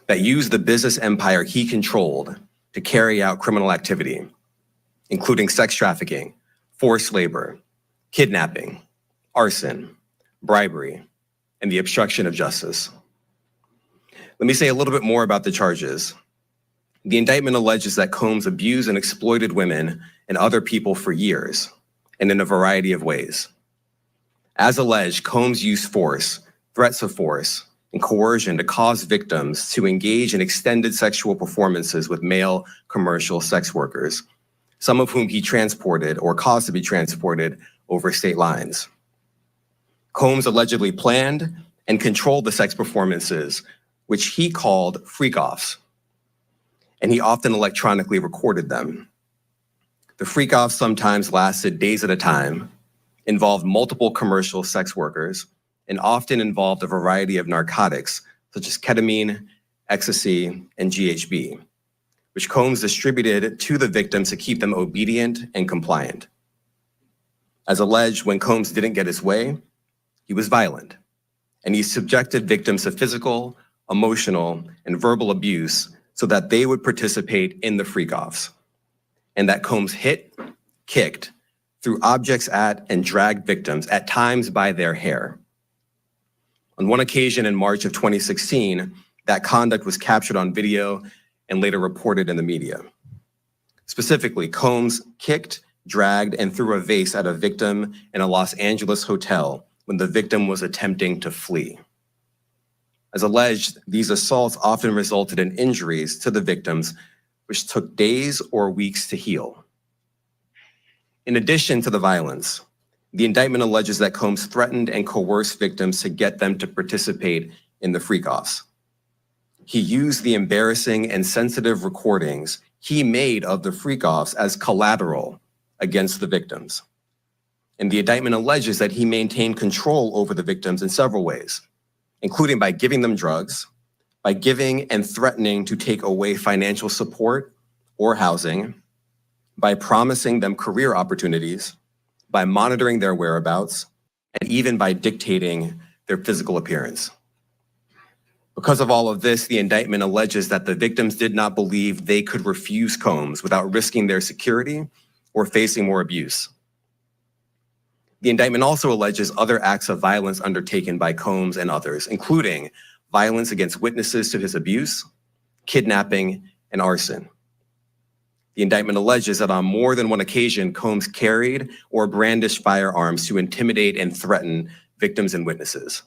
that used the business empire he controlled to carry out criminal activity, including sex trafficking, forced labor, kidnapping, arson, bribery, and the obstruction of justice. Let me say a little bit more about the charges. The indictment alleges that Combs abused and exploited women and other people for years, and in a variety of ways. As alleged, Combs used force, threats of force, and coercion to cause victims to engage in extended sexual performances with male commercial sex workers, some of whom he transported or caused to be transported over state lines. Combs allegedly planned and controlled the sex performances, which he called freak-offs, and he often electronically recorded them. The freak-offs sometimes lasted days at a time, involved multiple commercial sex workers, and often involved a variety of narcotics, such as ketamine, ecstasy, and GHB, which Combs distributed to the victims to keep them obedient and compliant. As alleged, when Combs didn't get his way, he was violent, and he subjected victims to physical, emotional, and verbal abuse so that they would participate in the freak-offs, and that Combs hit, kicked, threw objects at, and dragged victims, at times by their hair. On one occasion in March of 2016, that conduct was captured on video and later reported in the media. Specifically, Combs kicked, dragged, and threw a vase at a victim in a Los Angeles hotel when the victim was attempting to flee. As alleged, these assaults often resulted in injuries to the victims, which took days or weeks to heal. In addition to the violence, the indictment alleges that Combs threatened and coerced victims to get them to participate in the freak-offs. He used the embarrassing and sensitive recordings he made of the freak-offs as collateral against the victims. And the indictment alleges that he maintained control over the victims in several ways, including by giving them drugs, by giving and threatening to take away financial support or housing, by promising them career opportunities, by monitoring their whereabouts, and even by dictating their physical appearance. Because of all of this, the indictment alleges that the victims did not believe they could refuse Combs without risking their security or facing more abuse. The indictment also alleges other acts of violence undertaken by Combs and others, including violence against witnesses to his abuse, kidnapping, and arson. The indictment alleges that on more than one occasion, Combs carried or brandished firearms to intimidate and threaten victims and witnesses.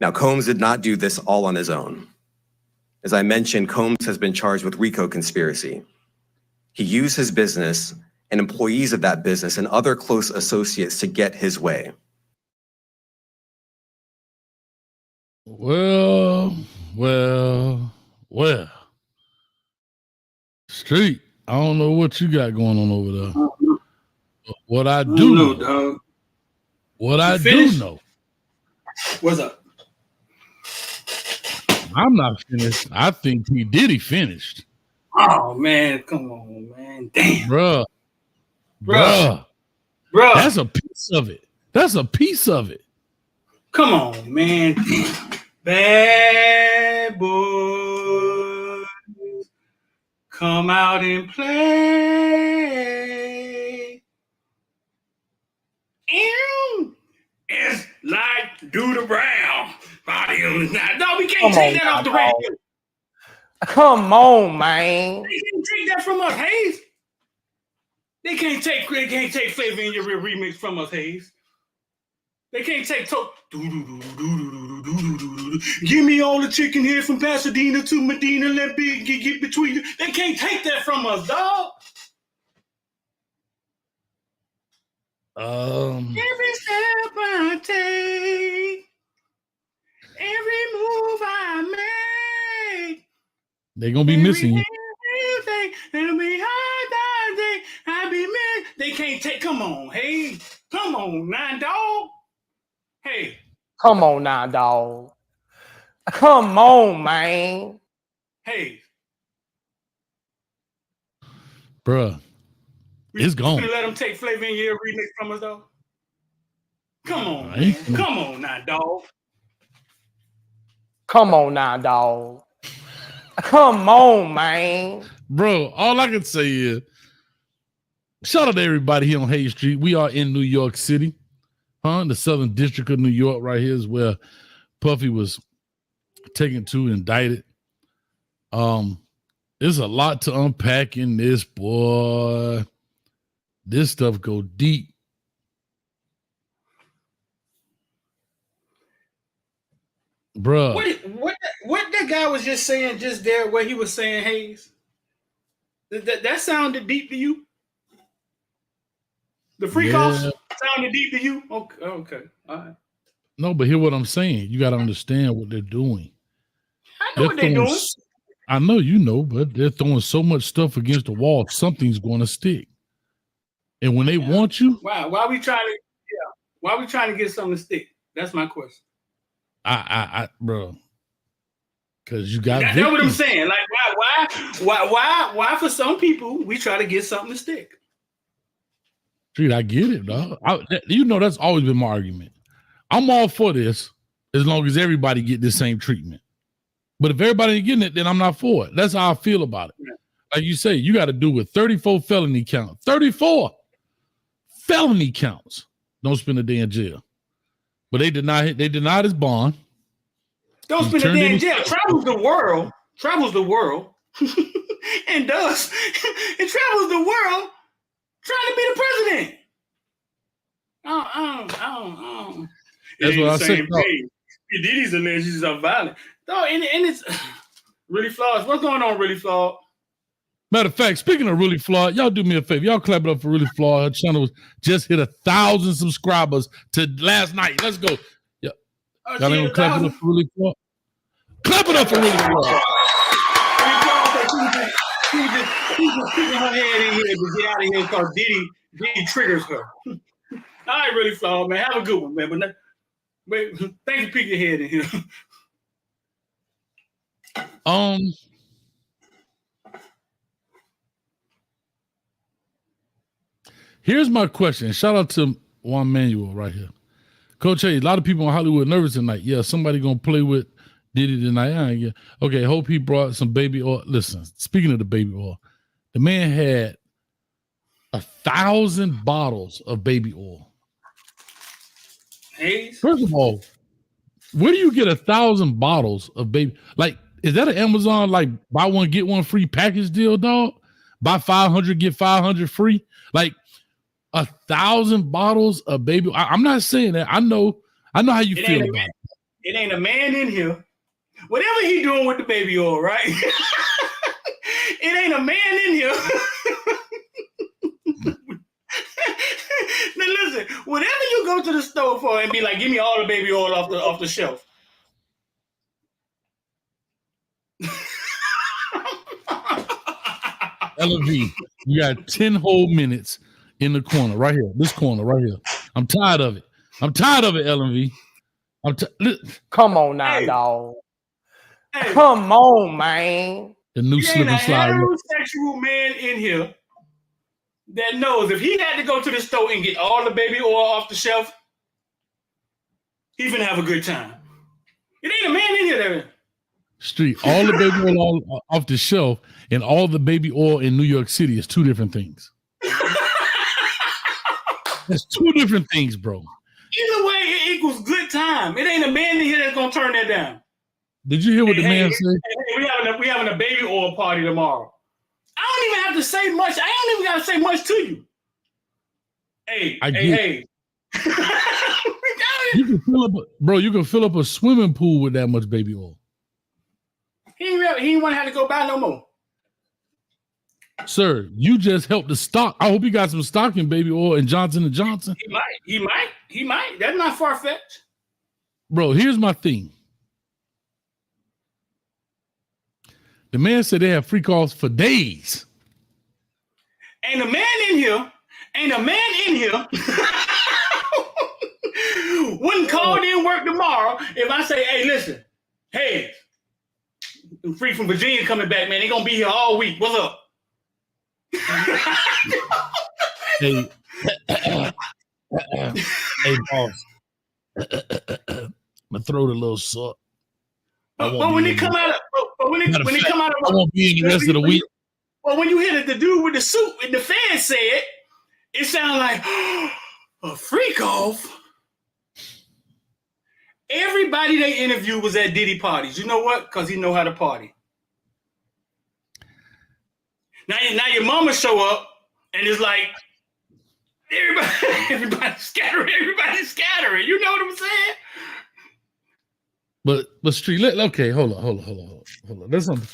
Now, Combs did not do this all on his own. As I mentioned, Combs has been charged with RICO conspiracy. He used his business and employees of that business and other close associates to get his way. Well. Street, I don't know what you got going on over there. But what I do know, dog. What I do know. What's up? I'm not finished. I think DIDDY finished. Oh man, come on, man. Damn. Bruh. That's a piece of it. That's a piece of it. Come on, man. Bad boys come out and play. It's like Duda Brown. No, we can't take that off the radio. Come on, man. They can't take that from us, Hayes. They can't take Flavor in Your Real remix from us, Hayes. They can't take give me all the chicken here from Pasadena to Medina. Let me get between you. They can't take that from us, dog. Every step I take, every move I make, they're gonna be missing you. They can't take. Come on, hey, come on, now, dog. Hey, come on now, dog. Come on, man. Hey, bruh, it's gone. Let them take Flavor in Your remix from us, though. Come on, man. Come on now, dog. Come on now, dog. Come on, man. Bro, all I can say is shout out to everybody here on Hayes Street. We are in New York City, the Southern District of New York. Right here is where Puffy was taken to, indicted. There's a lot to unpack in this, boy. This stuff go deep. Bruh. What that guy was just saying just there where he was saying, Hayes, that sounded deep to you? The free cost sounded deep to you? Okay. All right. No, but hear what I'm saying. You got to understand what they're doing. I know what they're doing. I know you know, but they're throwing so much stuff against the wall, something's going to stick. And when they want you, why are we trying to get something to stick? That's my question. Bro, because you got. That's what I'm saying. Like, why? For some people, we try to get something to stick. Dude, I get it, dog. That's always been my argument. I'm all for this as long as everybody get the same treatment. But if everybody ain't getting it, then I'm not for it. That's how I feel about it. Yeah. Like you say, you got to do with 34 felony counts. 34 felony counts. Don't spend a day in jail. But they denied his bond. Don't spend a day in jail. Travels the world. and travels the world trying to be the president. That's what I said. Diddy's allegations are violent. No, and it's really flawed. What's going on, really flawed? Matter of fact, speaking of really flawed, y'all do me a favor. Y'all clap it up for really flawed. Her channel just hit 1,000 subscribers to last night. Let's go. Yeah. Y'all ain't gonna clap it up for really flawed? Clap it up for really flawed. She's just sticking her head in here to get out of here because Diddy triggers her. All right, really flawed, man. Have a good one, man. But thanks for peeking your head in here. Here's my question. Shout out to Juan Manuel right here. Coach A, a lot of people in Hollywood nervous tonight. Yeah, somebody gonna play with Diddy tonight. Yeah. Okay, hope he brought some baby oil. Listen, speaking of the baby oil, the man had 1,000 bottles of baby oil. Hey. First of all, where do you get 1,000 bottles of baby? Like, is that an Amazon like buy one get one free package deal, dog? Buy 500 get 500 free. Like 1,000 bottles of baby. I'm not saying that. I know how you feel about it. It ain't a man in here. Whatever he doing with the baby oil, right? It ain't a man in here. Now listen, whatever you go to the store for and be like, give me all the baby oil off the shelf. LV, you got 10 whole minutes in the corner, right here. This corner, right here. I'm tired of it. LV. Come on now, dog. Hey. Come on, man. The new slip and slide. There's a heterosexual man in here that knows if he had to go to the store and get all the baby oil off the shelf, he's gonna have a good time. It ain't a man in here that Street, all the baby oil off the shelf and all the baby oil in New York City is two different things. That's two different things, bro. Either way, it equals good time. It ain't a man in here that's gonna turn that down. Did you hear what the man said? We having a baby oil party tomorrow. I don't even have to say much. I don't even gotta say much to you. Hey. You can fill up a swimming pool with that much baby oil. He ain't want to have to go buy no more. Sir, you just helped the stock. I hope you got some stock in baby oil in Johnson & Johnson. He might. That's not far-fetched. Bro, here's my thing. The man said they have free calls for days. Ain't a man in here wouldn't call in work tomorrow if I say, hey, listen, hey, I'm free from Virginia coming back, man. They gonna be here all week. What's up? Hey, hey, boss. My throat a little sore. But when he come out of, when he come out of, I won't be in the rest of the week. Well, when you hit the dude with the suit and the fans said, it sounded like a freak off. Everybody they interviewed was at Diddy parties. You know what? Because he know how to party. Now your mama show up and it's like everybody's scattering. You know what I'm saying? But Street, okay, hold on. There's something.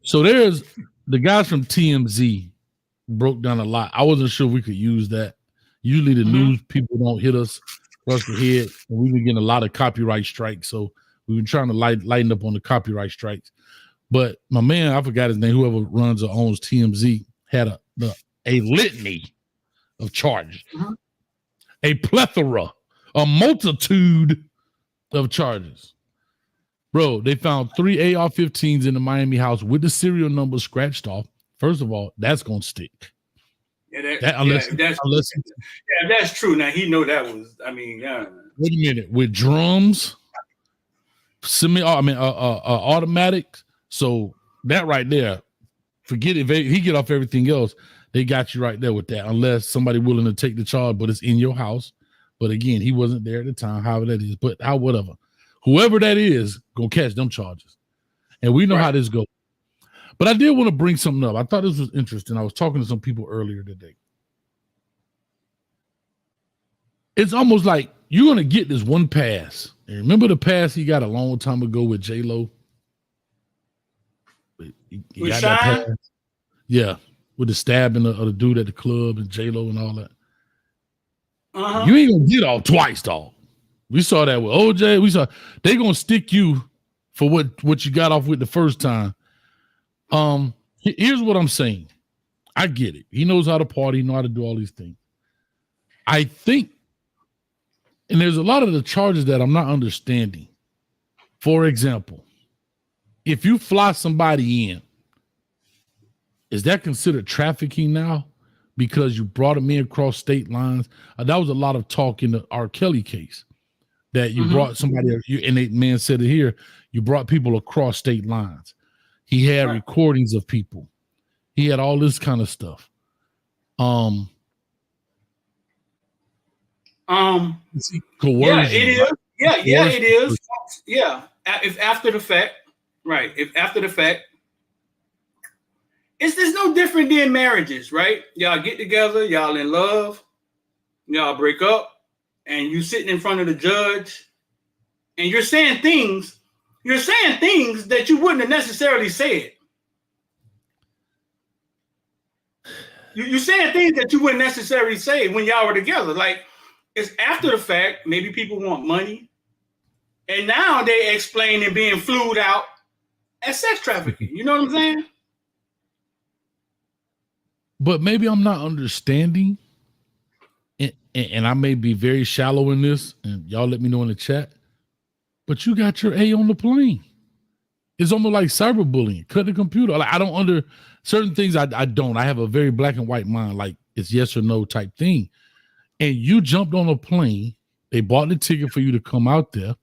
So there's the guys from TMZ broke down a lot. I wasn't sure we could use that. Usually the news people don't hit us across the head, and we've been getting a lot of copyright strikes. So we've been trying to lighten up on the copyright strikes. But my man, I forgot his name, whoever runs or owns TMZ, had a litany of charges, a plethora, a multitude of charges. Bro, they found 3 AR-15s in the Miami house with the serial number scratched off. First of all, that's going to stick. Yeah, that's true. Now, he know that was, Wait a minute. With drums, automatic. So that right there, forget it. He get off everything else. They got you right there with that, unless somebody willing to take the charge, but it's in your house. But again, he wasn't there at the time, however that is. But whatever. Whoever that is, gonna catch them charges. And we know how this goes. But I did want to bring something up. I thought this was interesting. I was talking to some people earlier today. It's almost like you're gonna get this one pass. And remember the pass he got a long time ago with J-Lo? He got that pass. Yeah, with the stabbing of the dude at the club and J-Lo and all that. You ain't gonna get off twice, dog. We saw that with OJ. They gonna stick you for what you got off with the first time. Here's what I'm saying. I get it. He knows how to party, know how to do all these things. I think, and there's a lot of the charges that I'm not understanding. For example, if you fly somebody in, is that considered trafficking now? Because you brought them in across state lines. That was a lot of talk in the R. Kelly case. That you brought somebody, and the man said it here, you brought people across state lines. He had recordings of people. He had all this kind of stuff. Coercion. Yeah, it is. Yeah, it is. Yeah. If after the fact, it's no different than marriages, right? Y'all get together, y'all in love, y'all break up. And you sitting in front of the judge, and you're saying things that you wouldn't have necessarily said. You're saying things that you wouldn't necessarily say when y'all were together. Like, it's after the fact. Maybe people want money, and now they explain it being flued out as sex trafficking. You know what I'm saying? But maybe I'm not understanding. And I may be very shallow in this, and y'all let me know in the chat, but you got your A on the plane. It's almost like cyberbullying. Cut the computer. Like, I don't under certain things. I don't. I have a very black and white mind. Like, it's yes or no type thing. And you jumped on a plane. They bought the ticket for you to come out there.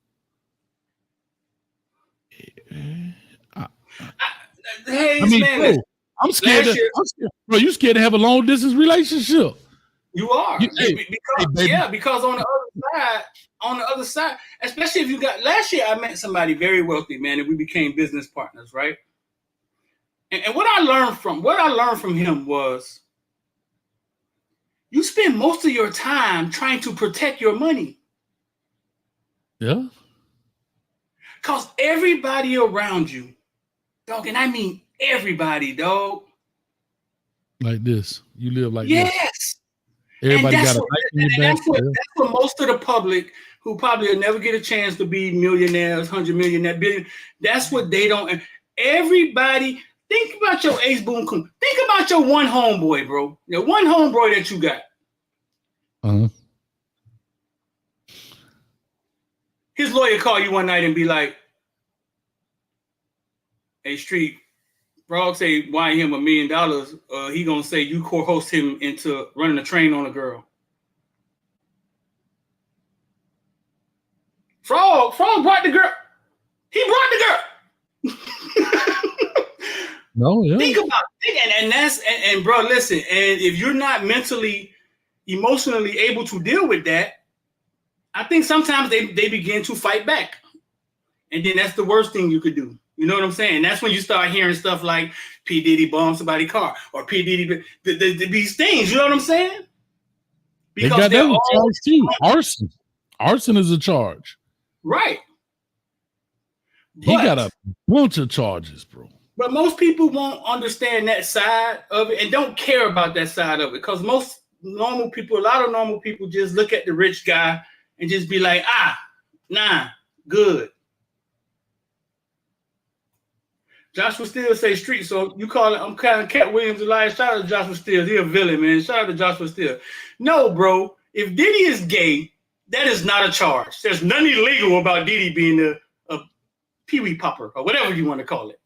Man, I'm scared. Bro, you scared to have a long distance relationship. You are, because on the other side, especially if you got, last year I met somebody very wealthy, man, and we became business partners, right? And what I learned from him was, you spend most of your time trying to protect your money. Yeah. Because everybody around you, dog, and I mean everybody, dog. Like this. You live like this. Yes. Everybody got that's what most of the public, who probably will never get a chance to be millionaires, 100 million, that billion. That's what they don't. Everybody, think about your Ace Boone Coon. Think about your one homeboy, bro. Your one homeboy that you got. His lawyer call you one night and be like, "Hey, Street, Frog say why him $1 million? He gonna say you coerced him into running a train on a girl." Frog brought the girl. He brought the girl. No, yeah. Think about it. And that's and bro, listen, and if you're not mentally, emotionally able to deal with that, I think sometimes they begin to fight back. And then that's the worst thing you could do. You know what I'm saying? That's when you start hearing stuff like P. Diddy bombed somebody's car or P. Diddy, these things. You know what I'm saying? Because they got that all charge too. Arson. Arson is a charge. Right. He got a bunch of charges, bro. But most people won't understand that side of it and don't care about that side of it because most normal people, a lot of normal people just look at the rich guy and just be like, nah, good. Joshua Steele say street, so you call it, I'm kind of Cat Williams Elias. Shout out to Joshua Steele. He's a villain, man. Shout out to Joshua Steele. No, bro. If Diddy is gay, that is not a charge. There's nothing illegal about Diddy being a pee-wee popper or whatever you want to call it.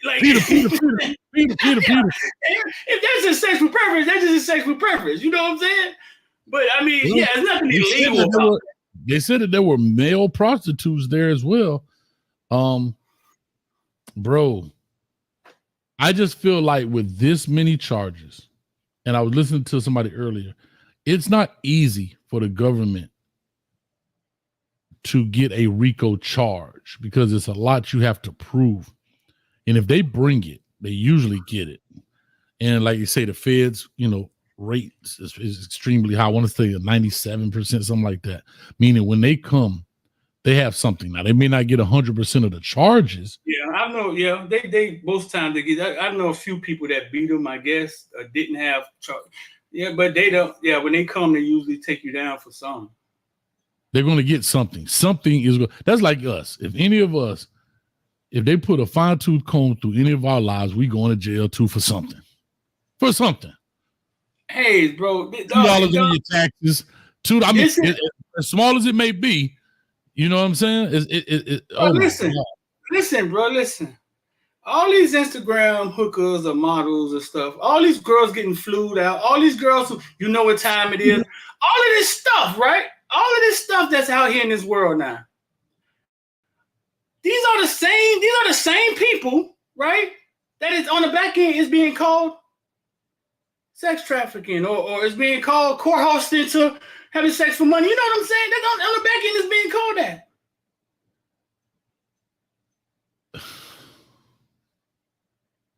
Like, Peter. If that's his sexual preference, that's just his sexual preference. You know what I'm saying? But I mean, it's nothing illegal about it. They said that there were male prostitutes there as well. Bro, I just feel like with this many charges, and I was listening to somebody earlier, it's not easy for the government to get a RICO charge because it's a lot you have to prove. And if they bring it, they usually get it. And like you say, the feds, rate is extremely high. I want to say 97%, something like that. Meaning when they come, they have something. Now they may not get 100% of the charges. Yeah, I know. Yeah, they most times they get. I know a few people that beat them. I guess didn't have charge. Yeah, but they don't. Yeah, when they come, they usually take you down for something. They're going to get something. Something is. That's like us. If any of us, if they put a fine tooth comb through any of our lives, we going to jail too for something. For something. Hey, bro. $2 on your taxes. I mean, as small as it may be. You know what I'm saying? Listen, bro. All these Instagram hookers or models and stuff, all these girls getting flued out, all these girls who, you know what time it is, all of this stuff, right? All of this stuff that's out here in this world now. These are the same people, right? That is on the back end is being called sex trafficking or is being called court hosting to having sex for money. You know what I'm saying? That's on the back end is being called that.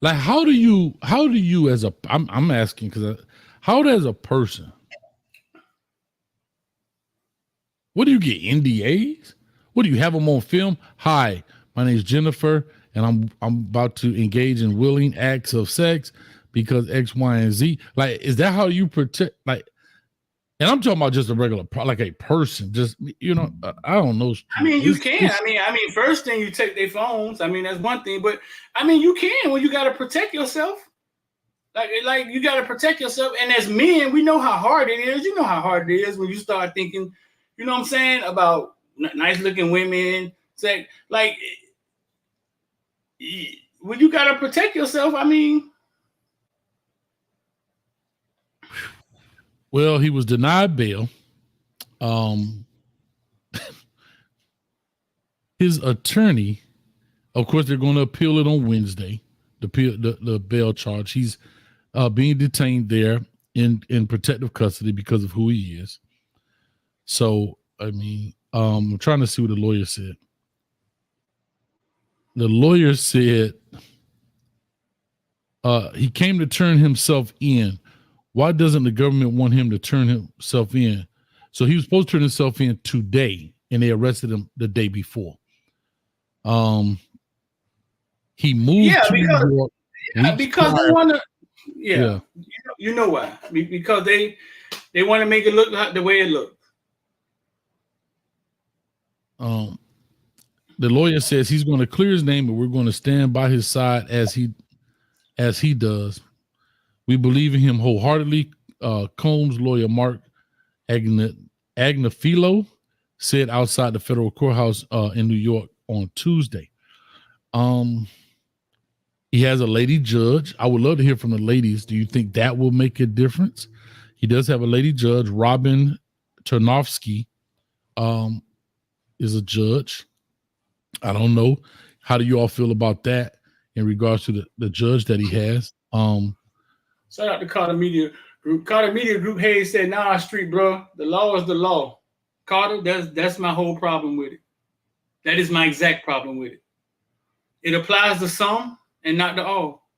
Like, how do you as a, I'm asking because how as a person, what do you get, NDAs? What do you have them on film? Hi, my name is Jennifer, and I'm about to engage in willing acts of sex because X, Y, and Z. Like, is that how you protect? Like, and I'm talking about just a regular, like a person. Just I don't know. I mean, you can. I mean, first thing you take their phones. I mean, that's one thing. But I mean, you can when you got to protect yourself. Like you got to protect yourself. And as men, we know how hard it is. You know how hard it is when you start thinking. You know what I'm saying about nice looking women. Say like when you got to protect yourself. I mean. Well, he was denied bail. His attorney, of course, they're going to appeal it on Wednesday. The bail charge. He's being detained there in protective custody because of who he is. So, I mean, I'm trying to see what the lawyer said. The lawyer said he came to turn himself in. Why doesn't the government want him to turn himself in? So he was supposed to turn himself in today, and they arrested him the day before. He moved to New York. Yeah, because they want to. Yeah. You know why? Because they want to make it look like the way it looked. The lawyer says he's going to clear his name, and we're going to stand by his side as he does. We believe in him wholeheartedly. Combs lawyer Mark Agnafilo said outside the federal courthouse in New York on Tuesday. He has a lady judge. I would love to hear from the ladies. Do you think that will make a difference? He does have a lady judge. Robin Ternovsky is a judge. I don't know. How do you all feel about that? in regards to the judge that he has. Shout out to Carter Media Group. Carter Media Group Hayes said, "Nah, street bro, the law is the law." Carter, that's my whole problem with it. That is my exact problem with it. It applies to some and not to all.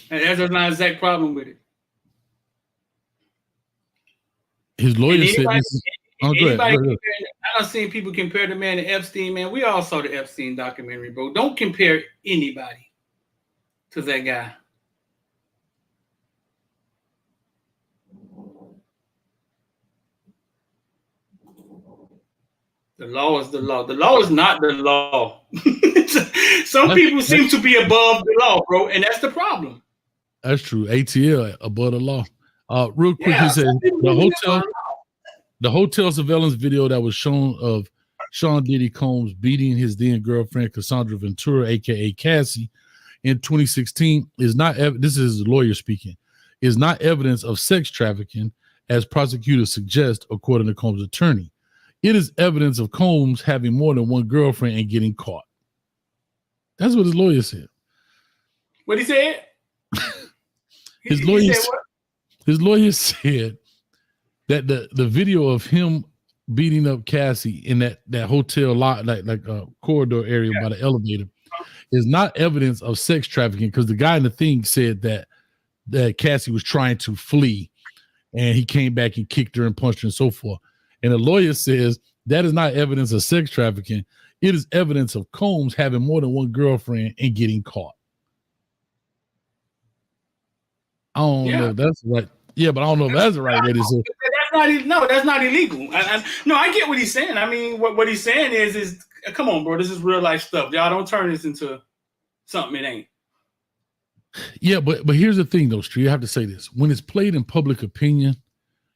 And that's my exact problem with it. His lawyer said this. Go ahead. I've seen people compare the man to Epstein, man. We all saw the Epstein documentary, bro. Don't compare anybody to that guy. The law is the law. The law is not the law. Some people seem to be above the law, bro, and that's the problem. That's true. ATL above the law. Real quick, he said the hotel surveillance video that was shown of Sean Diddy Combs beating his then girlfriend Cassandra Ventura, aka Cassie, in 2016 is not. This is his lawyer speaking. Is not evidence of sex trafficking, as prosecutors suggest, according to Combs' attorney. It is evidence of Combs having more than one girlfriend and getting caught. That's what his lawyer said. What he said? His lawyer said that the video of him beating up Cassie in that hotel lot, like a corridor area by the elevator, is not evidence of sex trafficking, because the guy in the thing said that Cassie was trying to flee and he came back and kicked her and punched her and so forth. And the lawyer says that is not evidence of sex trafficking. It is evidence of Combs having more than one girlfriend and getting caught. I don't know if that's right. Yeah, but I don't know if that's the right way to say. That's not illegal. I get what he's saying. I mean, what he's saying is come on, bro. This is real life stuff. Y'all don't turn this into something it ain't. Yeah, but here's the thing, though, Street. I have to say this: when it's played in public opinion,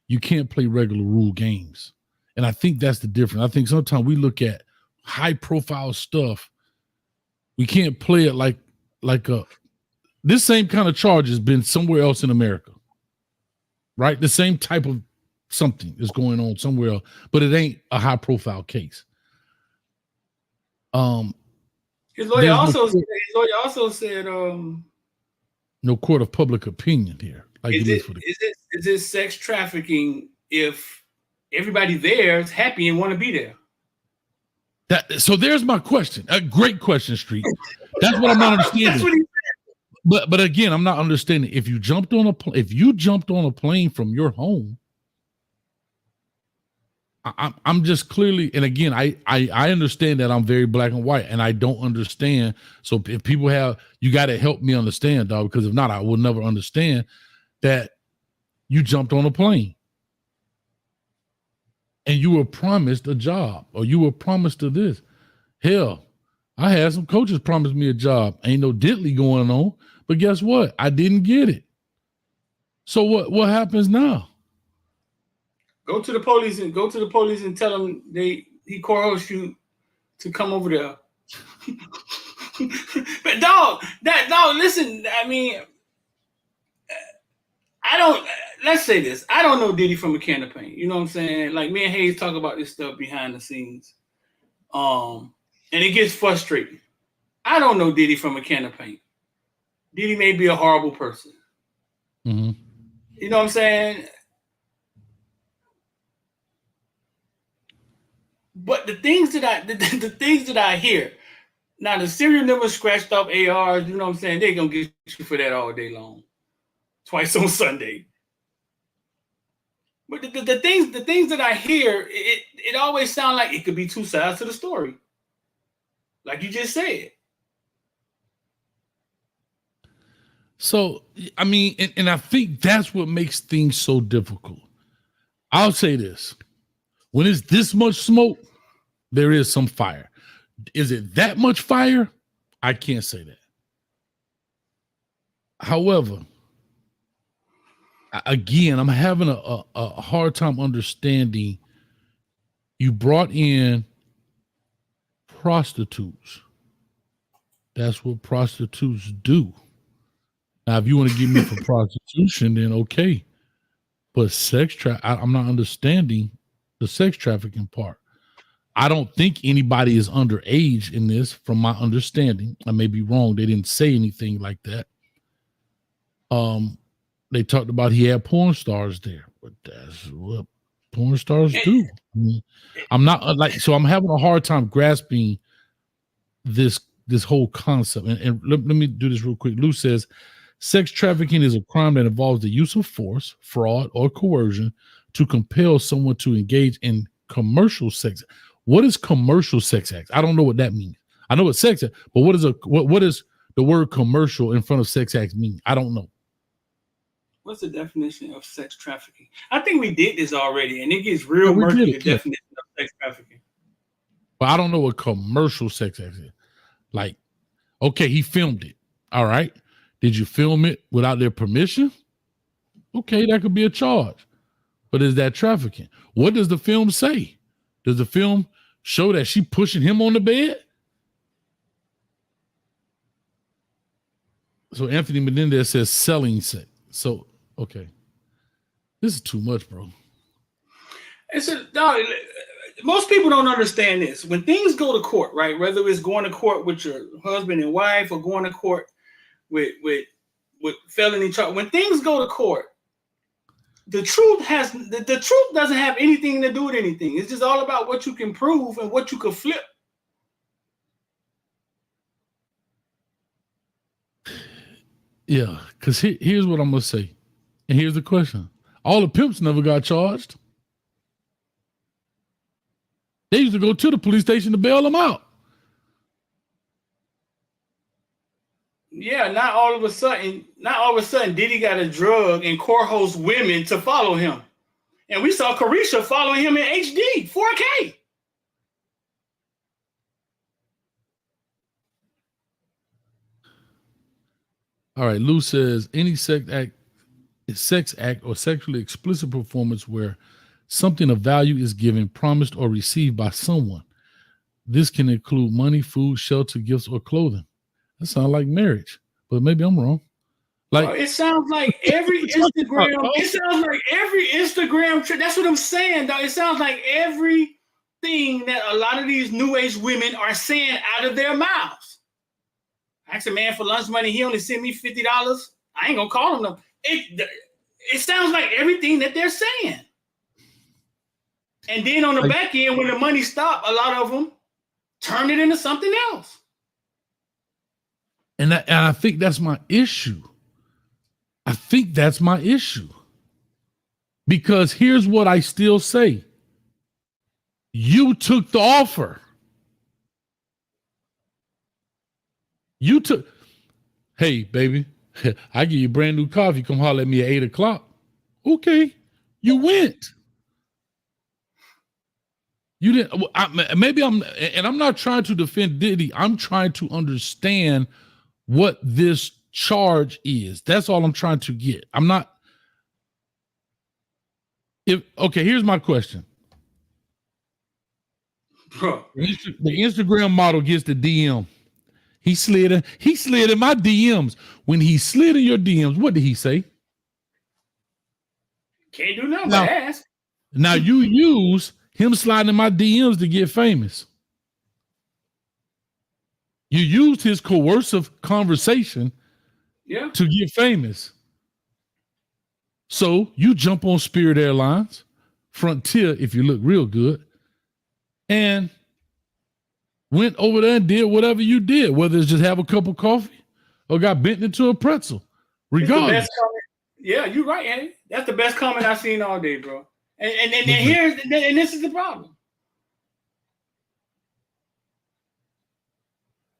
you can't play regular rule games, and I think that's the difference. I think sometimes we look at high profile stuff. We can't play it like this same kind of charge has been somewhere else in America, right? The same type of something is going on somewhere else, but it ain't a high profile case. His lawyer also said no court of public opinion here. Like is it sex trafficking if everybody there is happy and want to be there? So there's my question. A great question, Street. That's what I'm not understanding. That's what he said. But again, I'm not understanding. If you jumped on a plane from your home, I'm just clearly, and again, I understand that I'm very black and white, and I don't understand. So if people you got to help me understand, dog, because if not, I will never understand that you jumped on a plane and you were promised a job, or you were promised to this. Hell, I had some coaches promise me a job. Ain't no diddly going on, but guess what? I didn't get it. So what happens now? Go to the police and tell them he coerced you to come over there. But dog, listen, I mean, let's say this. I don't know Diddy from a can of paint. You know what I'm saying? Like, me and Hayes talk about this stuff behind the scenes. And it gets frustrating. I don't know Diddy from a can of paint. Diddy may be a horrible person. Mm-hmm. You know what I'm saying? But the things that I hear, now the serial number scratched off ARs, you know what I'm saying? They're gonna get you for that all day long. Twice on Sunday. But the things that I hear, it always sounds like it could be two sides to the story. Like you just said. So, I mean, and I think that's what makes things so difficult. I'll say this. When it's this much smoke, there is some fire. Is it that much fire? I can't say that. However, again, I'm having a hard time understanding. You brought in prostitutes. That's what prostitutes do. Now, if you want to give me for prostitution, then okay. But I'm not understanding the sex trafficking part. I don't think anybody is underage in this, from my understanding. I may be wrong. They didn't say anything like that. They talked about he had porn stars there, but that's what porn stars do. I mean, I'm not like, so I'm having a hard time grasping this whole concept. And let me do this real quick. Lou says, sex trafficking is a crime that involves the use of force, fraud, or coercion to compel someone to engage in commercial sex. What is commercial sex acts? I don't know what that means. I know what sex act, but what is the word commercial in front of sex acts mean? I don't know. What's the definition of sex trafficking? I think we did this already, and it gets real murky, the definition of sex trafficking. But I don't know what commercial sex act is. Like, okay, he filmed it. All right. Did you film it without their permission? Okay, that could be a charge. But is that trafficking? What does the film say? Does the film show that she pushing him on the bed? So Anthony Menendez says selling sex. So, okay. This is too much, bro. Most people don't understand this. When things go to court, right? Whether it's going to court with your husband and wife or going to court with felony charge, when things go to court, the truth doesn't have anything to do with anything. It's just all about what you can prove and what you can flip. Yeah, because here's what I'm going to say. And here's the question. All the pimps never got charged. They used to go to the police station to bail them out. Yeah, not all of a sudden Diddy got a drug and coerced women to follow him. And we saw Carisha following him in HD, 4K. All right, Lou says any sex act or sexually explicit performance where something of value is given, promised, or received by someone. This can include money, food, shelter, gifts, or clothing. That sounds like marriage, but maybe I'm wrong. Like, it sounds like every Instagram. It sounds like every Instagram. That's what I'm saying, though. It sounds like everything that a lot of these new age women are saying out of their mouths. I asked a man for lunch money. He only sent me $50. I ain't gonna call him no. It sounds like everything that they're saying. And then on the back end, when the money stopped, a lot of them turn it into something else. And I think that's my issue. Because here's what I still say. You took the offer. Hey, baby, I give you brand new coffee. Come holler at me at 8 o'clock. Okay, you went. You didn't. I'm not trying to defend Diddy. I'm trying to understand what this charge is. That's all I'm trying to get. I'm not. Here's my question. The Instagram model gets the DM. He slid in my DMs. When he slid in your DMs, what did he say? Can't do nothing but ask. Now you use him sliding in my DMs to get famous. You used his coercive conversation to get famous. So you jump on Spirit Airlines, Frontier, if you look real good, and went over there and did whatever you did, whether it's just have a cup of coffee or got bent into a pretzel. Regardless. Yeah, you're right, Andy. That's the best comment I've seen all day, bro. And this is the problem.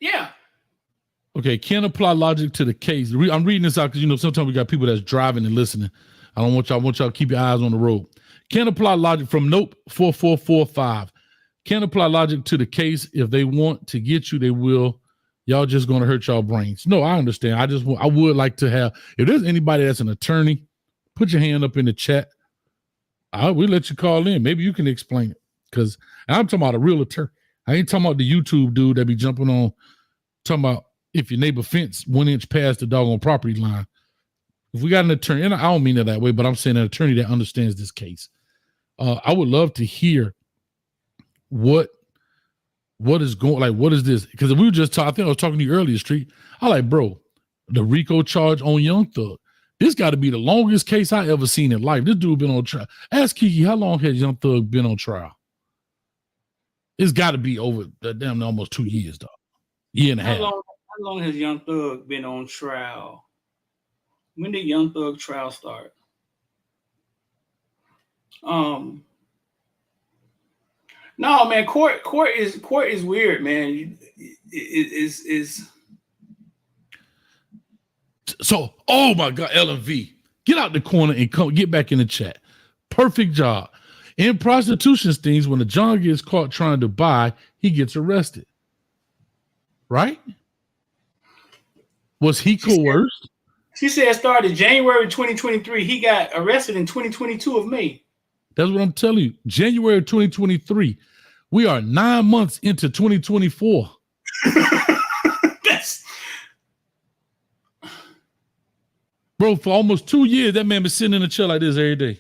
Yeah. Okay, can apply logic to the case. I'm reading this out because sometimes we got people that's driving and listening. I want y'all to keep your eyes on the road. Can apply logic from Nope 4445. Can apply logic to the case. If they want to get you, they will. Y'all just going to hurt y'all brains. No, I understand. I would like to have, if there's anybody that's an attorney, put your hand up in the chat. We'll let you call in. Maybe you can explain it. Because I'm talking about a real attorney. I ain't talking about the YouTube dude that be jumping on, talking about if your neighbor fence 1 inch past the doggone property line. If we got an attorney, and I don't mean it that way, but I'm saying an attorney that understands this case. I would love to hear what what is going, like, what is this? Because we were just talking, I think I was talking to you earlier, Street. I like, bro, the RICO charge on Young Thug. This got to be the longest case I ever seen in life. This dude been on trial. Ask Kiki, how long has Young Thug been on trial? It's got to be over damn almost 2 years, dog. Year and a half. How long has Young Thug been on trial? When did Young Thug trial start? No, man, court is weird, man. It is. So, oh my God, LMV, get out the corner and come get back in the chat. Perfect job. In prostitution stings, when the John gets caught trying to buy, he gets arrested. Right? Was he coerced? She said it started January 2023. He got arrested in 2022 of May. That's what I'm telling you. January 2023. We are 9 months into 2024. Bro, for almost 2 years, that man been sitting in a chair like this every day.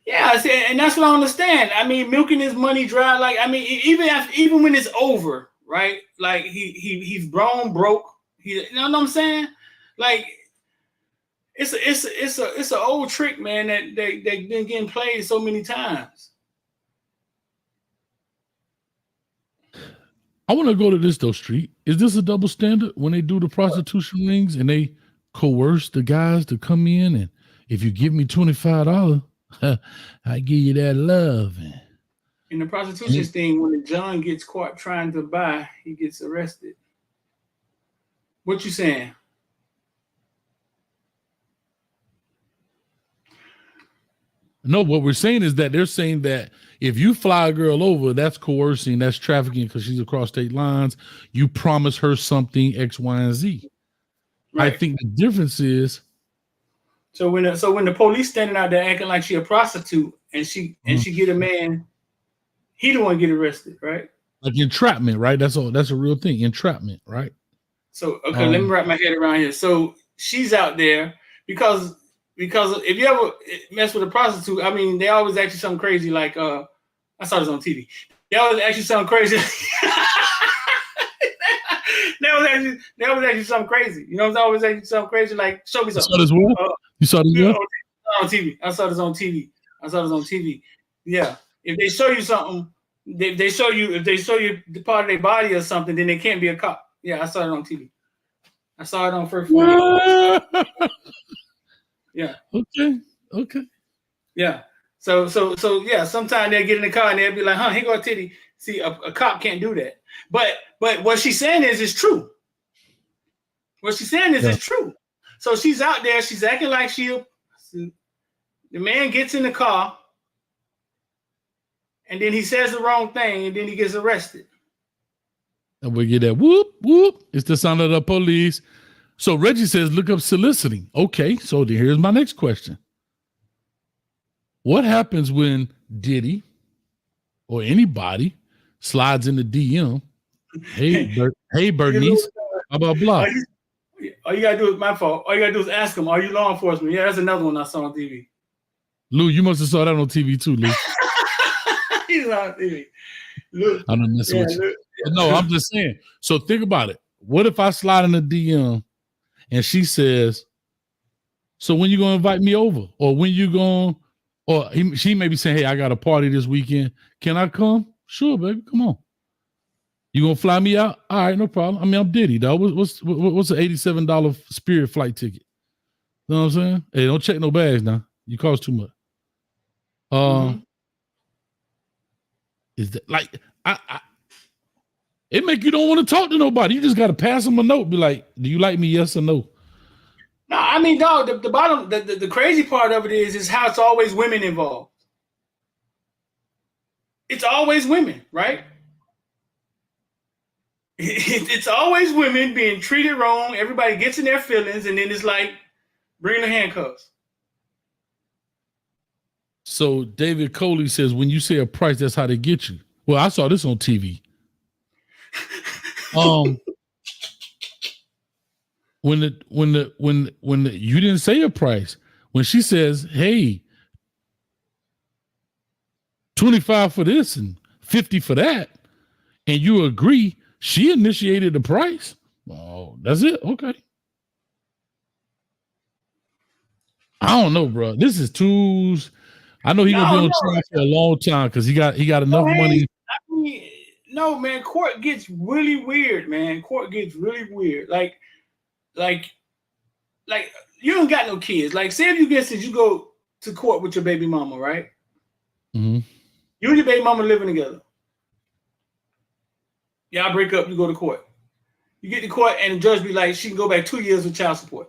Yeah, and that's what I understand. I mean, milking his money dry. Like, I mean, even when it's over, right? Like he's grown broke. You know what I'm saying? Like, it's an old trick, man. That they've been getting played so many times. I want to go to this though, Street. Is this a double standard when they do the prostitution rings and they coerce the guys to come in, and if you give me $25, I give you that love? In the prostitution thing, when the John gets caught trying to buy, he gets arrested. What you saying? No, what we're saying is that they're saying that if you fly a girl over, that's coercing, that's trafficking because she's across state lines. You promise her something X, Y, and Z. Right. I think the difference is. So when the police standing out there acting like she a prostitute and she get a man, he the one get arrested, right? Like entrapment, right? That's all. That's a real thing. Entrapment, right? So okay, let me wrap my head around here. So she's out there because if you ever mess with a prostitute, I mean, they always ask you something crazy. Like I saw this on TV. They always ask you something crazy. They always ask you something crazy. You know, it's always ask you something crazy. Like, show me something. You saw this what? You saw this what? On TV. I saw this on TV. Yeah. If they show you something, if they show you the part of their body or something, then they can't be a cop. Yeah, I saw it on TV. I saw it on First 40. Yeah. Okay. Yeah. So yeah, sometimes they'll get in the car and they'll be like, here go a titty. See, a cop can't do that. But what she's saying is true. What she's saying is true. So she's out there, she's acting like the man gets in the car and then he says the wrong thing and then he gets arrested. And we get that whoop, whoop. It's the sound of the police. So Reggie says, look up soliciting. Okay, so here's my next question. What happens when Diddy or anybody slides in the DM? Hey, Bernice, blah, blah, blah. All you gotta do is my fault. All you gotta do is ask him, are you law enforcement? Yeah, that's another one I saw on TV. Lou, you must have saw that on TV too, Lou. He's on TV. Lou. I'm not messing with you. No, I'm just saying. So think about it. What if I slide in the DM and she says, so when you gonna invite me over? Or when you gonna, she may be saying, hey, I got a party this weekend. Can I come? Sure, baby, come on. You gonna fly me out? All right, no problem. I mean, I'm Diddy, dog. What's the $87 Spirit flight ticket? You know what I'm saying? Hey, don't check no bags now. You cost too much. Is that like it make you don't want to talk to nobody. You just gotta pass them a note. Be like, do you like me? Yes or no? No, I mean, dog. The crazy part of it is how it's always women involved. It's always women, right? It's always women being treated wrong. Everybody gets in their feelings, and then it's like, bring the handcuffs. So David Coley says, when you say a price, that's how they get you. Well, I saw this on TV. When you didn't say a price, when she says, hey, 25 for this and 50 for that, and you agree she initiated the price. Oh, that's it. Okay. I don't know, bro. This is tools. I know he gonna be on trial for a long time because he got enough money. I mean, no, man. Court gets really weird, man. Court gets really weird. Like you don't got no kids. Like, say if you go to court with your baby mama, right? Mm-hmm. You and your baby mama living together. Y'all break up. You go to court. You get to court, and the judge be like, she can go back 2 years with child support.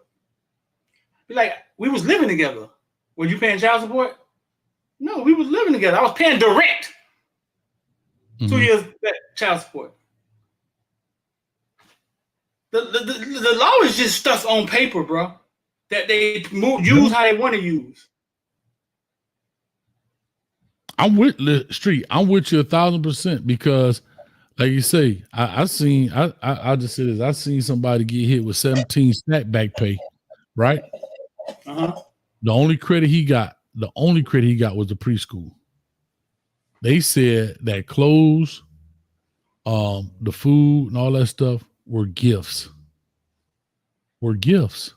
Be like, we was living together. Were you paying child support? No, we was living together. I was paying direct. Mm-hmm. 2 years back, child support. The law is just stuff on paper, bro, that they use how they want to use. I'm with Street. I'm with you 1,000% because, like you say, I just say this. I seen somebody get hit with 17 snapback pay, right? The only credit he got was the preschool. They said that clothes, the food, and all that stuff were gifts. The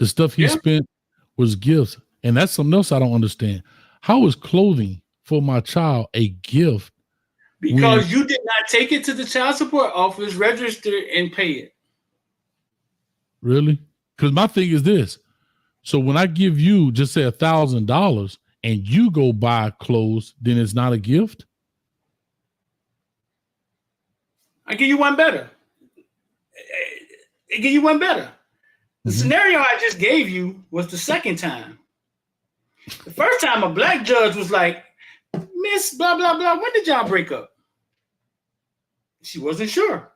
stuff he spent was gifts, and that's something else I don't understand. How is clothing for my child a gift? Because you did not take it to the child support office, register, and pay it. Really? Because my thing is this. So when I give you, just say $1,000 and you go buy clothes, then it's not a gift? I give you one better. The scenario I just gave you was the second time. The first time a black judge was like, Miss blah, blah, blah, when did y'all break up? She wasn't sure.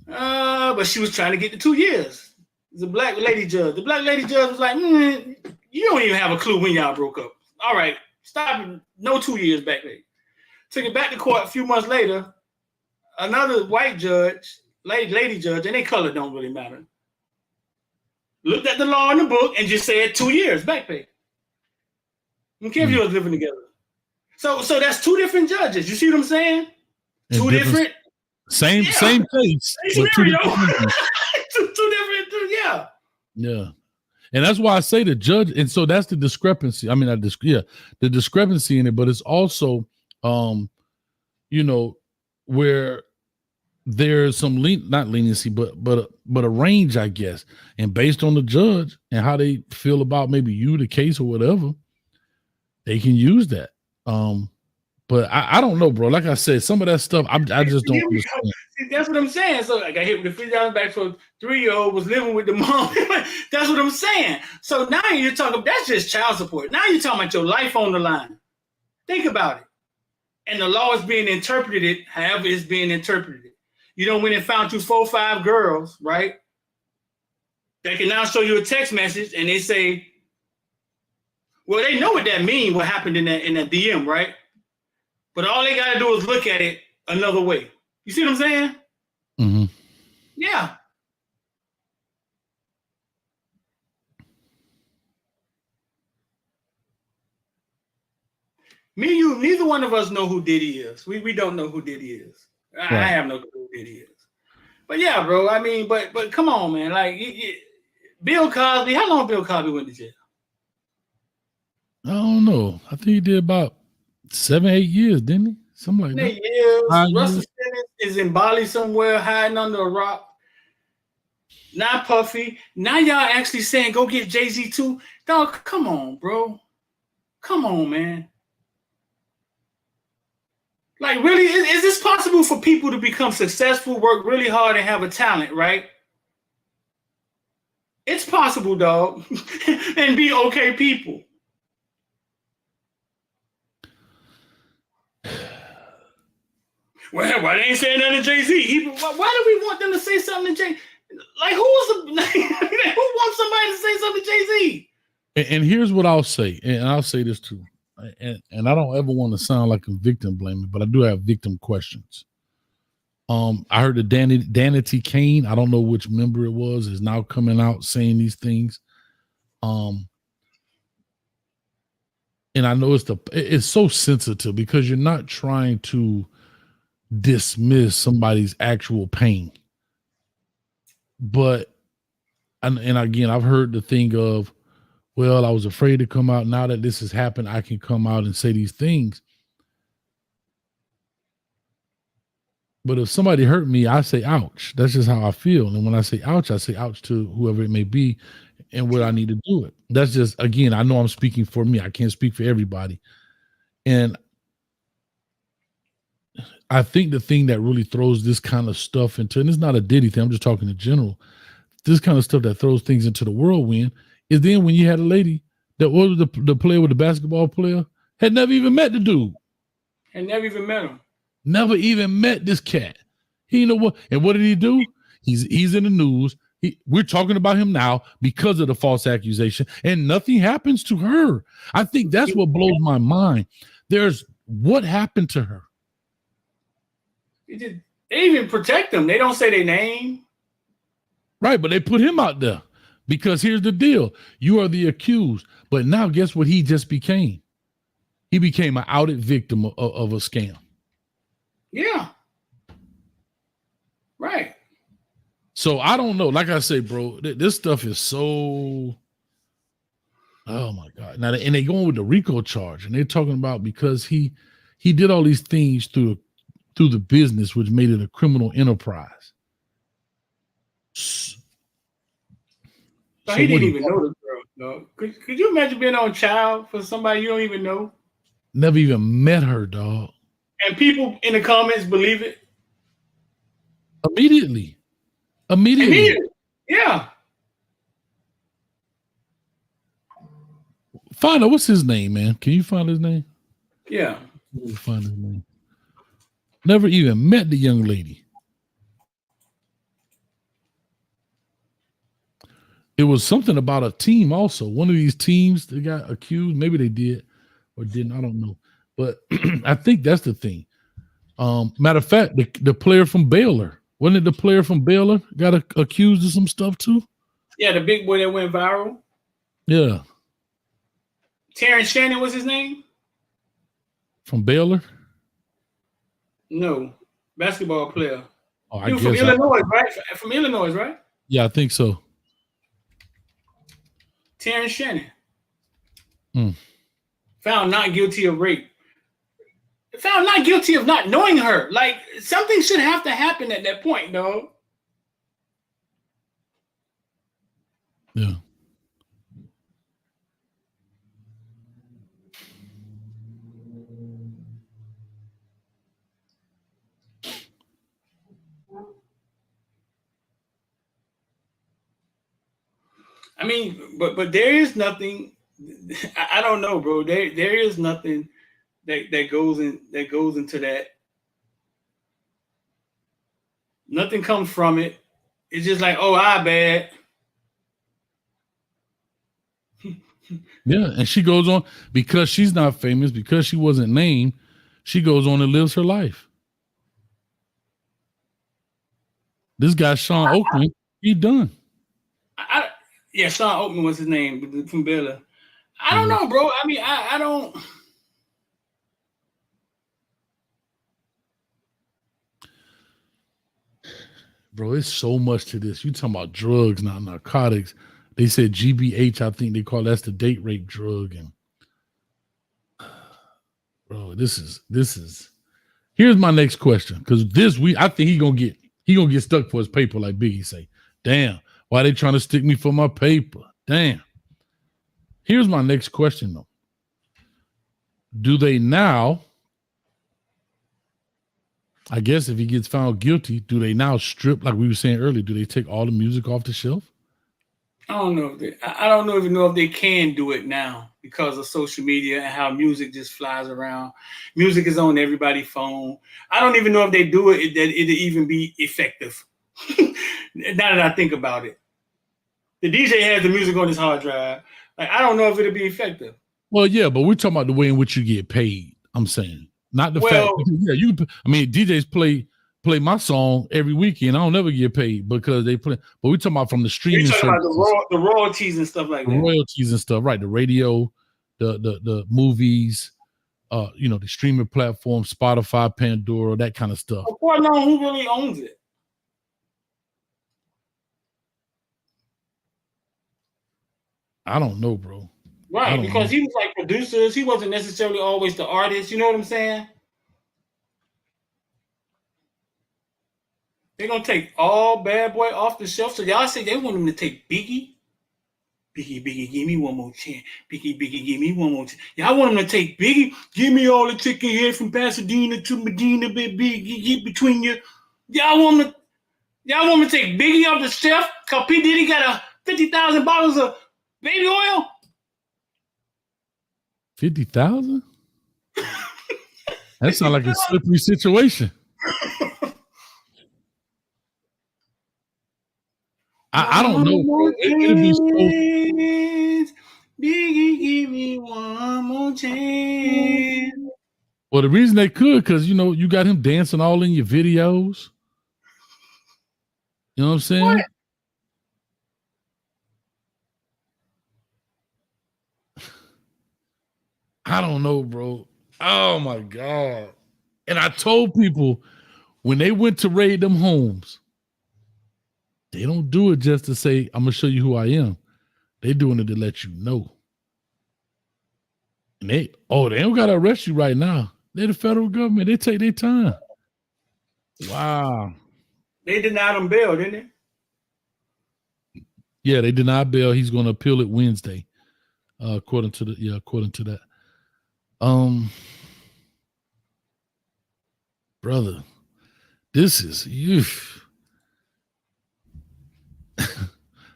But she was trying to get the 2 years. The black lady judge. The black lady judge was like, you don't even have a clue when y'all broke up. All right, stop it. No 2 years back there. Took it back to court a few months later. Another white judge, lady judge, and their color don't really matter, looked at the law in the book and just said 2 years back pay. I don't care if you was living together. So that's two different judges. You see what I'm saying? Two different. Same case. Two different, yeah. Yeah. And that's why I say the judge, and so that's the discrepancy. I mean, the discrepancy in it, but it's also, where there's some not leniency, but a range, I guess. And based on the judge and how they feel about maybe you, the case or whatever, they can use that. But I don't know, bro. Like I said, some of that stuff I just don't understand. See, that's what I'm saying. So I got hit with the $50 back for a 3-year-old was living with the mom. That's what I'm saying. So now you're talking, that's just child support. Now you're talking about your life on the line. Think about it. And the law is being interpreted however it's being interpreted. You know, when they found you 4 or 5 girls, right? They can now show you a text message and they say, well, they know what that means, what happened in that DM, right? But all they got to do is look at it another way. You see what I'm saying? Mm-hmm. Yeah. Me and you, neither one of us know who Diddy is. We don't know who Diddy is. Right. I have no clue who Diddy is. But yeah, bro, I mean, but come on, man. Like, Bill Cosby, how long Bill Cosby went to jail? I don't know. I think he did about 7-8 years, didn't he? Something like that. 8 years. Russell Simmons is in Bali somewhere hiding under a rock. Not Puffy. Now y'all actually saying go get Jay-Z too? Dog, come on, bro. Come on, man. Like, really, is this possible for people to become successful, work really hard, and have a talent, right? It's possible, dog. And be okay people. Well, why they ain't saying nothing to Jay-Z? Why do we want them to say something to Jay? Like, who wants somebody to say something to Jay-Z? And here's what I'll say, and I'll say this too, and I don't ever want to sound like a victim blaming, but I do have victim questions. I heard the Danity Kane, I don't know which member it was, is now coming out saying these things. And I know it's so sensitive because you're not trying to dismiss somebody's actual pain. But and again, I've heard the thing of, well, I was afraid to come out. Now that this has happened, I can come out and say these things. But if somebody hurt me, I say ouch. That's just how I feel. And when I say ouch to whoever it may be and where I need to do it. That's just, again, I know I'm speaking for me. I can't speak for everybody. And I think the thing that really throws this kind of stuff into, and it's not a Diddy thing, I'm just talking in general, this kind of stuff that throws things into the whirlwind is then when you had a lady that was the player with the basketball player, had never even met the dude. And never even met him. Never even met this cat. He know what, and what did he do? He's in the news. We're talking about him now because of the false accusation, and nothing happens to her. I think that's what blows my mind. There's what happened to her. They even protect them. They don't say their name. Right, but they put him out there because here's the deal. You are the accused, but now guess what he just became? He became an outed victim of a scam. Yeah. Right. So I don't know. Like I say, bro, this stuff is so, oh my God. Now, and they going with the RICO charge, and they're talking about because he did all these things through the business, which made it a criminal enterprise. So he didn't even know the girl, dog. Could you imagine being on trial for somebody you don't even know? Never even met her, dog. And people in the comments believe it? Immediately. Yeah. Find out what's his name, man. Can you find his name? Yeah. Find his name. Never even met the young lady. It was something about a team also. One of these teams that got accused. Maybe they did or didn't. I don't know. But I think that's the thing. Matter of fact, the player from Baylor, wasn't it the player from Baylor got accused of some stuff too? Yeah, the big boy that went viral. Yeah. Terrence Shannon was his name? From Baylor? No. Basketball player. Oh, he was from Illinois, right? From Illinois, right? Yeah, I think so. Terrence Shannon. Found not guilty of rape. Found not guilty of not knowing her. Like, something should have to happen at that point, dog. Yeah. I mean, but there is nothing. I don't know, bro. There is nothing that goes into that. Nothing comes from it. It's just like, oh, I bad. Yeah, and she goes on because she's not famous, because she wasn't named. She goes on and lives her life. This guy, Sean Oakland, he done. Yeah, Sean Oakland was his name from Baylor. I don't know, bro. I mean, I don't. Bro, it's so much to this. You talking about drugs, not narcotics. They said GBH, I think they call that's the date rape drug. And bro, this is. Here's my next question, because I think he gonna get stuck for his paper, like Biggie say. Damn, why they trying to stick me for my paper? Damn. Here's my next question though. Do they now? I guess if he gets found guilty, do they now strip, like we were saying earlier, do they take all the music off the shelf? I don't know. I don't even know if they can do it now because of social media and how music just flies around. Music is on everybody's phone. I don't even know if they do it, that it'll even be effective. Now that I think about it. The DJ has the music on his hard drive. Like, I don't know if it'll be effective. Well, yeah, but we're talking about the way in which you get paid, I'm saying. Not the fact, yeah, DJs play my song every weekend. I don't never get paid because they play, but we're talking about from the streaming. You're talking about the royalties and stuff like that. Royalties and stuff, right? The radio, the movies, the streaming platform, Spotify, Pandora, that kind of stuff. Of course, know who really owns it. I don't know, bro. Right, because he was like producers. He wasn't necessarily always the artist. You know what I'm saying? They're going to take all Bad Boy off the shelf. So y'all say they want him to take Biggie. Biggie, give me one more chance. Biggie, give me one more chance. Y'all want him to take Biggie? Give me all the chicken head from Pasadena to Medina, Biggie, between you. Y'all want him to take Biggie off the shelf? Because P. Diddy got 50,000 bottles of baby oil? 50,000? That sounds like a slippery situation. I don't know, bro. It'll be so. Biggie, give me one more chance. Well, the reason they could, because you got him dancing all in your videos. You know what I'm saying? What? I don't know, bro. Oh my God. And I told people when they went to raid them homes, they don't do it just to say, I'm going to show you who I am. They doing it to let you know. And they don't got to arrest you right now. They're the federal government. They take their time. Wow. They denied him bail, didn't they? Yeah, they denied bail. He's going to appeal it Wednesday, according to that. Brother, this is you.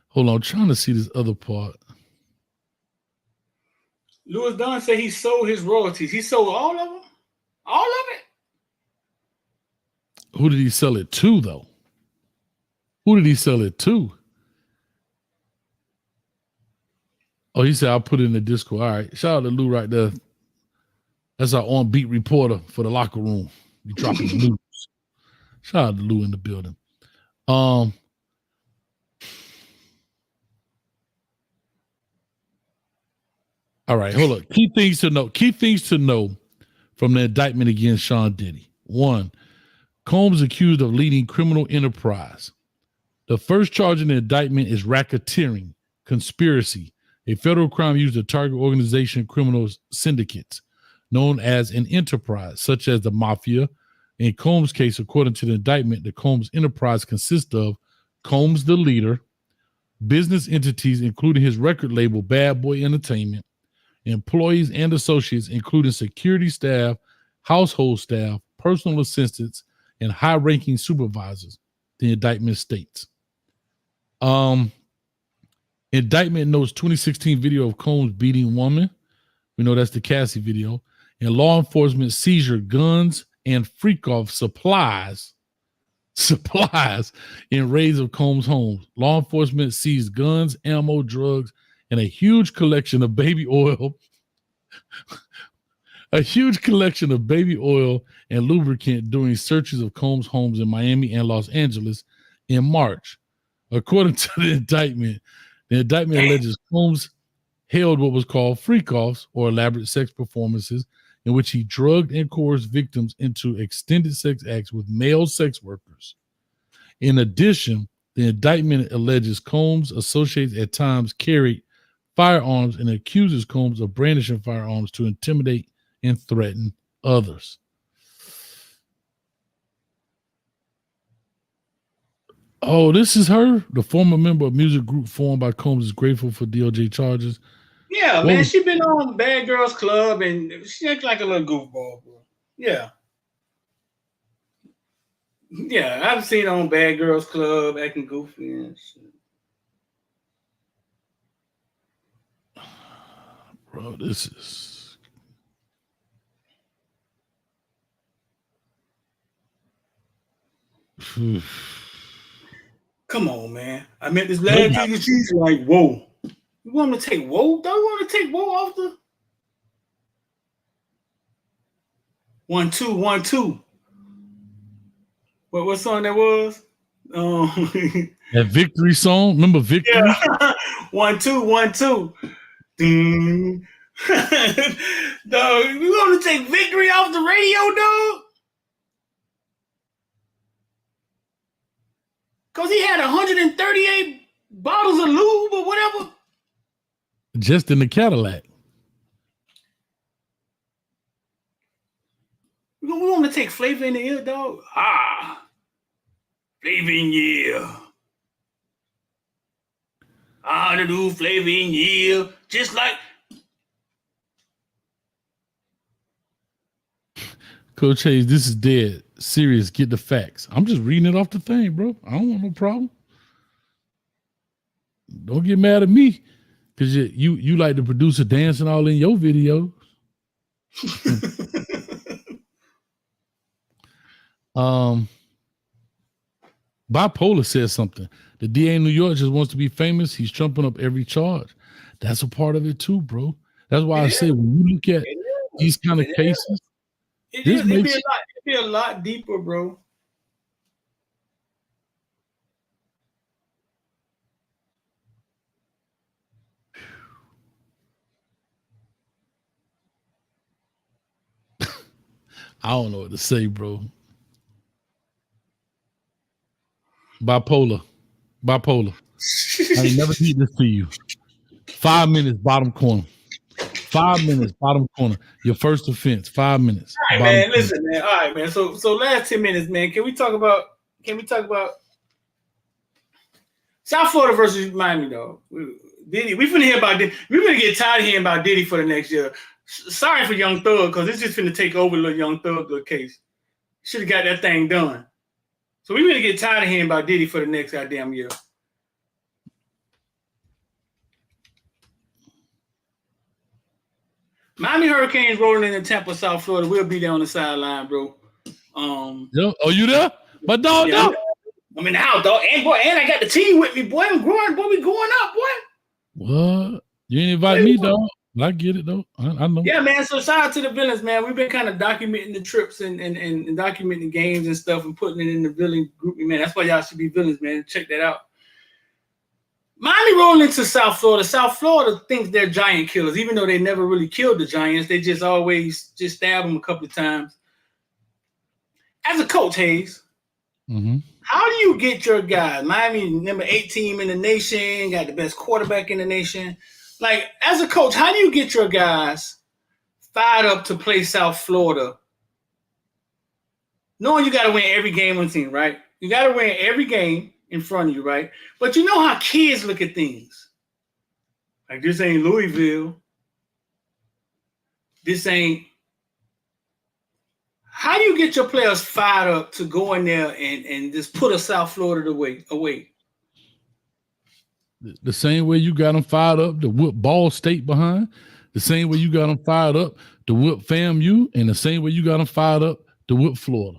Hold on, I'm trying to see this other part. Louis Dunn said he sold his royalties. He sold all of them? All of it? Who did he sell it to, though? Who did he sell it to? Oh, he said, I'll put it in the Discord. All right. Shout out to Lou right there. That's our on-beat reporter for the locker room. You dropping the news. Shout out to Lou in the building. All right, hold up. Key things to know from the indictment against Sean Diddy. 1, Combs accused of leading criminal enterprise. The first charge in the indictment is racketeering, conspiracy, a federal crime used to target organization criminal syndicates known as an enterprise, such as the mafia. In Combs' case, according to the indictment, the Combs enterprise consists of Combs, the leader, business entities, including his record label, Bad Boy Entertainment, employees and associates, including security staff, household staff, personal assistants, and high-ranking supervisors, the indictment states. Indictment notes 2016 video of Combs beating woman. We know that's the Cassie video. And law enforcement seizure guns and freak-off supplies in raids of Combs' homes. Law enforcement seized guns, ammo, drugs, and a huge collection of baby oil. And lubricant during searches of Combs' homes in Miami and Los Angeles in March. According to the indictment alleges Combs held what was called freak-offs, or elaborate sex performances, in which he drugged and coerced victims into extended sex acts with male sex workers. In addition, the indictment alleges Combs' associates at times carried firearms and accuses Combs of brandishing firearms to intimidate and threaten others. Oh, this is her, the former member of music group formed by Combs, is grateful for DOJ charges. Yeah, man, she been on Bad Girls Club and she acts like a little goofball, bro. Yeah. Yeah, I've seen her on Bad Girls Club acting goofy and shit. Bro, this is... Come on, man. I met this last thing and she's like, whoa. You want me to take Whoa? Don't you want to take Whoa off the 1 2 1 2? What song that was? That Victory song. Remember Victory? Yeah. 1 2 1 2. Ding, Dog, we want to take victory off the radio, dog? Because he had 138 bottles of lube or whatever. Just in the Cadillac. We want to take flavor in the ear, dog. Flavor in your ear. To do flavor in your ear. Just like. Coach Hayes, this is dead. Serious, get the facts. I'm just reading it off the thing, bro. I don't want no problem. Don't get mad at me. Because you like the producer dancing all in your videos. Bipolar says something. The DA in New York just wants to be famous. He's trumping up every charge. That's a part of it too, bro. That's why I say when you look at these kind of cases, it'd be a lot deeper, bro. I don't know what to say, bro. Bipolar. I ain't never did this to you. 5 minutes, bottom corner. 5 minutes, bottom corner. Your first offense, 5 minutes. All right, man. Listen, man. All right, man. So last 10 minutes, man. Can we talk about South Florida versus Miami, though? Diddy. We finna hear about Diddy. We finna get tired of hearing about Diddy for the next year. Sorry for Young Thug, because it's just finna take over the Young Thug case. Should have got that thing done. So we finna get tired of hearing about Diddy for the next goddamn year. Miami Hurricanes rolling into Tampa, South Florida. We'll be there on the sideline, bro. Oh, you there? My dog, yeah, I'm in the house, dog. And I got the team with me, boy. I'm growing, boy. We going up, boy. What? You ain't invite me, dog. I get it, though. I know. Yeah, man. So shout out to the villains, man. We've been kind of documenting the trips and documenting the games and stuff and putting it in the villain group, man. That's why y'all should be villains, man. Check that out. Miami rolling into South Florida. South Florida thinks they're giant killers, even though they never really killed the Giants. They just always just stab them a couple of times. As a coach, Hayes, how do you get your guys? Miami, number 8 team in the nation, got the best quarterback in the nation. Like, as a coach, how do you get your guys fired up to play South Florida? Knowing you got to win every game on the team, right? You got to win every game in front of you, right? But you know how kids look at things. Like, this ain't Louisville. This ain't. How do you get your players fired up to go in there and just put a South Florida away? The same way you got them fired up to whip Ball State behind, the same way you got them fired up to whip FAMU, and the same way you got them fired up to whip Florida.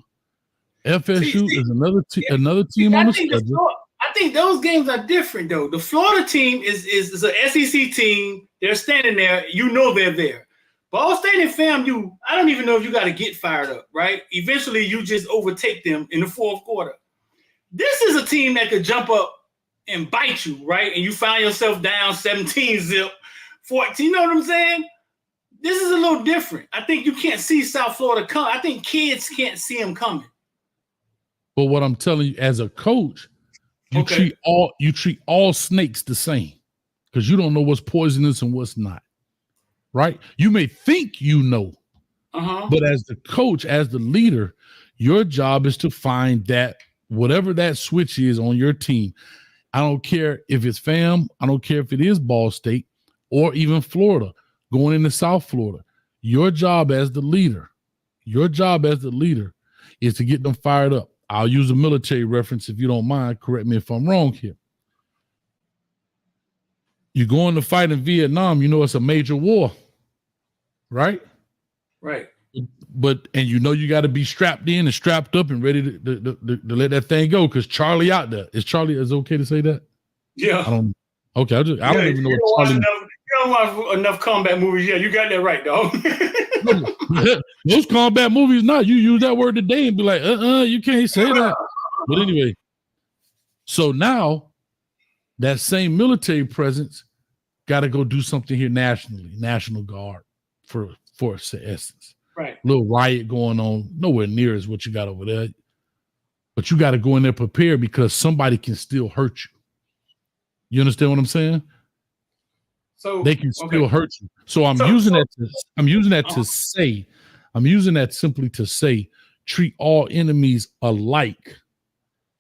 FSU is another team on the schedule. I think those games are different, though. The Florida team is an SEC team. They're standing there. You know they're there. Ball State and FAMU, I don't even know if you got to get fired up, right? Eventually, you just overtake them in the fourth quarter. This is a team that could jump up and bite you, right? And you find yourself down 17-0, 14. You know what I'm saying? This is a little different. I think you can't see South Florida come. I think kids can't see them coming. But what I'm telling you, as a coach, you treat all snakes the same because you don't know what's poisonous and what's not, right? You may think you know, but as the coach, as the leader, your job is to find that whatever that switch is on your team. I don't care if it's FAM. I don't care if it is Ball State or even Florida going into South Florida. Your job as the leader is to get them fired up. I'll use a military reference if you don't mind. Correct me if I'm wrong here. You go into fight in Vietnam, you know it's a major war, right? Right. And you know you got to be strapped in and strapped up and ready to let that thing go because Charlie out there. Is okay to say that? Yeah. I don't even know what Charlie. You don't watch enough combat movies. Yeah, you got that right, dog. Those combat movies, you use that word today and be like, you can't say that. But anyway, so now that same military presence got to go do something here nationally, National Guard for instance. Right. Little riot going on, nowhere near as what you got over there. But you got to go in there prepared because somebody can still hurt you. You understand what I'm saying? So they can still hurt you. So I'm using that simply to say, treat all enemies alike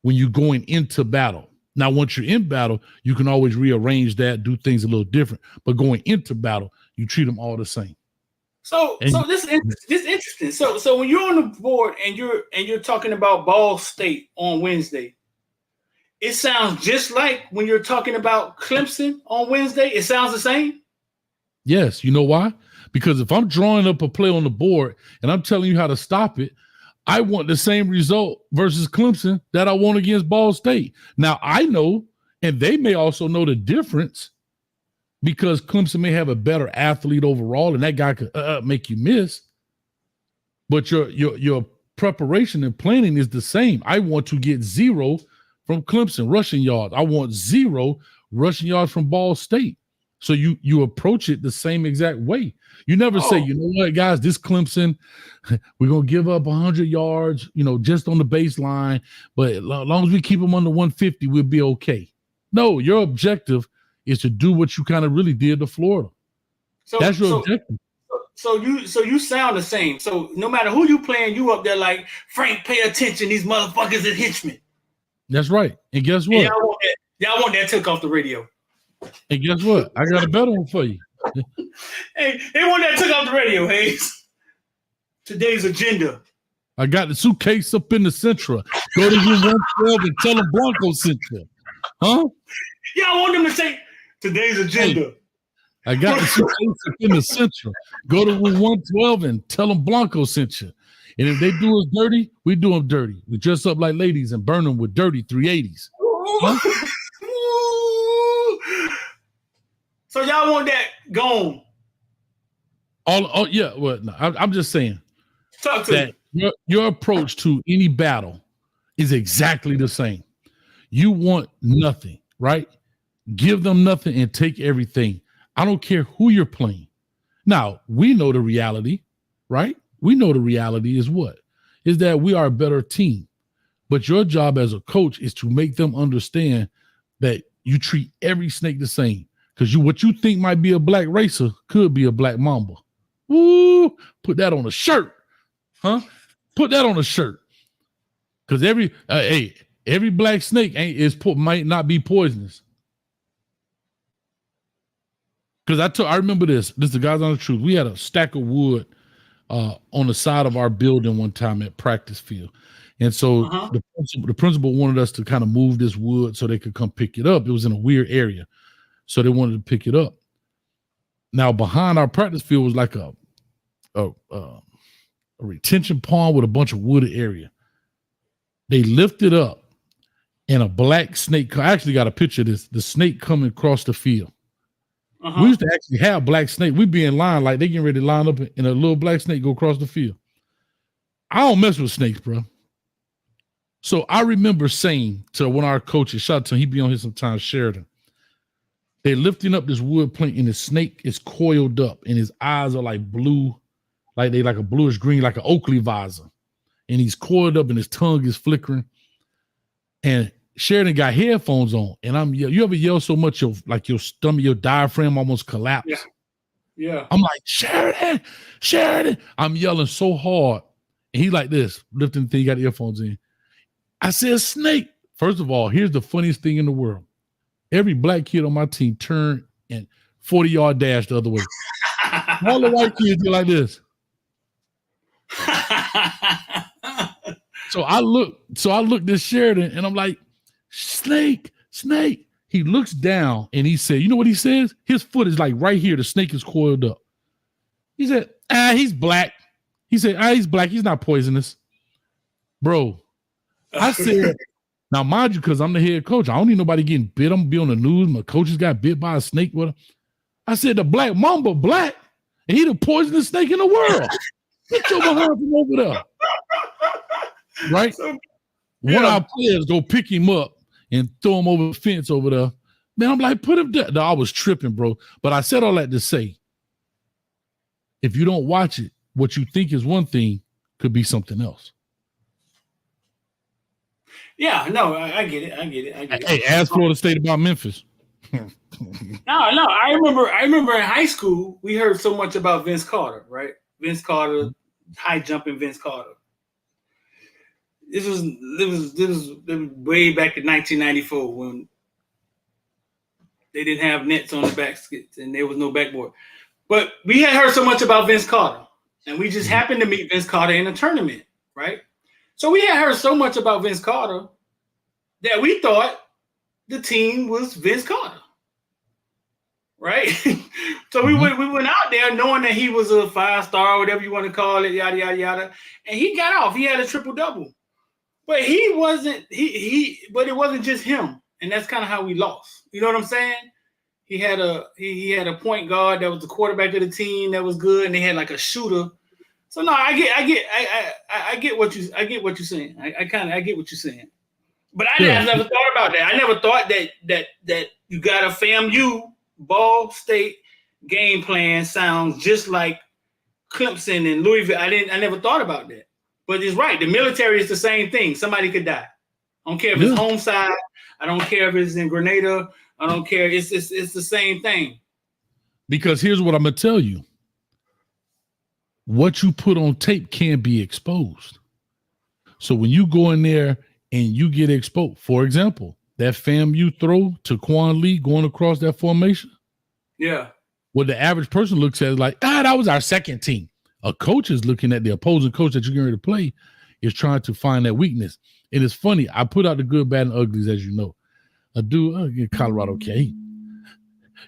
when you're going into battle. Now, once you're in battle, you can always rearrange that, do things a little different. But going into battle, you treat them all the same. So this is interesting. So when you're on the board and you're talking about Ball State on Wednesday, it sounds just like when you're talking about Clemson on Wednesday. It sounds the same. Yes, you know why? Because if I'm drawing up a play on the board and I'm telling you how to stop it, I want the same result versus Clemson that I want against Ball State. Now I know, and they may also know the difference, because Clemson may have a better athlete overall, and that guy could make you miss. But your preparation and planning is the same. I want to get 0 from Clemson rushing yards. I want 0 rushing yards from Ball State. So you approach it the same exact way. You never say, you know what, guys, this Clemson, we're going to give up 100 yards, just on the baseline. But as long as we keep them under 150, we'll be okay. No, your objective is to do what you kind of really did to Florida. That's your objective. So you sound the same. So no matter who you playing, you up there like, Frank, pay attention. These motherfuckers is henchmen. That's right. And guess what? Y'all want that took off the radio. And guess what? I got a better one for you. Hey, they want that took off the radio, Hayes. Today's agenda. I got the suitcase up in the Central. Go to room 112 and tell them Blanco sent you. Huh? Y'all want them to say today's agenda. Hey, I got the suitcase up in the Central. Go to room 112 and tell them Blanco sent you. And if they do us dirty, we do them dirty. We dress up like ladies and burn them with dirty 380s. Huh? So y'all want that gone? Yeah. Well, no, I'm just saying Talk to that your approach to any battle is exactly the same. You want nothing, right? Give them nothing and take everything. I don't care who you're playing. Now, we know the reality, right? We know the reality is what? Is that we are a better team. But your job as a coach is to make them understand that you treat every snake the same. Because what you think might be a black racer could be a black mamba. Woo! Put that on a shirt. Huh? Put that on a shirt. Because every black snake might not be poisonous. Because I remember this. This is the guys on the truth. We had a stack of wood on the side of our building one time at practice field. And so the principal wanted us to kind of move this wood so they could come pick it up. It was in a weird area. So they wanted to pick it up. Now behind our practice field was like a retention pond with a bunch of wooded area. They lifted up and a black snake. I actually got a picture of this. The snake coming across the field. We used to actually have black snake. We'd be in line like they getting ready to line up and a little black snake go across the field. I don't mess with snakes, bro. So I remember saying to one of our coaches, shout out to him, he'd be on here sometimes, Sheridan. They're lifting up this wood plank and the snake is coiled up and his eyes are like blue, like they like a bluish green, like an Oakley visor. And he's coiled up and his tongue is flickering. And Sheridan got headphones on and you ever yell so much your stomach, your diaphragm almost collapsed? Yeah. I'm like, Sheridan. I'm yelling so hard. And he like this, lifting the thing, he got earphones in. I said, snake. First of all, here's the funniest thing in the world. Every black kid on my team turned and 40-yard dash the other way. All the white kids do like this. So I looked at Sheridan and I'm like, snake. He looks down and he said, you know what he says? His foot is like right here. The snake is coiled up. He said, he's black. He said, he's black. He's not poisonous. Bro, I said, now, mind you, because I'm the head coach, I don't need nobody getting bit. I'm gonna be on the news. My coaches got bit by a snake with him. I said, the black mamba black, and he the poisonous snake in the world. Get your behind from over there. Right? One of our players go pick him up and throw him over the fence over there. Man, I'm like, put him down. No, I was tripping, bro. But I said all that to say, if you don't watch it, what you think is one thing could be something else. Yeah, no, I get it. I get it. Hey, ask Florida State about Memphis. No. I remember in high school we heard so much about Vince Carter, right? Vince Carter, high jumping Vince Carter. This was way back in 1994 when they didn't have nets on the baskets and there was no backboard. But we had heard so much about Vince Carter, and we just happened to meet Vince Carter in a tournament, right? So we had heard so much about Vince Carter that we thought the team was Vince Carter, right? So we went out there knowing that he was a 5-star, whatever you want to call it, yada yada yada, and he got off. He had a triple-double, but he wasn't. But it wasn't just him, and that's kind of how we lost. You know what I'm saying? He had a point guard that was the quarterback of the team that was good, and they had like a shooter. So no, I get what you're saying. I get what you're saying. But I never thought about that. I never thought that you got a FAMU Ball State game plan sounds just like Clemson and Louisville. I never thought about that. But it's right. The military is the same thing. Somebody could die. I don't care if it's home side. I don't care if it's in Grenada. I don't care. It's the same thing. Because here's what I'm gonna tell you. What you put on tape can be exposed. So when you go in there and you get exposed, for example, that FAMU throw to Quan Lee going across that formation. Yeah. What the average person looks at is like, that was our second team. A coach is looking at the opposing coach that you're going to play is trying to find that weakness. And it's funny. I put out the good, bad, and uglies, as you know. A dude in Colorado, okay.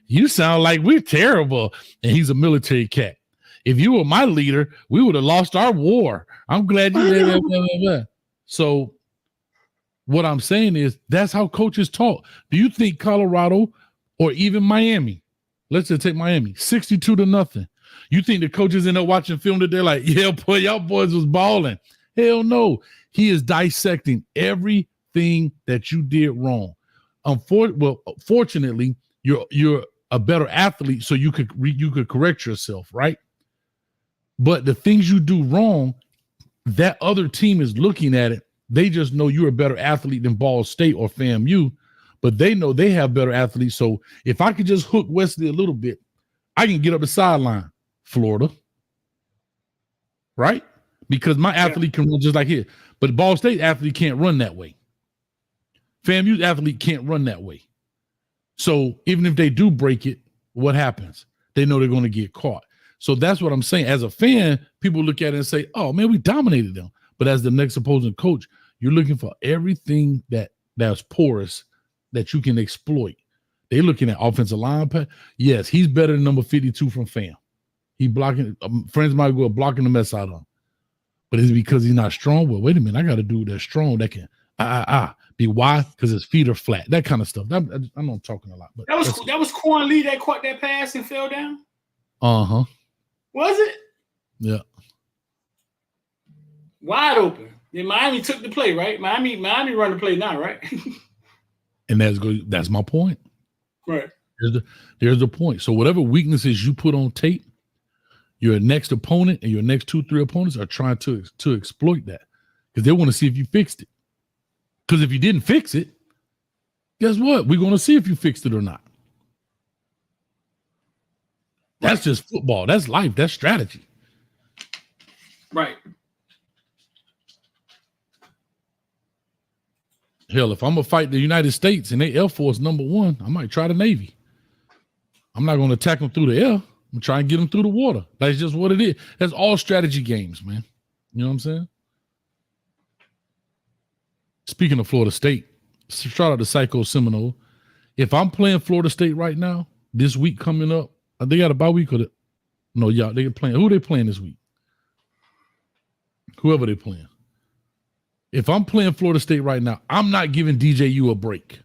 You sound like we're terrible. And he's a military cat. If you were my leader, we would have lost our war. I'm glad you did that. So what I'm saying is that's how coaches talk. Do you think Colorado or even Miami, let's just take Miami, 62-0. You think the coaches end up watching film that they're like, yeah, boy, y'all boys was balling. Hell no. He is dissecting everything that you did wrong. Fortunately, you're a better athlete, so you could correct yourself, right? But the things you do wrong, that other team is looking at it. They just know you're a better athlete than Ball State or FAMU, but they know they have better athletes. So if I could just hook Wesley a little bit, I can get up the sideline, Florida, right? Because my athlete can run just like here. But Ball State athlete can't run that way. FAMU's athlete can't run that way. So even if they do break it, what happens? They know they're going to get caught. So that's what I'm saying. As a fan, people look at it and say, oh, man, we dominated them. But as the next opposing coach, you're looking for everything that's porous that you can exploit. They're looking at offensive line. Yes, he's better than number 52 from FAM. He blocking, friends might go blocking the mess out of him. But is it because he's not strong? Well, wait a minute. I got a dude that's strong that can be why? Because his feet are flat. That kind of stuff. I know I'm talking a lot. But that was Quan Lee that caught that pass and fell down? Uh-huh. Was it? Yeah. Wide open. Then Miami took the play, right? Miami run the play now, right? And that's my point. Right. There's the point. So whatever weaknesses you put on tape, your next opponent and your next 2-3 opponents are trying to exploit that because they want to see if you fixed it. Because if you didn't fix it, guess what? We're going to see if you fixed it or not. That's just football. That's life. That's strategy. Right. Hell, if I'm going to fight the United States and they Air Force #1, I might try the Navy. I'm not going to attack them through the air. I'm trying to get them through the water. That's just what it is. That's all strategy games, man. You know what I'm saying? Speaking of Florida State, shout out to Psycho Seminole. If I'm playing Florida State right now, this week coming up, they got a bye week or no, y'all, they playing. Who they playing this week? Whoever they playing. If I'm playing Florida State right now, I'm not giving DJU a break.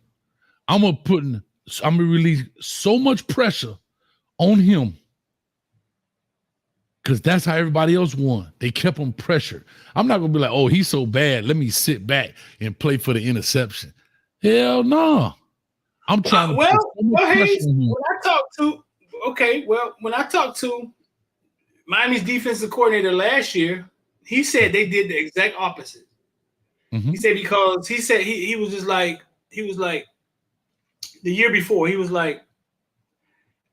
I'm gonna release so much pressure on him because that's how everybody else won. They kept him pressured. I'm not gonna be like, oh, he's so bad. Let me sit back and play for the interception. Hell no. I'm trying to put Well, so much pressure Hayes, on him. when I talked to Miami's defensive coordinator last year, he said they did the exact opposite. Mhm. He said because he said he was just like the year before, he was like,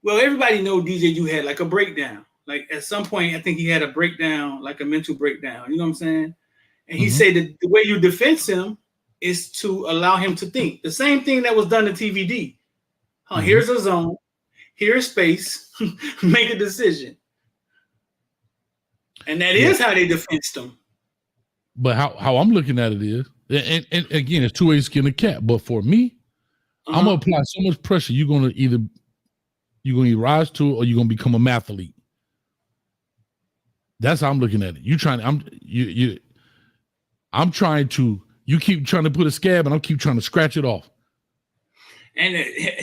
well, everybody know DJ had like a breakdown. Like at some point, I think he had a breakdown, like a mental breakdown. You know what I'm saying? And he said that the way you defense him is to allow him to think. The same thing that was done to TVD. Here's a zone, here's space, make a decision. And that is how they defensed him. But how I'm looking at it is, and again, it's 2 ways to skin a cat. But for me, I'm gonna apply so much pressure. You're gonna either rise to it or you're gonna become a mathlete. That's how I'm looking at it. You keep trying to put a scab, and I keep trying to scratch it off. And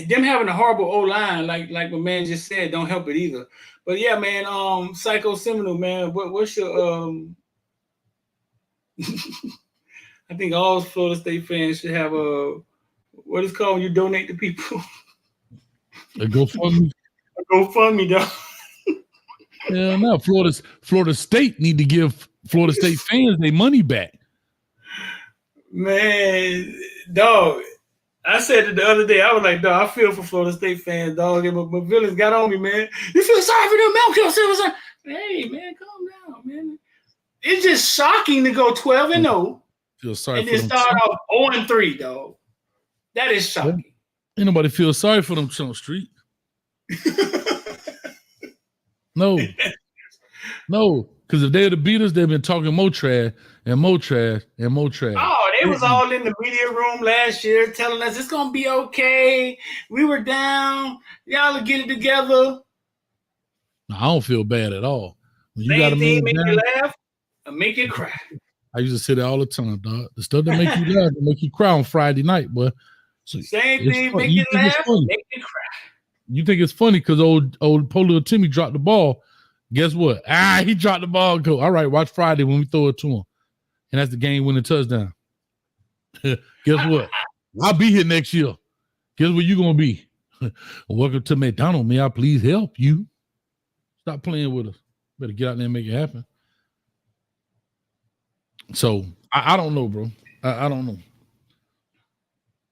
them having a horrible O-line, like my man just said, don't help it either. But yeah, man, Psycho Seminole, man, what's your I think all Florida State fans should have what is called when you donate to people? A GoFundMe. A GoFundMe, dog. Yeah, no. Florida State need to give Florida State fans their money back. Man, dog. I said it the other day. I was like, dog, I feel for Florida State fans, dog. And my villains got on me, man. You feel sorry for them Malcolm? Hey, man, calm down, man. It's just shocking to go 12-0 Feel sorry and for then them. start off 0-3, dog. That is shocking. Ain't nobody feel sorry for them Chunk Street. No, because if they had to beat us, they've been talking more trash and more trash and more trash. Oh, they was all in the media room last year telling us it's gonna be okay. We were down. Y'all will get it together. No, I don't feel bad at all. When you Same got a thing man make down, you laugh or make you cry. I used to say that all the time, dog. The stuff that make you laugh, make you cry on Friday night, boy. So Same thing make you laugh or make you cry. You think it's funny because old Polio Timmy dropped the ball. Guess what? He dropped the ball. Go. All right, watch Friday when we throw it to him. And that's the game-winning touchdown. Guess what? I'll be here next year. Guess where you going to be? Welcome to McDonald's. May I please help you? Stop playing with us. Better get out there and make it happen. So, I don't know, bro. I don't know.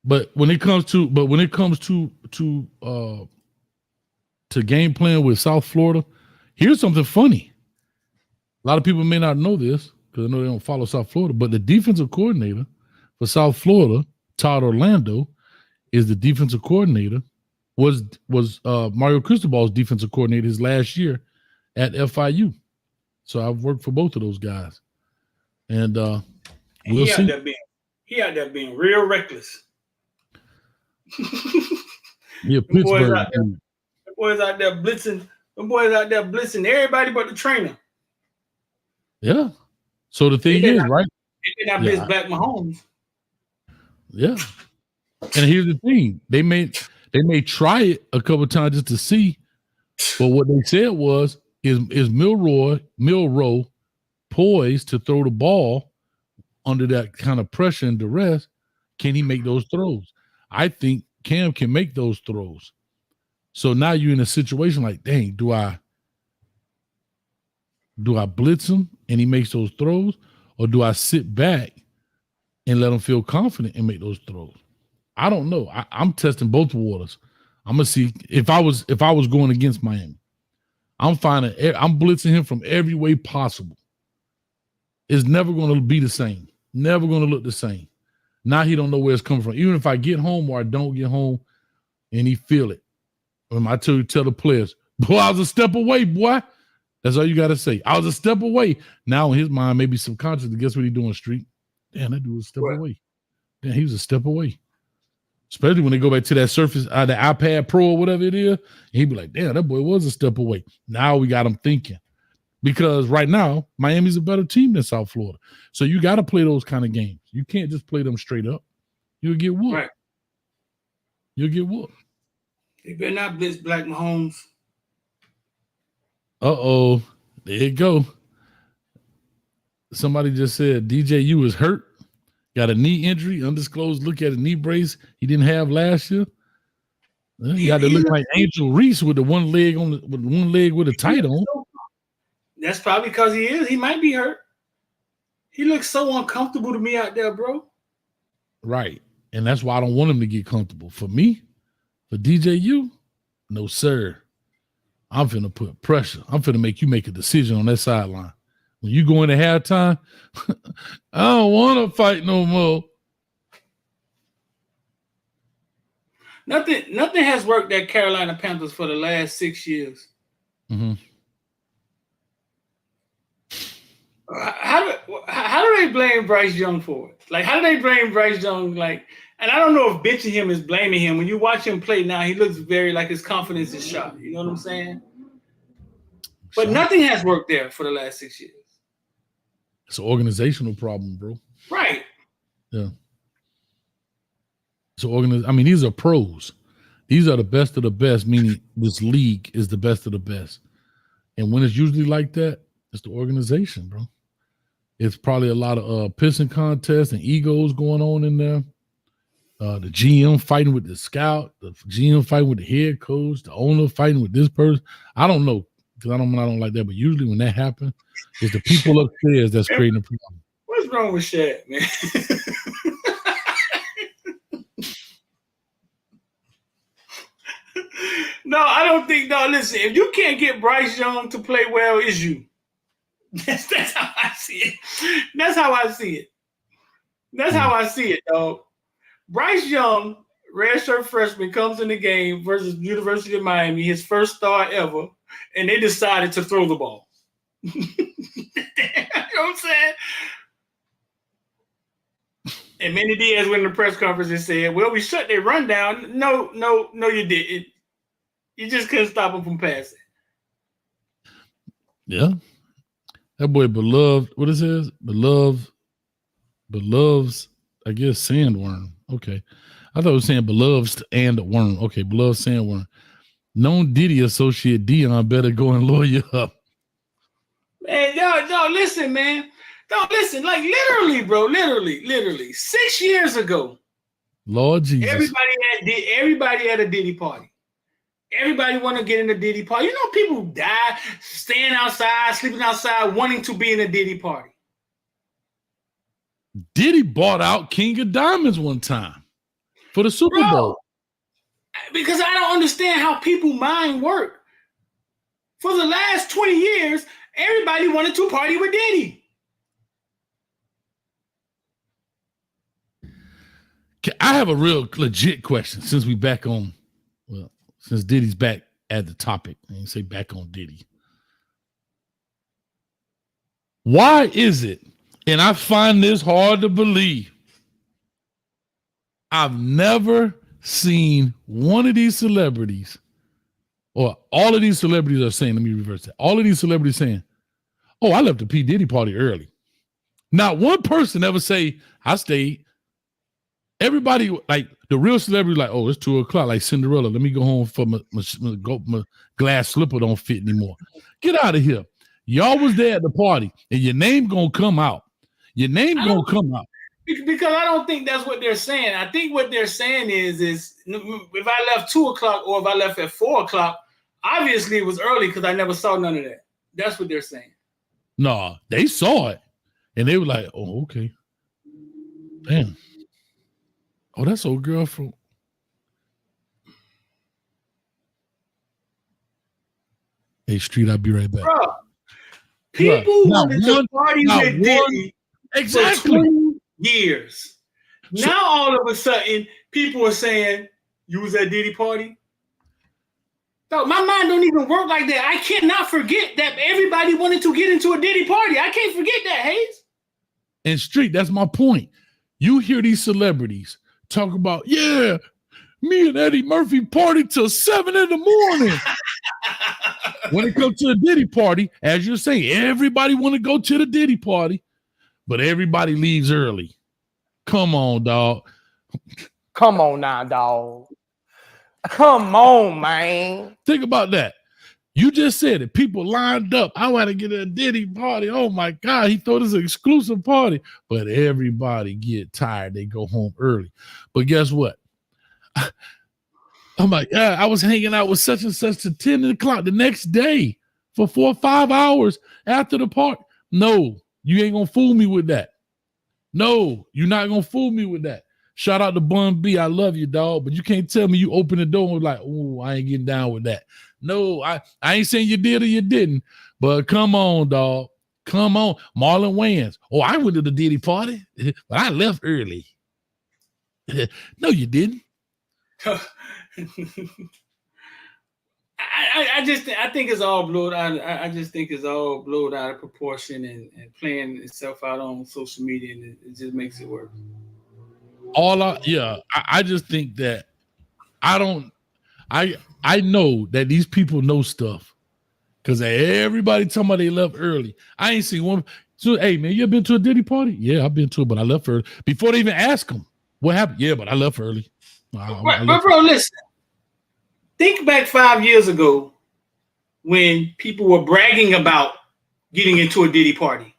But when it comes to game plan with South Florida, here's something funny. A lot of people may not know this because I know they don't follow South Florida, but the defensive coordinator for South Florida, Todd Orlando, is the defensive coordinator, was Mario Cristobal's defensive coordinator his last year at FIU. So I've worked for both of those guys. And we'll see. He out there being real reckless. Yeah, Pittsburgh. The boys out there blitzing. The boys out there blitzing everybody but the trainer. Yeah. So the thing is, right? They did not blitz Black Mahomes. Yeah. And here's the thing: they may try it a couple of times just to see, but what they said was, is Milroe poised to throw the ball under that kind of pressure and duress? Can he make those throws? I think Cam can make those throws. So now you're in a situation like, dang, do I blitz him and he makes those throws, or do I sit back and let him feel confident and make those throws? I don't know. I'm testing both waters. I'm gonna see if I was going against Miami. I'm blitzing him from every way possible. It's never going to be the same. Never going to look the same. Now he don't know where it's coming from. Even if I get home or I don't get home, and he feel it. I tell the players, boy, I was a step away, boy. That's all you got to say. I was a step away. Now in his mind, maybe subconscious, guess what he doing, Street? Damn, that dude was a step away. Damn, he was a step away. Especially when they go back to that Surface, the iPad Pro or whatever it is, he'd be like, damn, that boy was a step away. Now we got him thinking. Because right now, Miami's a better team than South Florida. So you got to play those kind of games. You can't just play them straight up. You'll get whooped. Right. You'll get whooped. They better not blitz Black Mahomes. Uh-oh. There you go. Somebody just said DJU is hurt. Got a knee injury, undisclosed look at a knee brace he didn't have last year. You got to look like Angel Reese with the one leg with a tight on. That's probably because he is. He might be hurt. He looks so uncomfortable to me out there, bro. Right. And that's why I don't want him to get comfortable. For me, for DJU, no, sir. I'm finna put pressure. I'm finna make you make a decision on that sideline. When you go into halftime, I don't want to fight no more. Nothing has worked at Carolina Panthers for the last 6 years. Mm-hmm. How do they blame Bryce Young for it? Like, how do they blame Bryce Young? Like, and I don't know if bitching him is blaming him. When you watch him play now, he looks very like his confidence is shot. You know what I'm saying? But nothing has worked there for the last 6 years. It's an organizational problem, bro. Right. Yeah. So I mean, these are pros. These are the best of the best, meaning this league is the best of the best. And when it's usually like that, it's the organization, bro. It's probably a lot of pissing contests and egos going on in there. The GM fighting with the scout, the GM fighting with the head coach, the owner fighting with this person. I don't know, because I don't like that. But usually when that happens, it's the people upstairs that's creating the problem. What's wrong with Shaq, man? No, I don't think. No, listen. If you can't get Bryce Young to play well, it's you. That's how I see it. That's how I see it. That's how I see it, dog. Bryce Young, redshirt freshman, comes in the game versus University of Miami, his first start ever, and they decided to throw the ball. You know what I'm saying? And Manny Diaz went in the press conference and said, well, we shut their run down. No, you didn't. You just couldn't stop them from passing. Yeah. That boy beloved, what is his? Beloves, I guess, sandworm. Okay. I thought it was saying beloves and a worm. Okay, beloved sandworm. Known Diddy associate Dion better go and lawyer up. Man, y'all listen, man. Don't listen. Like literally, bro. Literally. 6 years ago. Lord Jesus. Everybody had a Diddy party. Everybody want to get in the Diddy party. You know, people die staying outside, sleeping outside, wanting to be in a Diddy party. Diddy bought out King of Diamonds one time for the Super Bowl. Because I don't understand how people mind work. For the last 20 years, everybody wanted to party with Diddy. I have a real legit question since we back on, well, since Diddy's back at the topic. I didn't say back on Diddy. Why is it, and I find this hard to believe, I've never seen one of these celebrities, or all of these celebrities are saying, let me reverse that. All of these celebrities saying, oh, I left the P. Diddy party early. Not one person ever say, I stayed. Everybody, like the real celebrity, like, oh, it's 2:00, like Cinderella. Let me go home for my glass slipper don't fit anymore. Get out of here. Y'all was there at the party, and your name gonna come out. Your name gonna come out. Because I don't think that's what they're saying. I think what they're saying is if I left 2:00 or if I left at 4:00, obviously it was early because I never saw none of that. That's what they're saying. No, they saw it, and they were like, oh, okay. Damn. Oh, that's old girl from. Hey, Street, I'll be right back. Bro, people wanted to party with Diddy for 20 years. Now, all of a sudden, people are saying, you was at Diddy party? No, my mind don't even work like that. I cannot forget that everybody wanted to get into a Diddy party. I can't forget that, Hayes. And Street, that's my point. You hear these celebrities talk about, yeah, me and Eddie Murphy party till 7 a.m. When it comes to the Diddy party, as you're saying, everybody want to go to the Diddy party, but everybody leaves early. Come on, dog. Come on now, dog. Come on, man. Think about that. You just said it. People lined up. I want to get a Diddy party. Oh my God, he thought it was an exclusive party. But everybody get tired. They go home early. But guess what? I'm like, yeah, I was hanging out with such and such to 10 o'clock the next day for 4 or 5 hours after the party. No, you ain't gonna fool me with that. No, you're not gonna fool me with that. Shout out to Bun B. I love you, dog. But you can't tell me you open the door and was like, oh, I ain't getting down with that. No, I ain't saying you did or you didn't. But come on, dog. Come on. Marlon Wayans. Oh, I went to the Diddy party, but I left early. No, you didn't. I think it's all blown out. I just think it's all blown out of proportion and playing itself out on social media, and it just makes it worse. I just think that I know that these people know stuff because everybody talking about they left early. I ain't seen one. So, hey man, you ever been to a Diddy party? Yeah, I've been to it, but I left early. Before they even ask them what happened, yeah, but I left early. But bro, listen. Think back 5 years ago when people were bragging about getting into a Diddy party.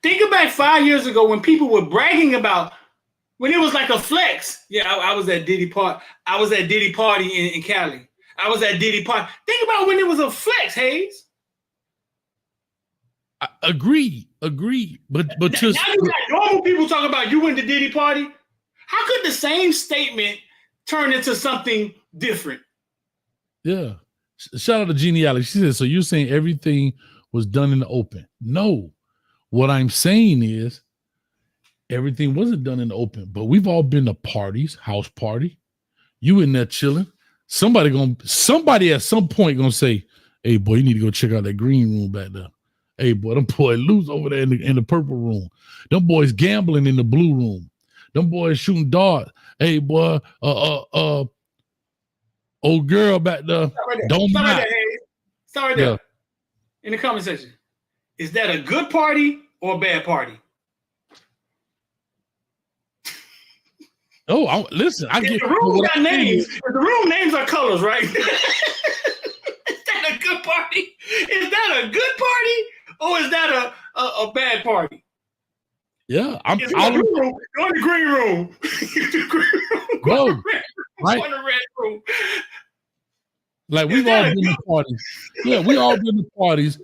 Think back 5 years ago when people were bragging about when it was like a flex. Yeah, I was at Diddy party. I was at Diddy party in Cali. I was at Diddy party. Think about when it was a flex, Hayes. Agree. But just now you got normal people talking about you went to Diddy party. How could the same statement turn into something different? Yeah. Shout out to Geniality. She said, so you're saying everything was done in the open? No. What I'm saying is everything wasn't done in the open, but we've all been to parties, house party. You in there chilling. Somebody at some point gonna say, hey boy, you need to go check out that green room back there. Hey boy, them boys loose over there in the purple room. Them boys gambling in the blue room. Them boys shooting darts. Hey boy, old girl back there. Don't mind. Start right there. In the comment section. Is that a good party or a bad party? Oh, listen, I get the room got names. The room names are colors, right? Is that a good party? Is that a good party or is that a bad party? Yeah, I'm in the green room. Go in the red room. Right? Go in the red room. Like we've all been to parties. Yeah, we all been to parties.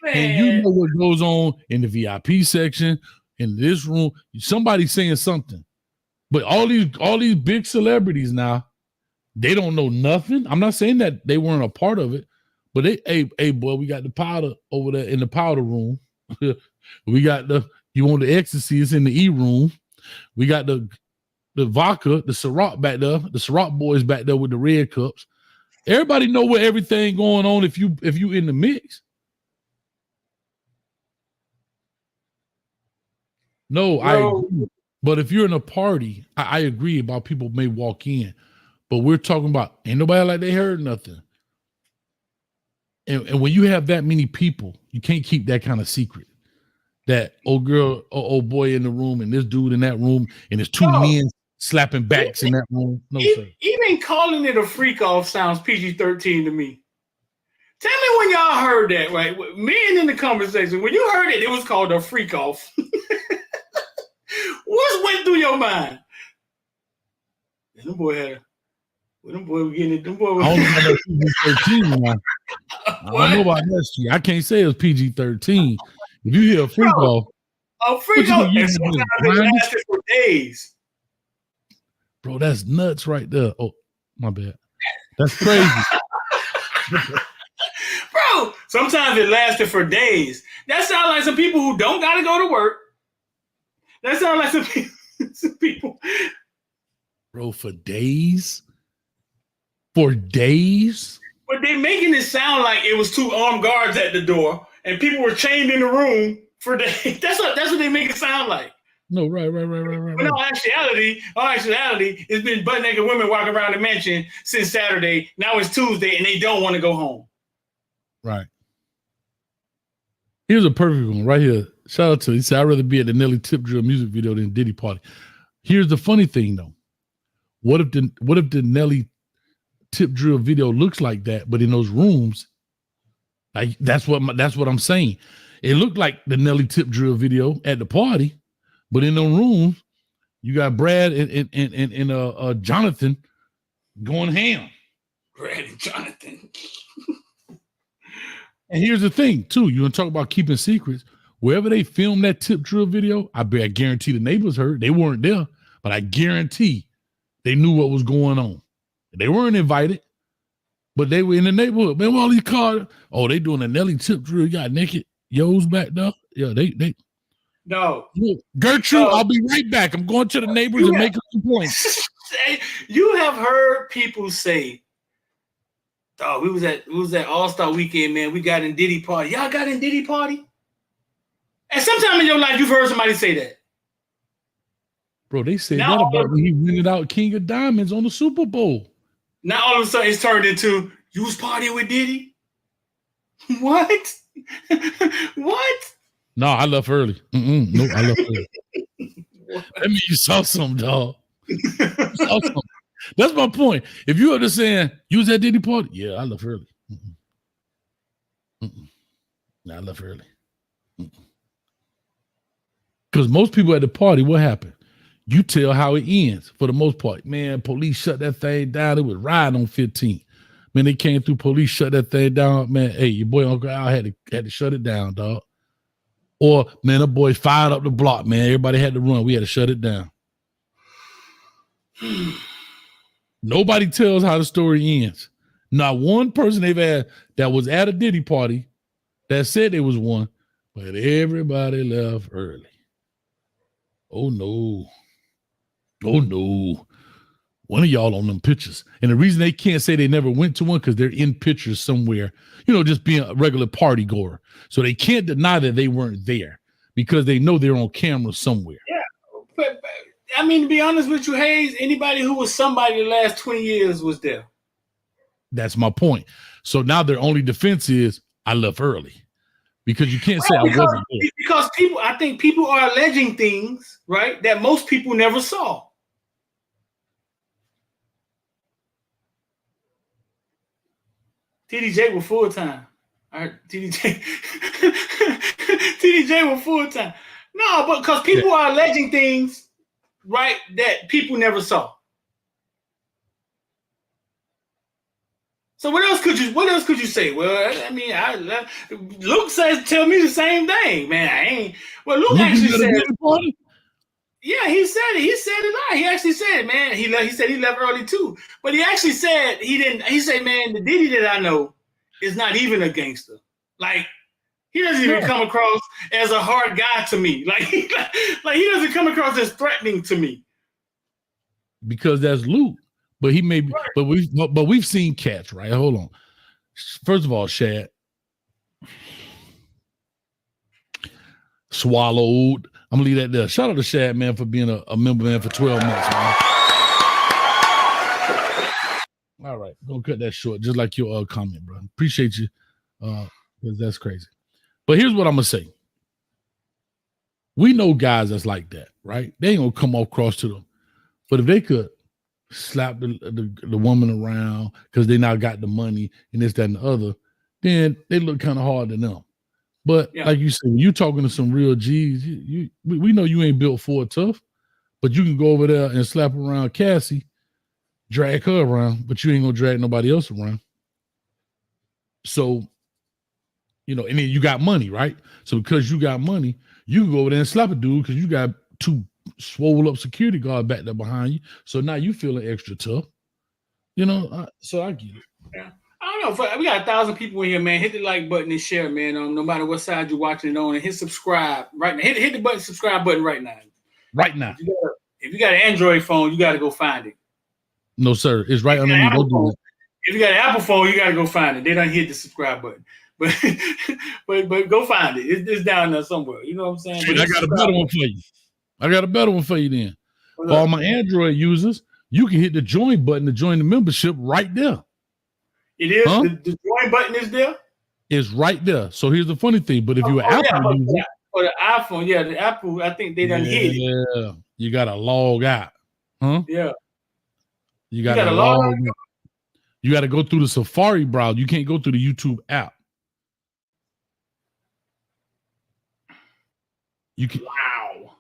Man. And you know what goes on in the VIP section, in this room. Somebody's saying something. But all these big celebrities now, they don't know nothing. I'm not saying that they weren't a part of it, but hey boy, we got the powder over there in the powder room. We got you want the ecstasy, it's in the E room. We got the vodka, the Ciroc back there, the Ciroc boys back there with the red cups. Everybody know where everything going on if you in the mix. No, I agree. But if you're in a party, I agree about people may walk in, but we're talking about ain't nobody like they heard nothing. And when you have that many people, you can't keep that kind of secret. That old girl, old boy in the room, and this dude in that room, and there's two men slapping backs in that room. No, sir. Even calling it a freak off sounds PG-13 to me. Tell me when y'all heard that, right? Men in the conversation, when you heard it, it was called a freak off. What went through your mind? Them boy were getting it. Them boy was I don't know about PG-13 now. I don't know about that shit. I can't say it's PG-13. If you hear a freak off, and sometimes it lasted for days. Bro, that's nuts right there. Oh, my bad. That's crazy. Bro, sometimes it lasted for days. That sounds like some people who don't gotta go to work. That sounds like some people. Bro, for days? For days? But they're making it sound like it was two armed guards at the door and people were chained in the room for days. That's what they make it sound like. No, right. But in all actuality, it's been butt naked women walking around the mansion since Saturday. Now it's Tuesday and they don't want to go home. Right. Here's a perfect one right here. Shout out to he said, I'd rather be at the Nelly Tip Drill music video than Diddy party. Here's the funny thing though. What if the Nelly Tip Drill video looks like that, but in those rooms, like that's what I'm saying. It looked like the Nelly Tip Drill video at the party, but in the room, You got Brad and Jonathan going ham. Brad and Jonathan. And here's the thing, too. You want to talk about keeping secrets. Wherever they filmed that tip drill video, I guarantee the neighbors heard. They weren't there, but I guarantee they knew what was going on. They weren't invited, but they were in the neighborhood. Man, all these cars. Oh, they doing a Nelly tip drill. You got naked yos back there. Yeah, they. No. Gertrude, No. I'll be right back. I'm going to the neighbors and make a complaint. You have heard people say, "Oh, we was at All-Star Weekend, man. We got in Diddy party. Y'all got in Diddy party?" And sometime in your life, you've heard somebody say that. Bro, they said Now that about when he rented out King of Diamonds on the Super Bowl. Now all of a sudden it's turned into, you was partying with Diddy? What? What? No, I left early. No, I left early. That means you saw something, dog. You saw something. That's my point. If you understand, you was at Diddy party? Yeah, I left early. Nah, I left early. Because most people at the party, what happened? You tell how it ends for the most part. Man, police shut that thing down. It was riding on 15. Man, they came through, police shut that thing down. Man, hey, your boy Uncle Al had to shut it down, dog. Or, man, the boy fired up the block, man. Everybody had to run. We had to shut it down. Nobody tells how the story ends. Not one person they've had that was at a Diddy party that said there was one, but everybody left early. Oh, no. Oh, no. One of y'all on them pictures. And the reason they can't say they never went to one, because they're in pictures somewhere, just being a regular party goer. So they can't deny that they weren't there because they know they're on camera somewhere. Yeah. But I mean, to be honest with you, Hayes, anybody who was somebody the last 20 years was there. That's my point. So now their only defense is, I left early. Because you can't say I wasn't there. Because I think people are alleging things, right, that most people never saw. TDJ was full time. I heard TDJ was full time. No, but because people are alleging things, right, that people never saw. So what else could you say? Well, I mean, Luke tell me the same thing, man. I ain't. Well, Luke actually said. Yeah, he said it. He said it all. He actually said, man, he said he left early too. But he actually said he didn't. He said, man, the Diddy that I know is not even a gangster. Like, he doesn't even come across as a hard guy to me. Like he doesn't come across as threatening to me. Because that's Luke. But he may be, right. but we've seen cats, right? Hold on. First of all, Shad swallowed. I'm gonna leave that there. Shout out to Shad, man, for being a member, man, for 12 months, man. All right, gonna cut that short, just like your comment, bro. Appreciate you, because that's crazy. But here's what I'm gonna say. We know guys that's like that, right? They ain't gonna come across to them, but if they could slap the woman around because they now got the money and this, that, and the other, then they look kind of hard to them. But like you said, when you talking to some real G's, we know you ain't built for it tough, but you can go over there and slap around Cassie, drag her around, but you ain't gonna drag nobody else around. So, and then you got money, right? So because you got money, you can go over there and slap a dude because you got two swole up security guard back there behind you. So now you feeling extra tough. So I get it. Yeah. I don't know. We got 1,000 people in here, man. Hit the like button and share, man. No matter what side you're watching it on, and hit subscribe right now. Hit the subscribe button right now. Right now. If you got an Android phone, you got to go find it. No, sir. It's right underneath. Don't do that. If you got an Apple phone, you got to go find it. They don't hit the subscribe button. But go find it. It's down there somewhere. You know what I'm saying? Shit, I got a better one for you. Then. For all my Android users, you can hit the join button to join the membership right there. It is? Huh? The join button is there? It's right there. So here's the funny thing. But if you're an Apple user. For the iPhone, the Apple, I think they done hit it. Yeah. You got to log out. Huh? Yeah. You got to log out. You got to go through the Safari browser. You can't go through the YouTube app. You can. Wow.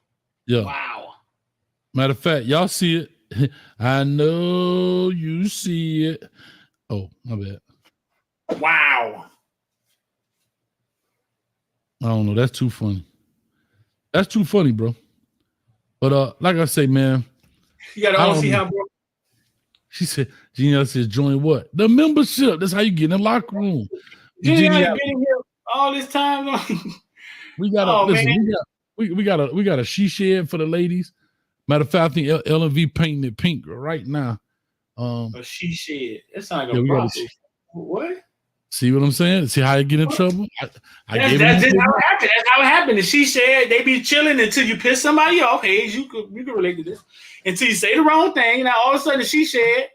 Yeah. Wow. Matter of fact, y'all see it. I know you see it. Oh, my bad. Wow. I don't know. That's too funny. That's too funny, bro. But like I say, man. You got to all see how, bro. She said, Genial says, join what? The membership. That's how you get in the locker room. Genial been here all this time. We got we got a she shed for the ladies. Matter of fact, I think LV painting it pink right now. A she shed. That sounds like a brothel. What? See what I'm saying? See how I get in trouble? That's how it happened. That's how it happened. The she shed, they be chilling until you piss somebody off. Hey, you could relate to this. Until you say the wrong thing. Now all of a sudden the she shed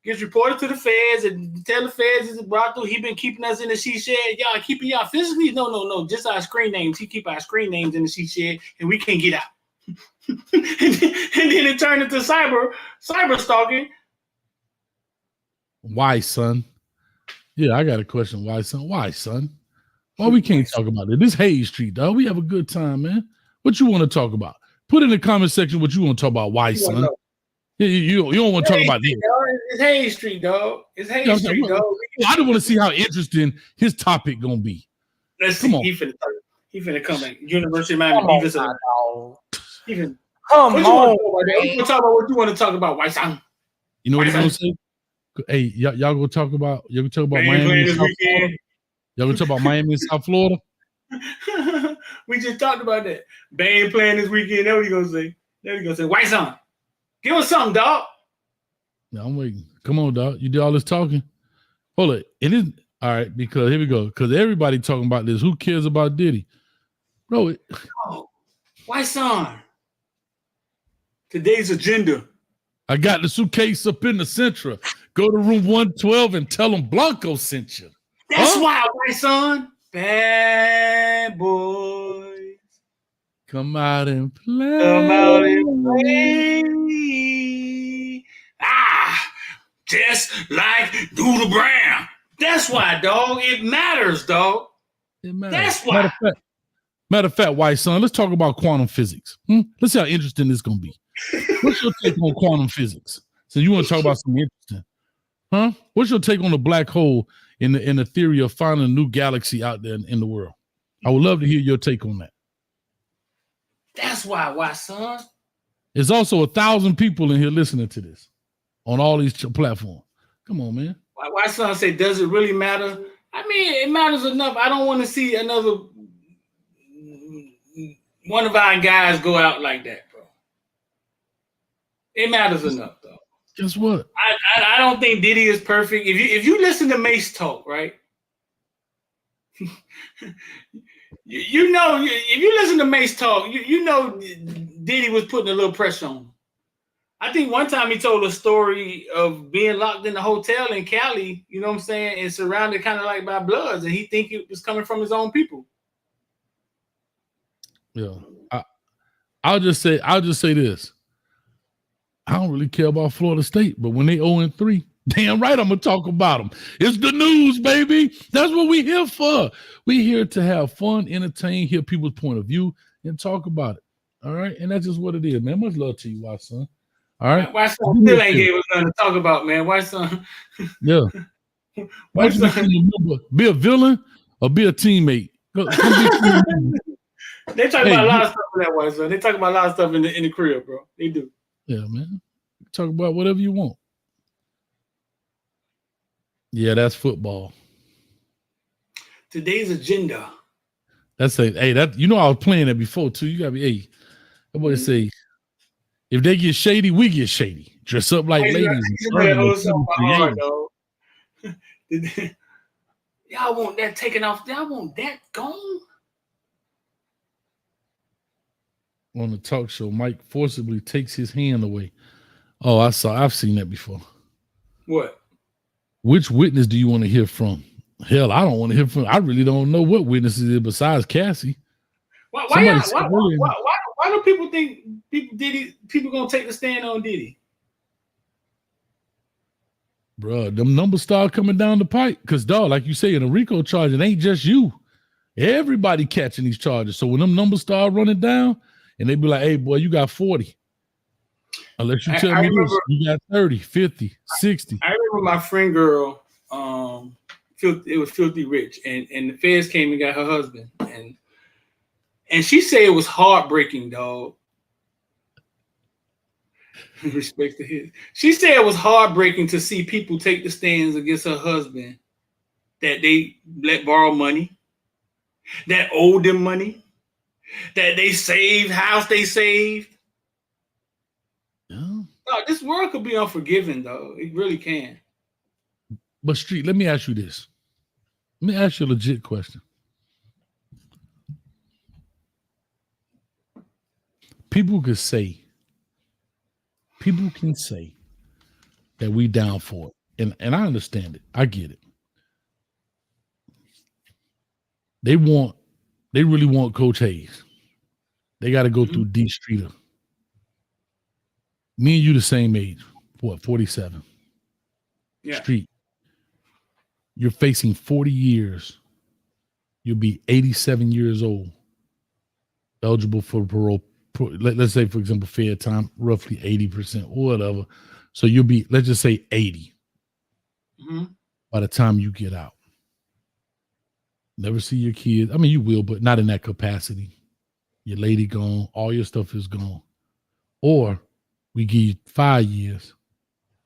gets reported to the feds and tell the feds it's a brothel. He been keeping us in the she shed. Y'all keeping y'all physically? No. Just our screen names. He keep our screen names in the she shed and we can't get out. and then it turned into cyber stalking. Why, son? Yeah, I got a question. Why, son? Why, son? Why we can't talk about it? This Hayes Street, dog. We have a good time, man. What you want to talk about? Put in the comment section what you want to talk about. Why, son? Yeah, you don't want to talk about this. It's Hayes Street, dog. It's Hayes Street, dog. I just want to see how interesting his topic gonna be. Let's see. He finna come back. University of Miami defensive. Come on. You talk about what you want to talk about, white son. You know what he's gonna say? Hey, y'all gonna talk about Miami and South Florida? Y'all gonna talk about Miami and South Florida? We just talked about that. Bane playing this weekend. That's what he gonna say. There he gonna say, white son. Give us something, dog. No, I'm waiting. Come on, dog. You did all this talking. Hold it. It is all right, because here we go. Because everybody talking about this. Who cares about Diddy? Bro, white son. Today's agenda. I got the suitcase up in the Centra. Go to room 112 and tell them Blanco sent you. That's why, white son. Bad boys. Come out and play. Come out and play. Just like Doodle Brown. That's why, dog. It matters, dog. It matters. That's why. Matter of fact, white son, let's talk about quantum physics. Let's see how interesting this is going to be. What's your take on quantum physics? So you want to talk about something interesting. Huh? What's your take on the black hole in the theory of finding a new galaxy out there in the world? I would love to hear your take on that. That's why, son. There's also 1,000 people in here listening to this on all these platforms. Come on, man. Why son say, does it really matter? I mean, it matters enough. I don't want to see another one of our guys go out like that, bro. It matters enough, though. Guess what? I don't think Diddy is perfect. If you listen to Mace talk, right? you know, if you listen to Mace talk, you know Diddy was putting a little pressure on him. I think one time he told a story of being locked in a hotel in Cali, you know what I'm saying, and surrounded kind of like by Bloods, and he think it was coming from his own people. Yeah, I'll just say this. I don't really care about Florida State, but when they 0-3, damn right I'm gonna talk about them. It's the news, baby. That's what we here for. We here to have fun, entertain, hear people's point of view, and talk about it. All right, and that's just what it is, man. Much love to you, White Son. All right, White Son still ain't gave us nothing to talk about, man. White Son. Yeah. White Son. Be a villain or be a teammate. Come be a teammate. They talk about a lot of stuff in that, White Son. They talk about a lot of stuff in the crib, bro. They do. Yeah, man. Talk about whatever you want. Yeah, that's football. Today's agenda. That's a that you know I was playing that before too. You gotta be that boy say if they get shady, we get shady. Dress up like ladies. Y'all want that taken off? Y'all want that gone? On the talk show, Mike forcibly takes his hand away. Oh, I've seen that before. What? Which witness do you want to hear from? Hell, I don't want to hear from. I really don't know what witnesses is besides Cassie. Why do people think people gonna take the stand on Diddy? Bruh, them numbers start coming down the pipe. Because, dog, like you say, in a RICO charge, it ain't just you. Everybody catching these charges. So when them numbers start running down, and they be like, hey, boy, you got 40. Unless you I tell me this, remember- you got 30, 50, 60. I remember my friend girl, it was Filthy Rich, and the feds came and got her husband, and she said it was heartbreaking, dog. Respect to his. She said it was heartbreaking to see people take the stands against her husband that they let borrow money, that owed them money, that they saved, house they saved. Yeah. No, this world could be unforgiving, though. It really can. But Street, let me ask you this. Let me ask you a legit question. People can say that we down for it. And I understand it. I get it. They really want Coach Hayes. They got to go through D Streeter. Me and you the same age. What, 47? Yeah. Street. You're facing 40 years. You'll be 87 years old. Eligible for parole. Let's say, for example, fair time, roughly 80% or whatever. So you'll be, let's just say 80 by the time you get out. Never see your kids. I mean, you will, but not in that capacity. Your lady gone. All your stuff is gone. Or we give you 5 years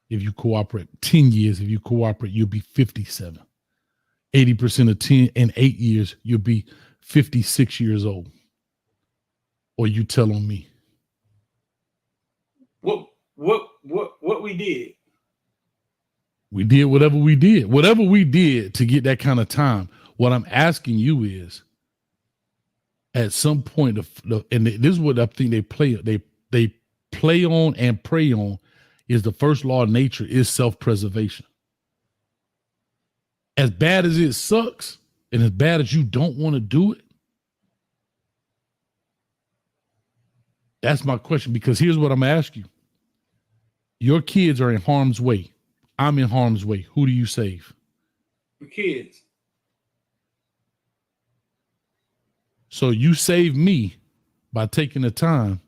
if you cooperate. 10 years if you cooperate, you'll be 57. 80% of 10 and 8 years, you'll be 56 years old. Or you tell on me. What we did? We did whatever we did. Whatever we did to get that kind of time. What I'm asking you is, at some point, and this is what I think they play on and prey on, is the first law of nature is self-preservation. As bad as it sucks, and as bad as you don't want to do it, that's my question, because here's what I'm asking you. Your kids are in harm's way. I'm in harm's way. Who do you save? The kids. So you save me by taking the time,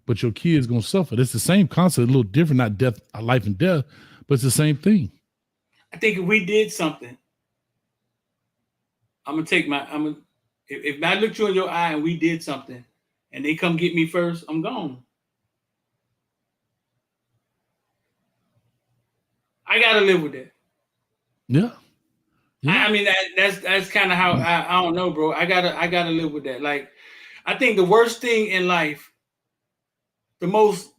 but your kids going to suffer. It's the same concept, a little different, not death, life and death, but it's the same thing. I think if we did something, if I looked you in your eye and we did something and they come get me first, I'm gone. I got to live with that. Yeah. I mean, that's kind of how I don't know, bro. I gotta live with that. Like, I think the worst thing in life, the most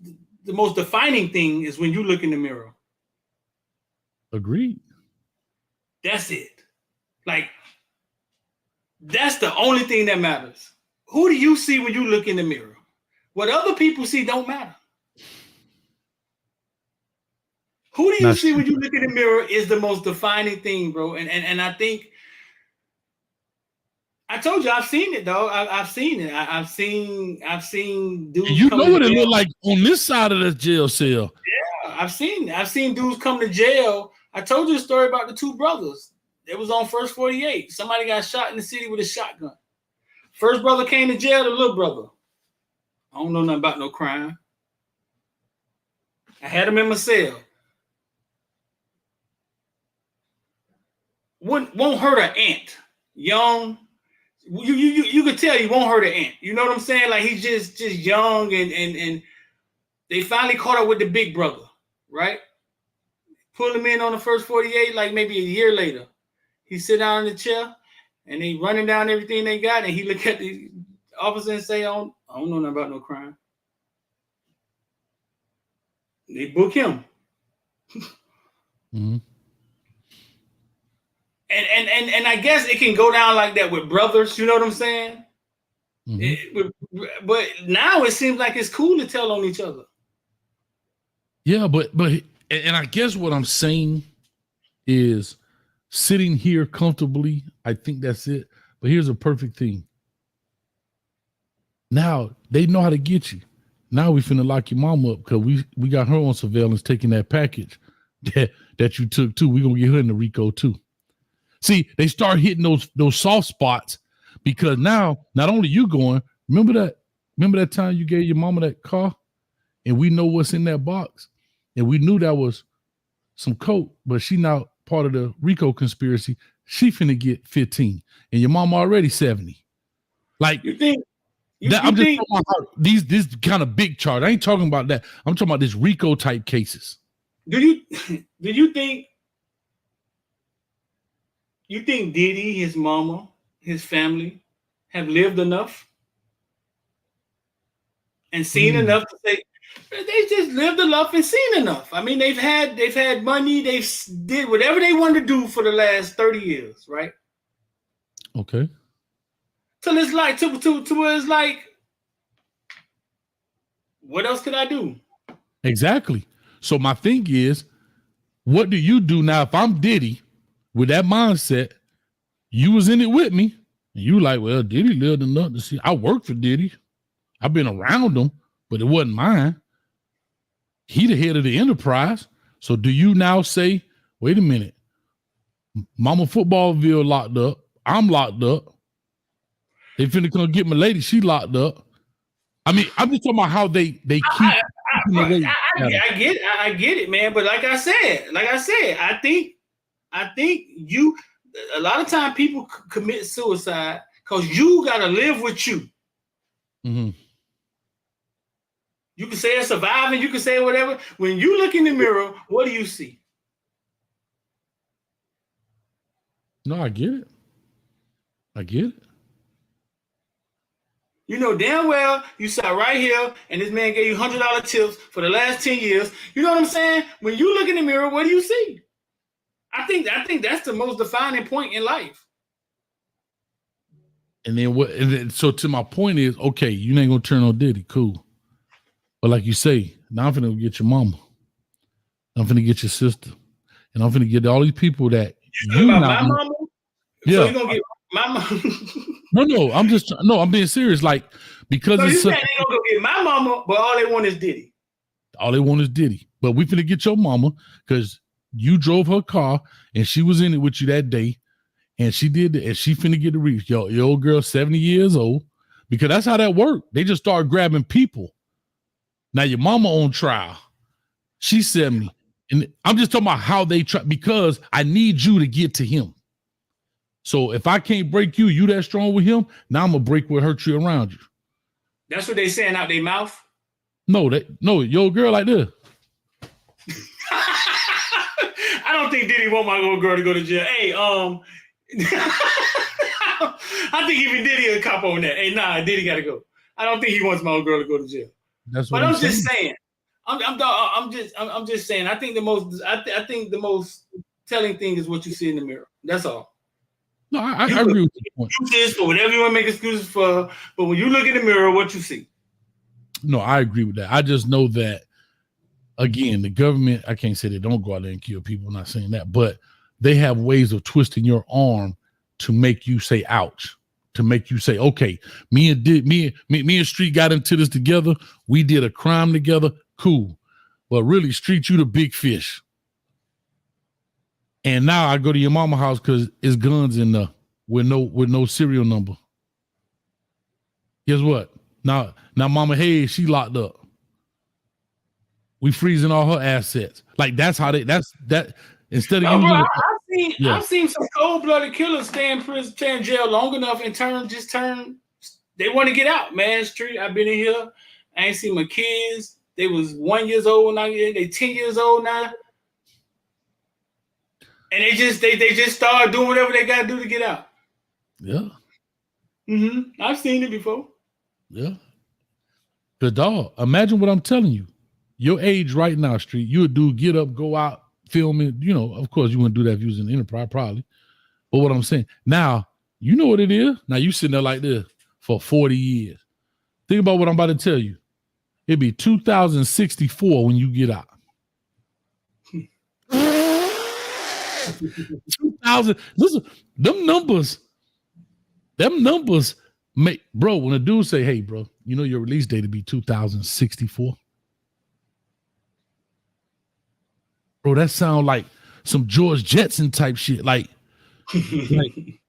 defining thing is when you look in the mirror. Agreed. That's it. Like, that's the only thing that matters. Who do you see when you look in the mirror? What other people see don't matter. Who do you see when you look in the mirror is the most defining thing, bro. And I think, I told you, I've seen it, dog. I've seen it. I've seen dudes. You know what it looked like on this side of the jail cell. Yeah, I've seen dudes come to jail. I told you a story about the two brothers. It was on First 48. Somebody got shot in the city with a shotgun. First brother came to jail, the little brother. I don't know nothing about no crime. I had him in my cell. Won't hurt an ant. Young. You could tell he won't hurt an ant. You know what I'm saying? Like, he's just young, and they finally caught up with the big brother, right? Pull him in on the First 48, like maybe a year later. He sit down in the chair and they running down everything they got, and he look at the officer and say, I don't know nothing about no crime. They book him. Mm-hmm. And I guess it can go down like that with brothers, you know what I'm saying? Mm-hmm. But now it seems like it's cool to tell on each other. Yeah, but I guess what I'm saying is, sitting here comfortably, I think that's it. But here's a perfect thing. Now they know how to get you. Now we finna lock your mama up because we got her on surveillance taking that package that you took too. We're gonna get her in the RICO too. See, they start hitting those soft spots because now not only you going, remember that time you gave your mama that car and we know what's in that box, and we knew that was some coke, but she now part of the RICO conspiracy, she finna get 15, and your mom already 70. Like You think? I'm just talking about this kind of big charge. I ain't talking about that. I'm talking about this RICO type cases. Do you think Diddy, his mama, his family have lived enough and seen enough to say they just lived enough and seen enough? I mean, they've had money, they've did whatever they wanted to do for the last 30 years, right? Okay. Till it's like to where it's like, what else could I do? Exactly. So my thing is, what do you do now if I'm Diddy with that mindset? You was in it with me, and you like, well, Diddy lived enough to see. I worked for Diddy. I've been around him, but it wasn't mine. He the head of the enterprise. So do you now say, wait a minute, Mama Footballville locked up, I'm locked up. They finna come get my lady, she locked up. I mean, I'm just talking about how they keep. I get it, man. But like I said, I think you. A lot of time people commit suicide because you got to live with you. Mm-hmm. You can say it's surviving. You can say whatever. When you look in the mirror, what do you see? No, I get it. You know damn well you sat right here and this man gave you $100 tips for the last 10 years. You know what I'm saying? When you look in the mirror, what do you see? I think that's the most defining point in life. And then what? And then, so to my point is, okay, you ain't gonna turn on Diddy, cool. But like you say, now I'm finna get your mama, I'm finna get your sister, and I'm finna get all these people that you about my mama. Yeah, so you gonna get my mama. No, I'm being serious. Like, because so it's you saying they gonna go get my mama, but all they want is Diddy. All they want is Diddy. But we finna get your mama because you drove her car and she was in it with you that day, and she did that, and she finna get the reach. Your old girl, 70 years old, because that's how that worked. They just start grabbing people. Now your mama on trial, she's 70, and I'm just talking about how they try, because I need you to get to him. So if I can't break you, you that strong with him, now I'm gonna break what hurt you around you. That's what they saying out their mouth. No, your girl like this. I don't think Diddy want my little girl to go to jail. Hey, I think even Diddy a cop on that. Hey, nah, Diddy gotta go. I don't think he wants my little girl to go to jail. That's what I'm just saying. I'm just saying. I think the most telling thing is what you see in the mirror. That's all. No, I agree with your point. Excuses for whatever you want to make excuses for, but when you look in the mirror, what you see? No, I agree with that. I just know that, again, the government, I can't say they don't go out there and kill people, I'm not saying that, but they have ways of twisting your arm to make you say ouch, to make you say, okay, me and Street got into this together. We did a crime together. Cool. But really, Street, you the big fish. And now I go to your mama house because it's guns in there with no serial number. Guess what? Now Mama Hayes, she locked up. We freezing all her assets. Like that's how that instead of using I've seen some cold-blooded killers stay in prison, stay in jail long enough and turn. They want to get out, man. Street, I've been in here. I ain't seen my kids. They was 1 year old now. They 10 years old now. And they just start doing whatever they gotta do to get out. Yeah. Mm-hmm. I've seen it before. Yeah. But dog, imagine what I'm telling you. Your age right now, Street, you a dude get up, go out, film it. You know, of course you wouldn't do that if you was in the enterprise, probably. But what I'm saying, now, you know what it is? Now you sitting there like this for 40 years. Think about what I'm about to tell you. It'd be 2064 when you get out. 2000. Listen, them numbers make, bro, when a dude say, hey, bro, you know your release date to be 2064. Bro, that sound like some George Jetson type shit. Like think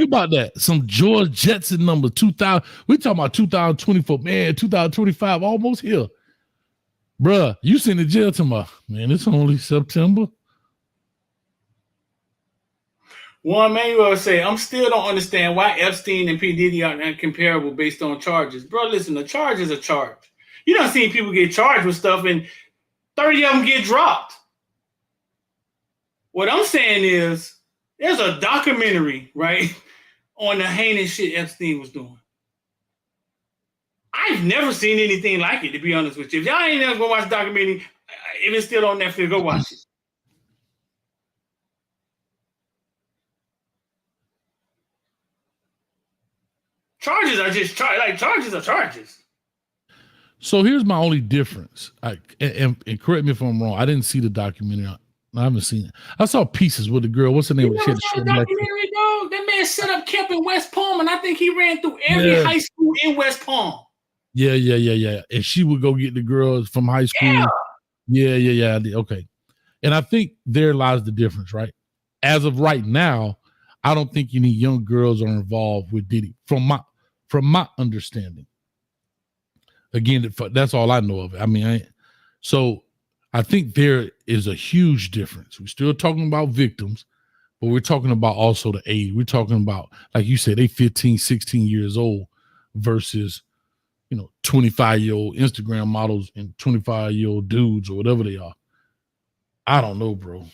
about that. Some George Jetson number 2000. We talking about 2024, man, 2025, almost here. Bruh, you sent to jail tomorrow. Man, it's only September. Juan Manuel say, I'm still don't understand why Epstein and P. Diddy are incomparable based on charges. Bro, listen, a charge is a charge. You don't see people get charged with stuff and 30 of them get dropped. What I'm saying is, there's a documentary, right, on the heinous shit Epstein was doing. I've never seen anything like it, to be honest with you. If y'all ain't never go watch the documentary, if it's still on Netflix, go watch it. Charges are just charges are charges. So here's my only difference. And correct me if I'm wrong. I didn't see the documentary. I haven't seen it. I saw pieces with the girl. What's her name? You never saw the documentary, dog? That man set up camp in West Palm, and I think he ran through every high school in West Palm. Yeah. And she would go get the girls from high school. Yeah. Okay. And I think there lies the difference, right? As of right now, I don't think any young girls are involved with Diddy, from my understanding. Again, that's all I know of it. I mean, so I think there is a huge difference. We're still talking about victims, but we're talking about also the age. We're talking about, like you said, they 15, 16 years old versus, 25-year-old Instagram models and 25-year-old dudes or whatever they are. I don't know, bro.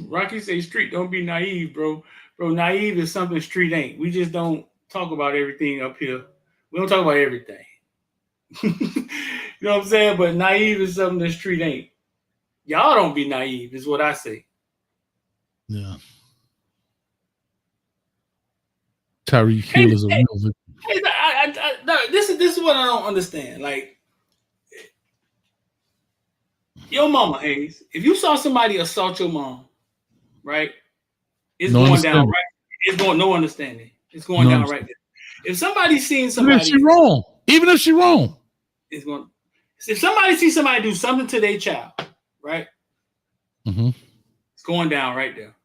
Rocky say street, don't be naive, bro. Bro, naive is something street ain't. We just don't talk about everything up here. We don't talk about everything. You know what I'm saying? But naive is something the street ain't. Y'all don't be naive, is what I say. Yeah. Tyreek Hill is a real victim. This is what I don't understand. Like, your mama, Hayes, if you saw somebody assault your mom, right? It's going down right. It's going no understanding. It's going down right there. If somebody's seen somebody, even if she wrong, it's going. If somebody sees somebody do something to their child, right? Mm-hmm. It's going down right there.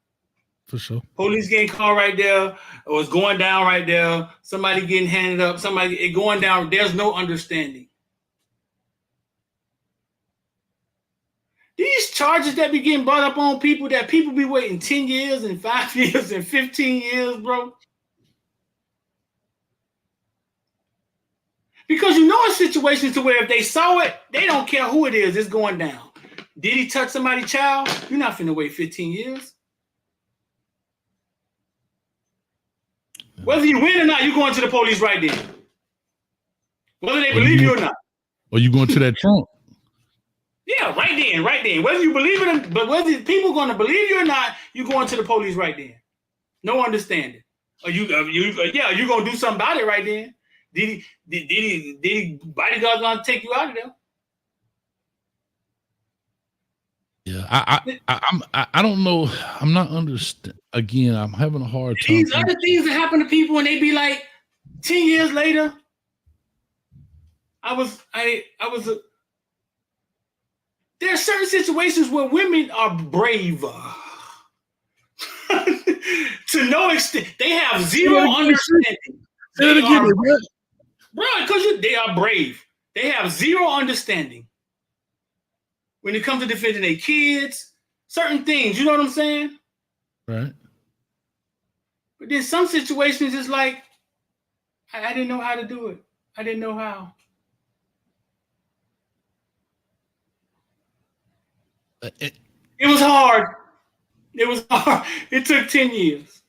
For sure. Police getting called right there, or it's going down right there. Somebody getting handed up. It going down. There's no understanding. These charges that be getting brought up on people, that people be waiting 10 years and 5 years and 15 years, bro. Because you know in situations to where if they saw it, they don't care who it is, it's going down. Did he touch somebody's child? You're not finna wait 15 years. Whether you win or not, you're going to the police right then. Whether they believe you or not. Or you going to that trunk. Yeah, right then. Whether you believe it, but whether people going to believe you or not, you're going to the police right then. No understanding. Or you're going to do something about it right then. Did bodyguards going to take you out of there? Yeah, I don't know. I'm not understand. Again, I'm having a hard time. These other things that happen to people, and they be like, 10 years later, there are certain situations where women are braver. To no extent. They have zero understanding. Say it again, bro, because they are brave. They have zero understanding when it comes to defending their kids, certain things. You know what I'm saying? Right. But then some situations, it's like, I didn't know how to do it. I didn't know how. It was hard. It took 10 years,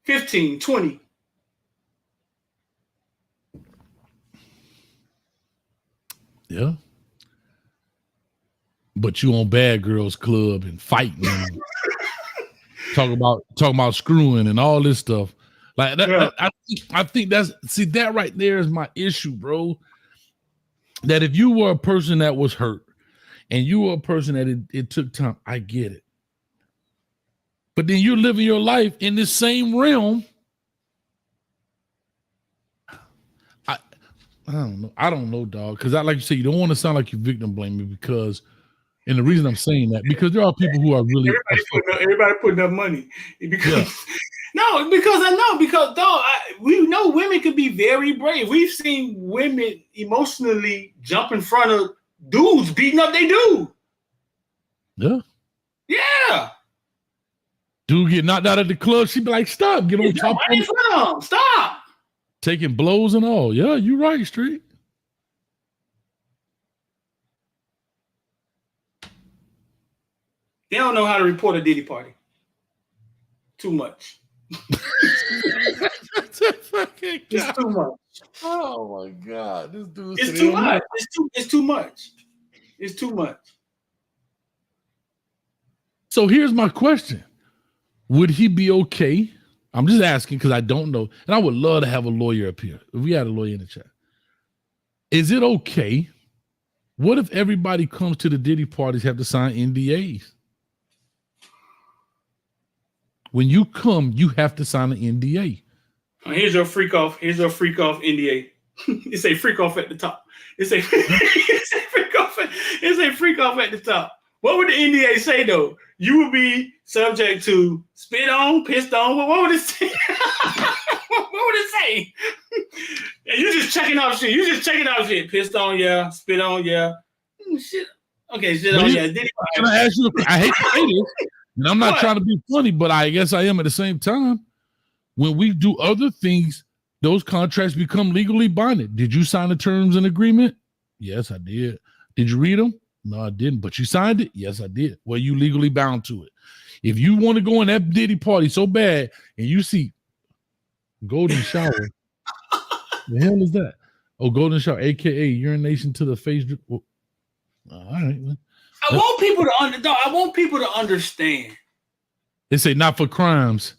15, 20. Yeah. But you on Bad Girls Club and fighting and talk about screwing and all this stuff. Like that, yeah. I think that right there is my issue, bro. That if you were a person that was hurt and you were a person that it took time, I get it. But then you're living your life in this same realm. I don't know, dog. Because like you said, you don't want to sound like you're victim blaming because And the reason I'm saying that, because there are people who are really everybody putting up money. Because because I know, because dog, we know women can be very brave. We've seen women emotionally jump in front of dudes beating up their dude. Yeah. Yeah. Dude get knocked out at the club, she be like, stop, get on top of him. Stop. Taking blows and all. Yeah, you right, Street. They don't know how to report a Diddy party. Too much. It's too much. Oh my God. This dude. It's too much. It's too much. It's too much. So here's my question. Would he be okay? I'm just asking because I don't know. And I would love to have a lawyer up here. If we had a lawyer in the chat. Is it okay? What if everybody comes to the Diddy parties have to sign NDAs? When you come, you have to sign an NDA. Here's your freak off. Here's your freak off NDA. It say freak off at the top. It say freak off. It say freak off at the top. What would the NDA say though? You would be subject to spit on, pissed on. What would it say? What would it say? You just checking off shit. You just checking off shit. Pissed on, yeah. Spit on, yeah. Shit. Okay, shit on, yeah. Can I ask you? I hate to say this, and I'm not trying to be funny, but I guess I am at the same time. When we do other things, those contracts become legally binding. Did you sign the terms and agreement? Yes, I did. Did you read them? No, I didn't. But you signed it? Yes, I did. Well, you legally bound to it. If you want to go in that Diddy party so bad and you see golden shower, the hell is that? Oh, golden shower, aka urination to the face. Well, all right. I want people to understand. They say not for crimes.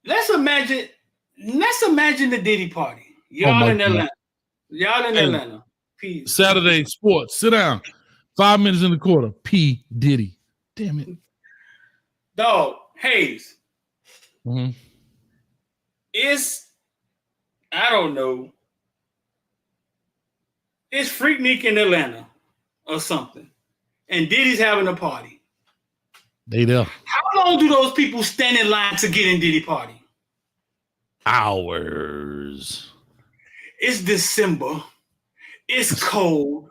Let's imagine the Diddy party. Y'all in Atlanta. Y'all in Atlanta. Peace. Saturday sports. Sit down. 5 minutes in the quarter. P. Diddy. Damn it. Dog, Hayes. Mm-hmm. I don't know. It's Freaknik in Atlanta or something. And Diddy's having a party. They there. How long do those people stand in line to get in Diddy party? Hours. It's December. It's cold.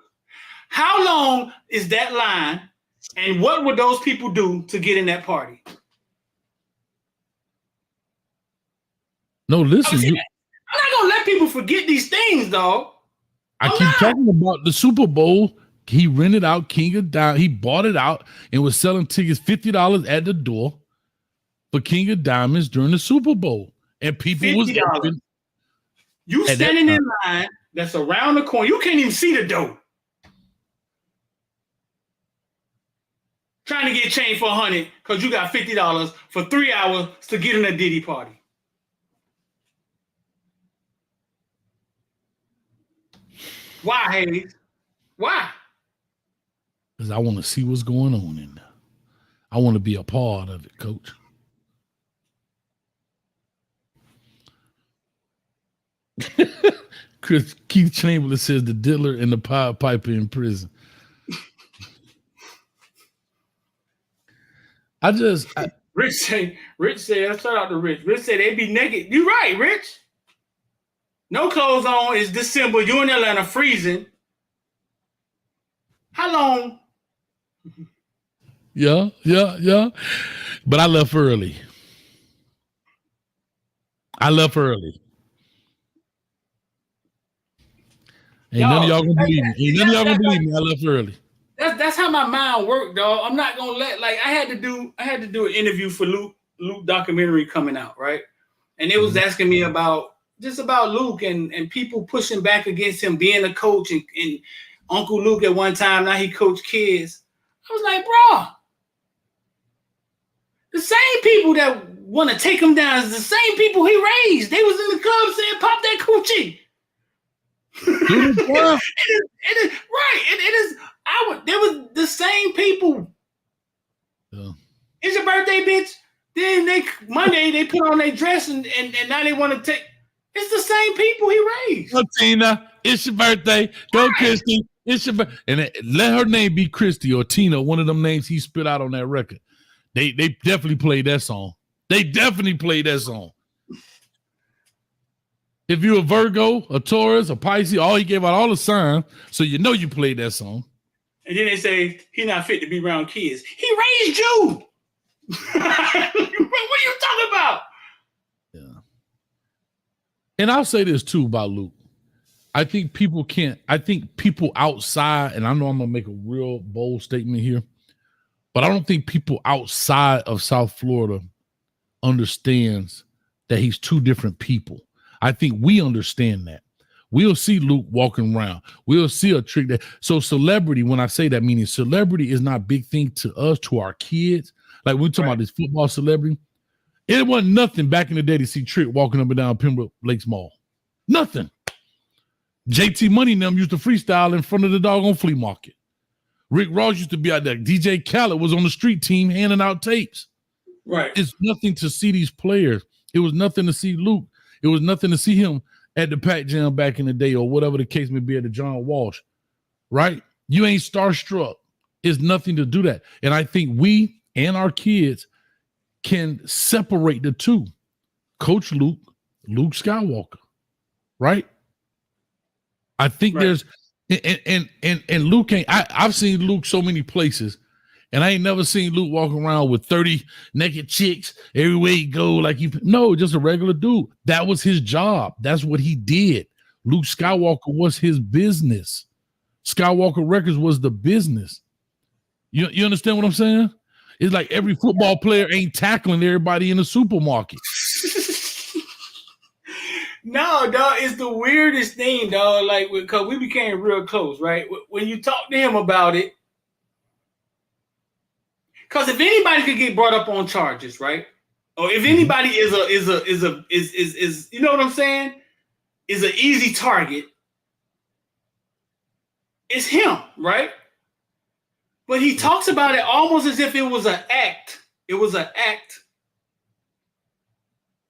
How long is that line? And what would those people do to get in that party? No, listen. I'm not gonna let people forget these things, dog. I keep talking about the Super Bowl. He rented out King of Diamonds. He bought it out and was selling tickets $50 at the door for King of Diamonds during the Super Bowl. And people was $50. You standing in line that's around the corner. You can't even see the door. Trying to get change for $100 because you got $50 for 3 hours to get in a Diddy party. Why, Hayes? Why? Because I want to see what's going on in there. I want to be a part of it, Coach. Keith Chamberlain says the diddler and the Pied Piper in prison. Rich say, shout out to Rich. Rich said they be naked. You right, Rich. No clothes on. It's December. You in Atlanta freezing. How long? Yeah. But I left early. Ain't none of y'all gonna believe me. I left early. That's how my mind worked, dog. I'm not gonna let I had to do an interview for Luke documentary coming out, right? And it was asking me about Luke and people pushing back against him being a coach and Uncle Luke at one time, now he coached kids. I was like, bro, the same people that want to take him down is the same people he raised. They was in the club saying, pop that coochie. There was the same people. Yeah. It's your birthday, bitch. Then Monday they put on their dress and now they want to take. It's the same people he raised. Tina, it's your birthday. Go, Christy. It should be, and let her name be Christy or Tina, one of them names he spit out on that record. They definitely played that song. They definitely played that song. If you're a Virgo, a Taurus, a Pisces, he gave out all the signs, so you know you played that song. And then they say he not fit to be around kids. He raised you. What are you talking about? Yeah. And I'll say this too about Luke. I think people outside, and I know I'm gonna make a real bold statement here, but I don't think people outside of South Florida understands that he's two different people. I think we understand that. We'll see Luke walking around. We'll see a trick that. So celebrity, when I say that, meaning celebrity is not a big thing to us, to our kids. Like we're talking about this football celebrity. It wasn't nothing back in the day to see Trick walking up and down Pembroke Lakes Mall. Nothing. JT Money and them used to freestyle in front of the doggone flea market. Rick Ross used to be out there. DJ Khaled was on the street team handing out tapes. Right. It's nothing to see these players. It was nothing to see Luke. It was nothing to see him at the Pac Jam back in the day or whatever the case may be at the John Walsh. Right? You ain't starstruck. It's nothing to do that. And I think we and our kids can separate the two. Coach Luke Skywalker. Right? I think there's and Luke ain't. I've seen Luke so many places, and I ain't never seen Luke walk around with 30 naked chicks everywhere he go. Like just a regular dude. That was his job. That's what he did. Luke Skywalker was his business. Skywalker Records was the business. You understand what I'm saying? It's like every football player ain't tackling everybody in the supermarket. No, dog, it's the weirdest thing, dog. Like, because we became real close, right? When you talk to him about it, because if anybody could get brought up on charges, right? Or if anybody is you know what I'm saying? Is an easy target, it's him, right? But he talks about it almost as if it was an act. It was an act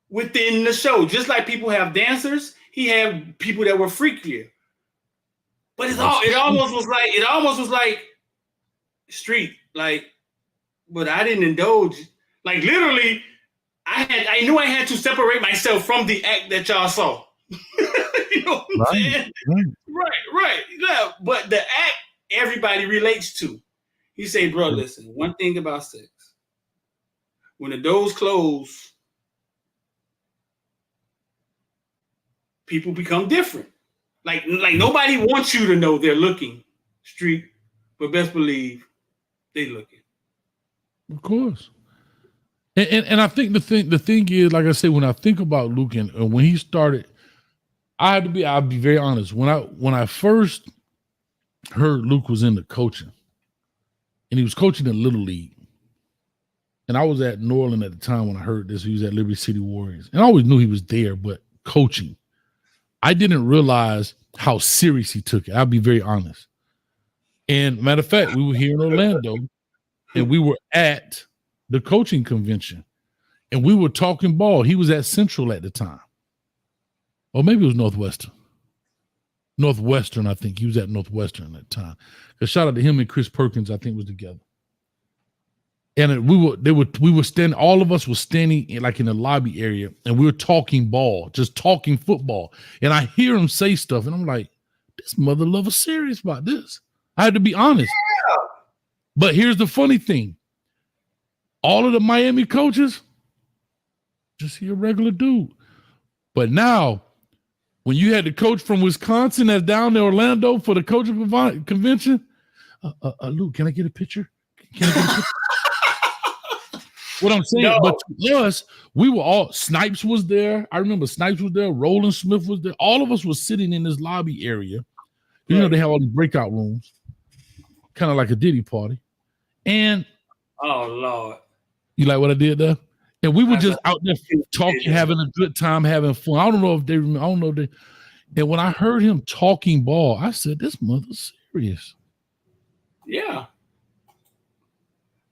within the show. Just like people have dancers, he had people that were freakier. But it almost was like street, like, but I didn't indulge. Like literally, I knew I had to separate myself from the act that y'all saw. You know what I'm saying? Right. Yeah, but the act everybody relates to. He say, bro, listen, one thing about sex. When the doors close, people become different. Like nobody wants you to know they're looking street, but best believe they looking. Of course. And I think the thing is, like I said, when I think about Luke and when he started, I'll be very honest. When I first heard Luke was into coaching, and he was coaching in Little League, and I was at New Orleans at the time when I heard this. He was at Liberty City Warriors, and I always knew he was there, but coaching, I didn't realize how serious he took it. I'll be very honest. And matter of fact, we were here in Orlando, and we were at the coaching convention, and we were talking ball. He was at Central at the time, or maybe it was Northwestern. I think he was at Northwestern at the time. A shout out to him and Chris Perkins, I think, was together. And we were standing, all of us were standing in the lobby area, and we were talking ball, just talking football. And I hear him say stuff, and I'm like, this mother lover serious about this. I had to be honest. Yeah. But here's the funny thing. All of the Miami coaches, just he a regular dude. But now, when you had the coach from Wisconsin that's down in Orlando for the coaching convention, Luke, can I get a picture? Can I get a picture? What I'm saying, no. But to us, we were all, Snipes was there. I remember Snipes was there. Roland Smith was there. All of us was sitting in this lobby area. You know, they have all these breakout rooms, kind of like a Diddy party. And oh, Lord. You like what I did there? And we were just out there talking, having a good time, having fun. I don't know if they remember. I don't know. And when I heard him talking ball, I said, this mother's serious. Yeah.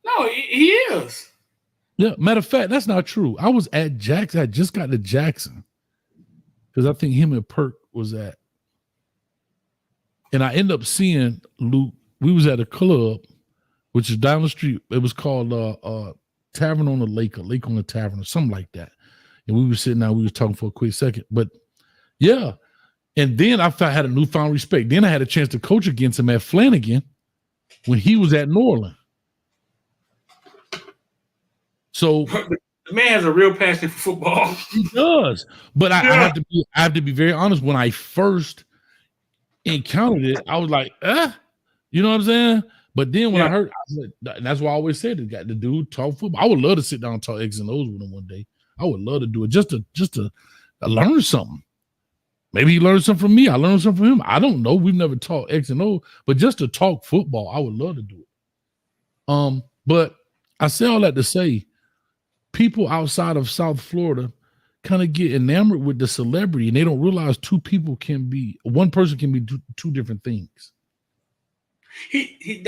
No, he is. Yeah, matter of fact, that's not true. I was at Jackson. I just got to Jackson because I think him and Perk was at. And I end up seeing Luke. We was at a club, which is down the street. It was called Tavern on the Lake, a Lake on the Tavern, or something like that. And we were sitting down, we was talking for a quick second. But yeah. And then I had a newfound respect. Then I had a chance to coach against him at Flanagan when he was at Norland. So The man has a real passion for football. he does. But I have to be very honest. When I first encountered it, I was like, you know what I'm saying? But then when I heard, I was like, that's why I always said it. Got the dude talk football. I would love to sit down and talk X and O's with him one day. I would love to do it just to learn something. Maybe he learned something from me. I learned something from him. I don't know. We've never talked X and O, but just to talk football, I would love to do it. But I say all that to say, people outside of South Florida kind of get enamored with the celebrity, and they don't realize one person can be two different things. He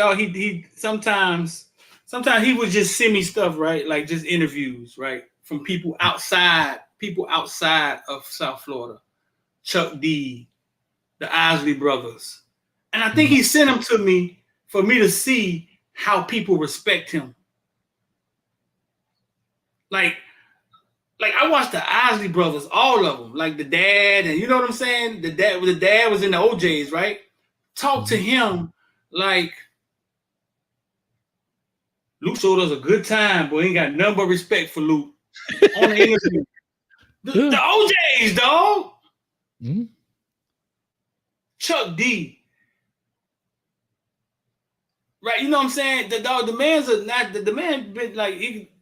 sometimes he would just send me stuff, right? Like just interviews, right? From people outside of South Florida. Chuck D, the Isley brothers. And I think he sent them to me for me to see how people respect him. Like I watched the Isley brothers, all of them, like the dad, and you know what I'm saying? The dad was in the OJs, right? Talk to him like Luke showed us a good time, but he ain't got nothing but respect for Luke on the interview. The OJs, dog. Mm-hmm. Chuck D, right? You know what I'm saying? The man been like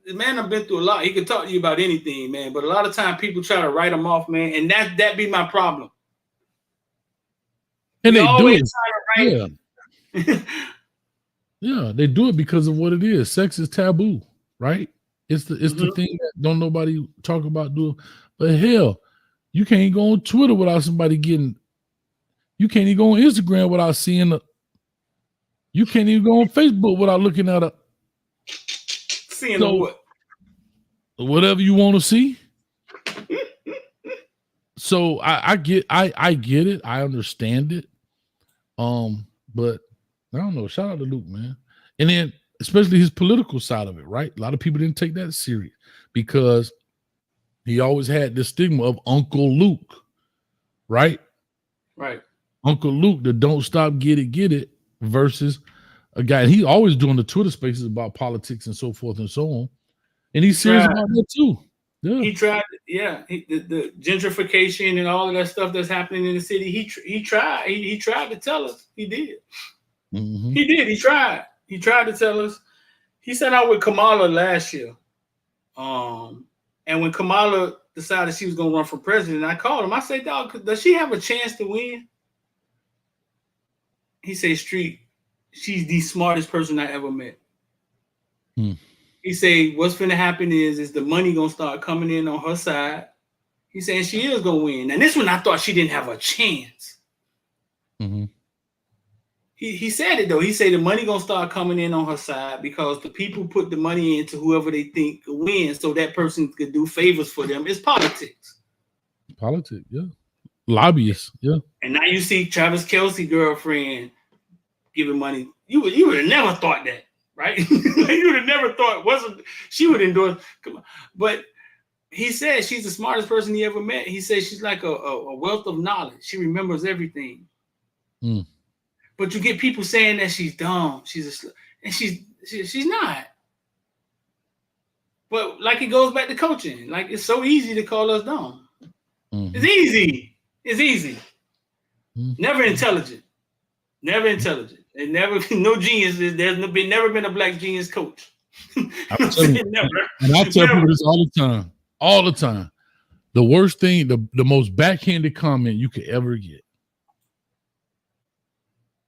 the man have been through a lot. He could talk to you about anything, man. But a lot of time people try to write him off, man, and that be my problem. And they do it. Yeah, they do it because of what it is. Sex is taboo, right? It's the thing that don't nobody talk about doing. But hell, you can't go on Twitter without somebody getting. You can't even go on Instagram without seeing. You can't even go on Facebook without looking at seeing what? Whatever you want to see. So I get it. I understand it. But I don't know. Shout out to Luke, man. And then especially his political side of it, right? A lot of people didn't take that serious because he always had this stigma of Uncle Luke, right? Right. Uncle Luke, the don't stop, get it, versus a guy. And he always doing the Twitter spaces about politics and so forth and so on. And he's serious about that too. Yeah. He tried, the gentrification and all of that stuff that's happening in the city. He tried to tell us. He did. Mm-hmm. He did. He tried. He tried to tell us. He sat out with Kamala last year. And when Kamala decided she was going to run for president, I called him. I said, dog, does she have a chance to win? He said, Street, she's the smartest person I ever met. He said, what's going to happen is the money going to start coming in on her side. He said, she is going to win. And this one, I thought she didn't have a chance. Mm-hmm. He said it, though. He said the money going to start coming in on her side because the people put the money into whoever they think will win so that person could do favors for them. It's politics. Politics, yeah. Lobbyists, yeah. And now you see Travis Kelce girlfriend giving money. You would have never thought that, right? You would have never thought she would endorse. Come on. But he said she's the smartest person he ever met. He said she's like a wealth of knowledge. She remembers everything. But you get people saying that she's dumb. She's not. But like it goes back to coaching. Like it's so easy to call us dumb. Mm-hmm. It's easy. It's easy. Mm-hmm. Never intelligent. Never intelligent. And never no genius. There's never been a black genius coach. Never. And I tell people this all the time. All the time. The worst thing, the most backhanded comment you could ever get.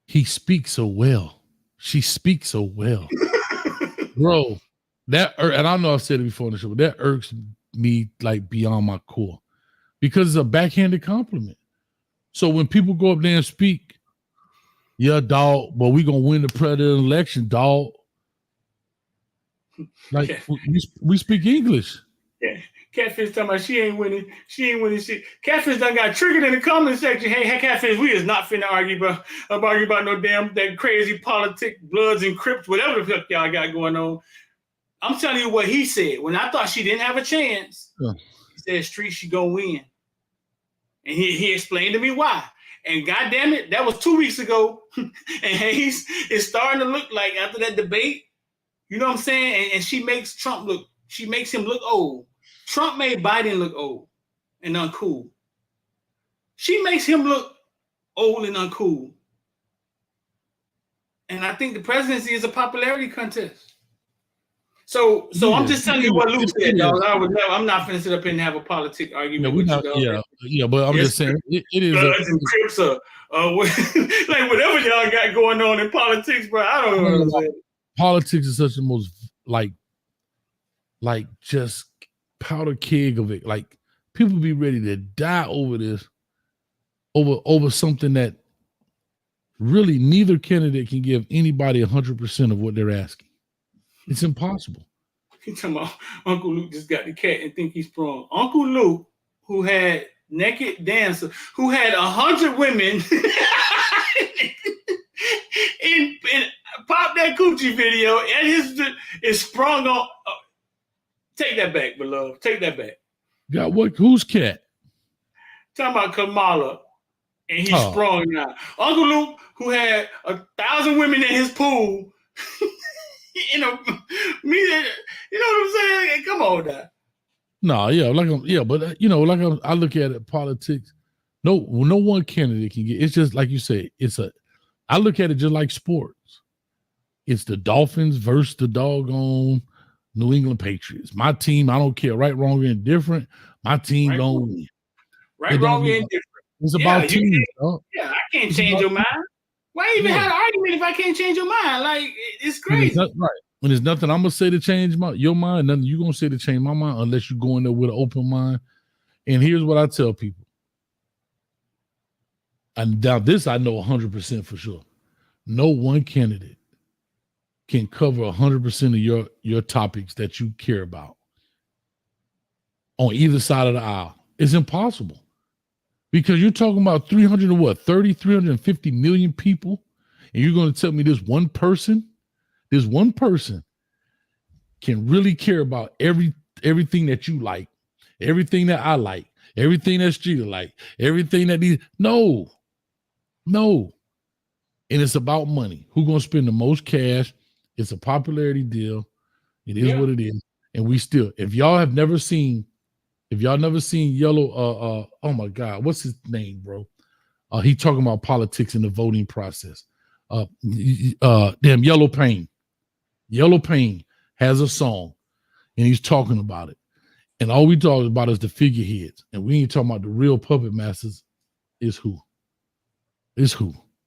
He speaks so well. She speaks so well. Bro, and I know I've said it before in the show, but that irks me like beyond my core because it's a backhanded compliment. So when people go up there and speak, yeah, dog, but we're going to win the president election, dog. Like we speak English. Yeah. Catfish talking about she ain't winning shit. Catfish done got triggered in the comment section. Hey, Catfish, we is not finna argue about no damn that crazy politic, Bloods and Crips, whatever the fuck y'all got going on. I'm telling you what he said. When I thought she didn't have a chance, he said, Street, she gonna win. And he explained to me why. And goddamn it, that was 2 weeks ago. And it's starting to look like after that debate, you know what I'm saying? And she makes him look old. Trump made Biden look old and uncool. She makes him look old and uncool. And I think the presidency is a popularity contest. So I'm just telling you what Luke said, dog. I'm not finna sit up and have a politic argument with you, but I'm just saying it is. Bloods and Crips like whatever y'all got going on in politics, bro. I don't know what I'm saying. Politics is such the most like just powder keg of it. Like people be ready to die over this, over something that really neither candidate can give anybody 100% of what they're asking. It's impossible. You talking about Uncle Luke just got the cat and think he's sprung. Uncle Luke, who had naked dancer, who had 100 women in pop that coochie video, and his is sprung on. Take that back, beloved. Take that back. Got what? Whose cat? Talking about Kamala, and he sprung now. Uncle Luke, who had 1,000 women in his pool. You know what I'm saying? Come on, now. No, but I look at it, politics. No one candidate can get. It's just like you say. I look at it just like sports. It's the Dolphins versus the doggone New England Patriots. My team, I don't care, right, wrong, or indifferent. My team don't win. Right, wrong, or indifferent. It's about teams. Yeah, I can't change your mind. Why even have an argument if I can't change your mind? Like, it's crazy. Right. When there's nothing I'm going to say to change your mind, nothing you're going to say to change my mind unless you go in there with an open mind. And here's what I tell people. And now this I know 100% for sure. No one candidate can cover 100% of your topics that you care about on either side of the aisle. It's impossible. Because you're talking about 350 million people, and you're going to tell me this one person can really care about everything that you like, everything that I like, everything that Streeter like, everything that these. No. And it's about money. Who's going to spend the most cash? It's a popularity deal. It is what it is. And we still, if y'all never seen Yellow, oh my God, what's his name, bro? He talking about politics in the voting process. Yellow Pain. Yellow Pain has a song, and he's talking about it. And all we talk about is the figureheads, and we ain't talking about the real puppet masters. Is who?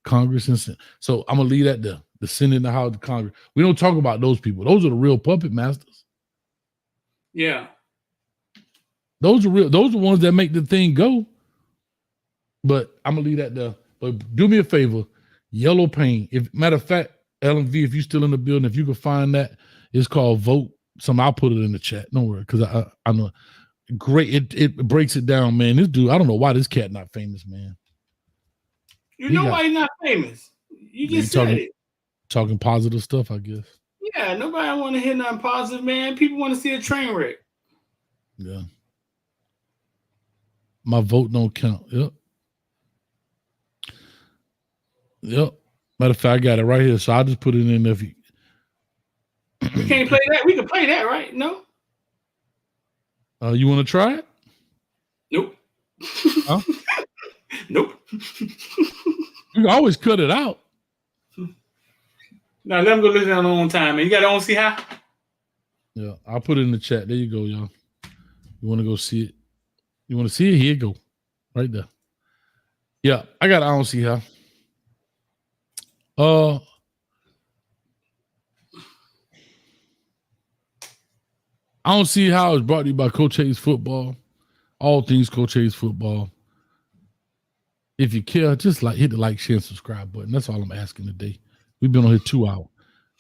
Congress and Senate. So I'm gonna leave that there. The Senate and the House of Congress. We don't talk about those people. Those are the real puppet masters. Yeah. Those are the ones that make the thing go. But I'm gonna leave that there. But do me a favor, Yellow Pain. Matter of fact, LMV, if you're still in the building, if you can find that, it's called Vote. I'll put it in the chat. Don't worry, because I know. Great, it breaks it down, man. This dude, I don't know why this cat not famous, man. Why he's not famous? You just said it. Talking positive stuff, I guess. Yeah, nobody want to hear nothing positive, man. People want to see a train wreck. Yeah. My vote don't count. Yep. Matter of fact, I got it right here, so I'll just put it in there. If you can't play that, we can play that, right? No. You want to try it? Nope. Huh? Nope. You can always cut it out. Now let them go listen on their own time. And you got to see how? Yeah, I'll put it in the chat. There you go, y'all. You want to go see it? You want to see it? Here you go. Right there. Yeah, I don't see how. I don't see how it's brought to you by Coach Hayes Football. All things Coach Hayes Football. If you care, just hit the like, share, and subscribe button. That's all I'm asking today. We've been on here 2 hours.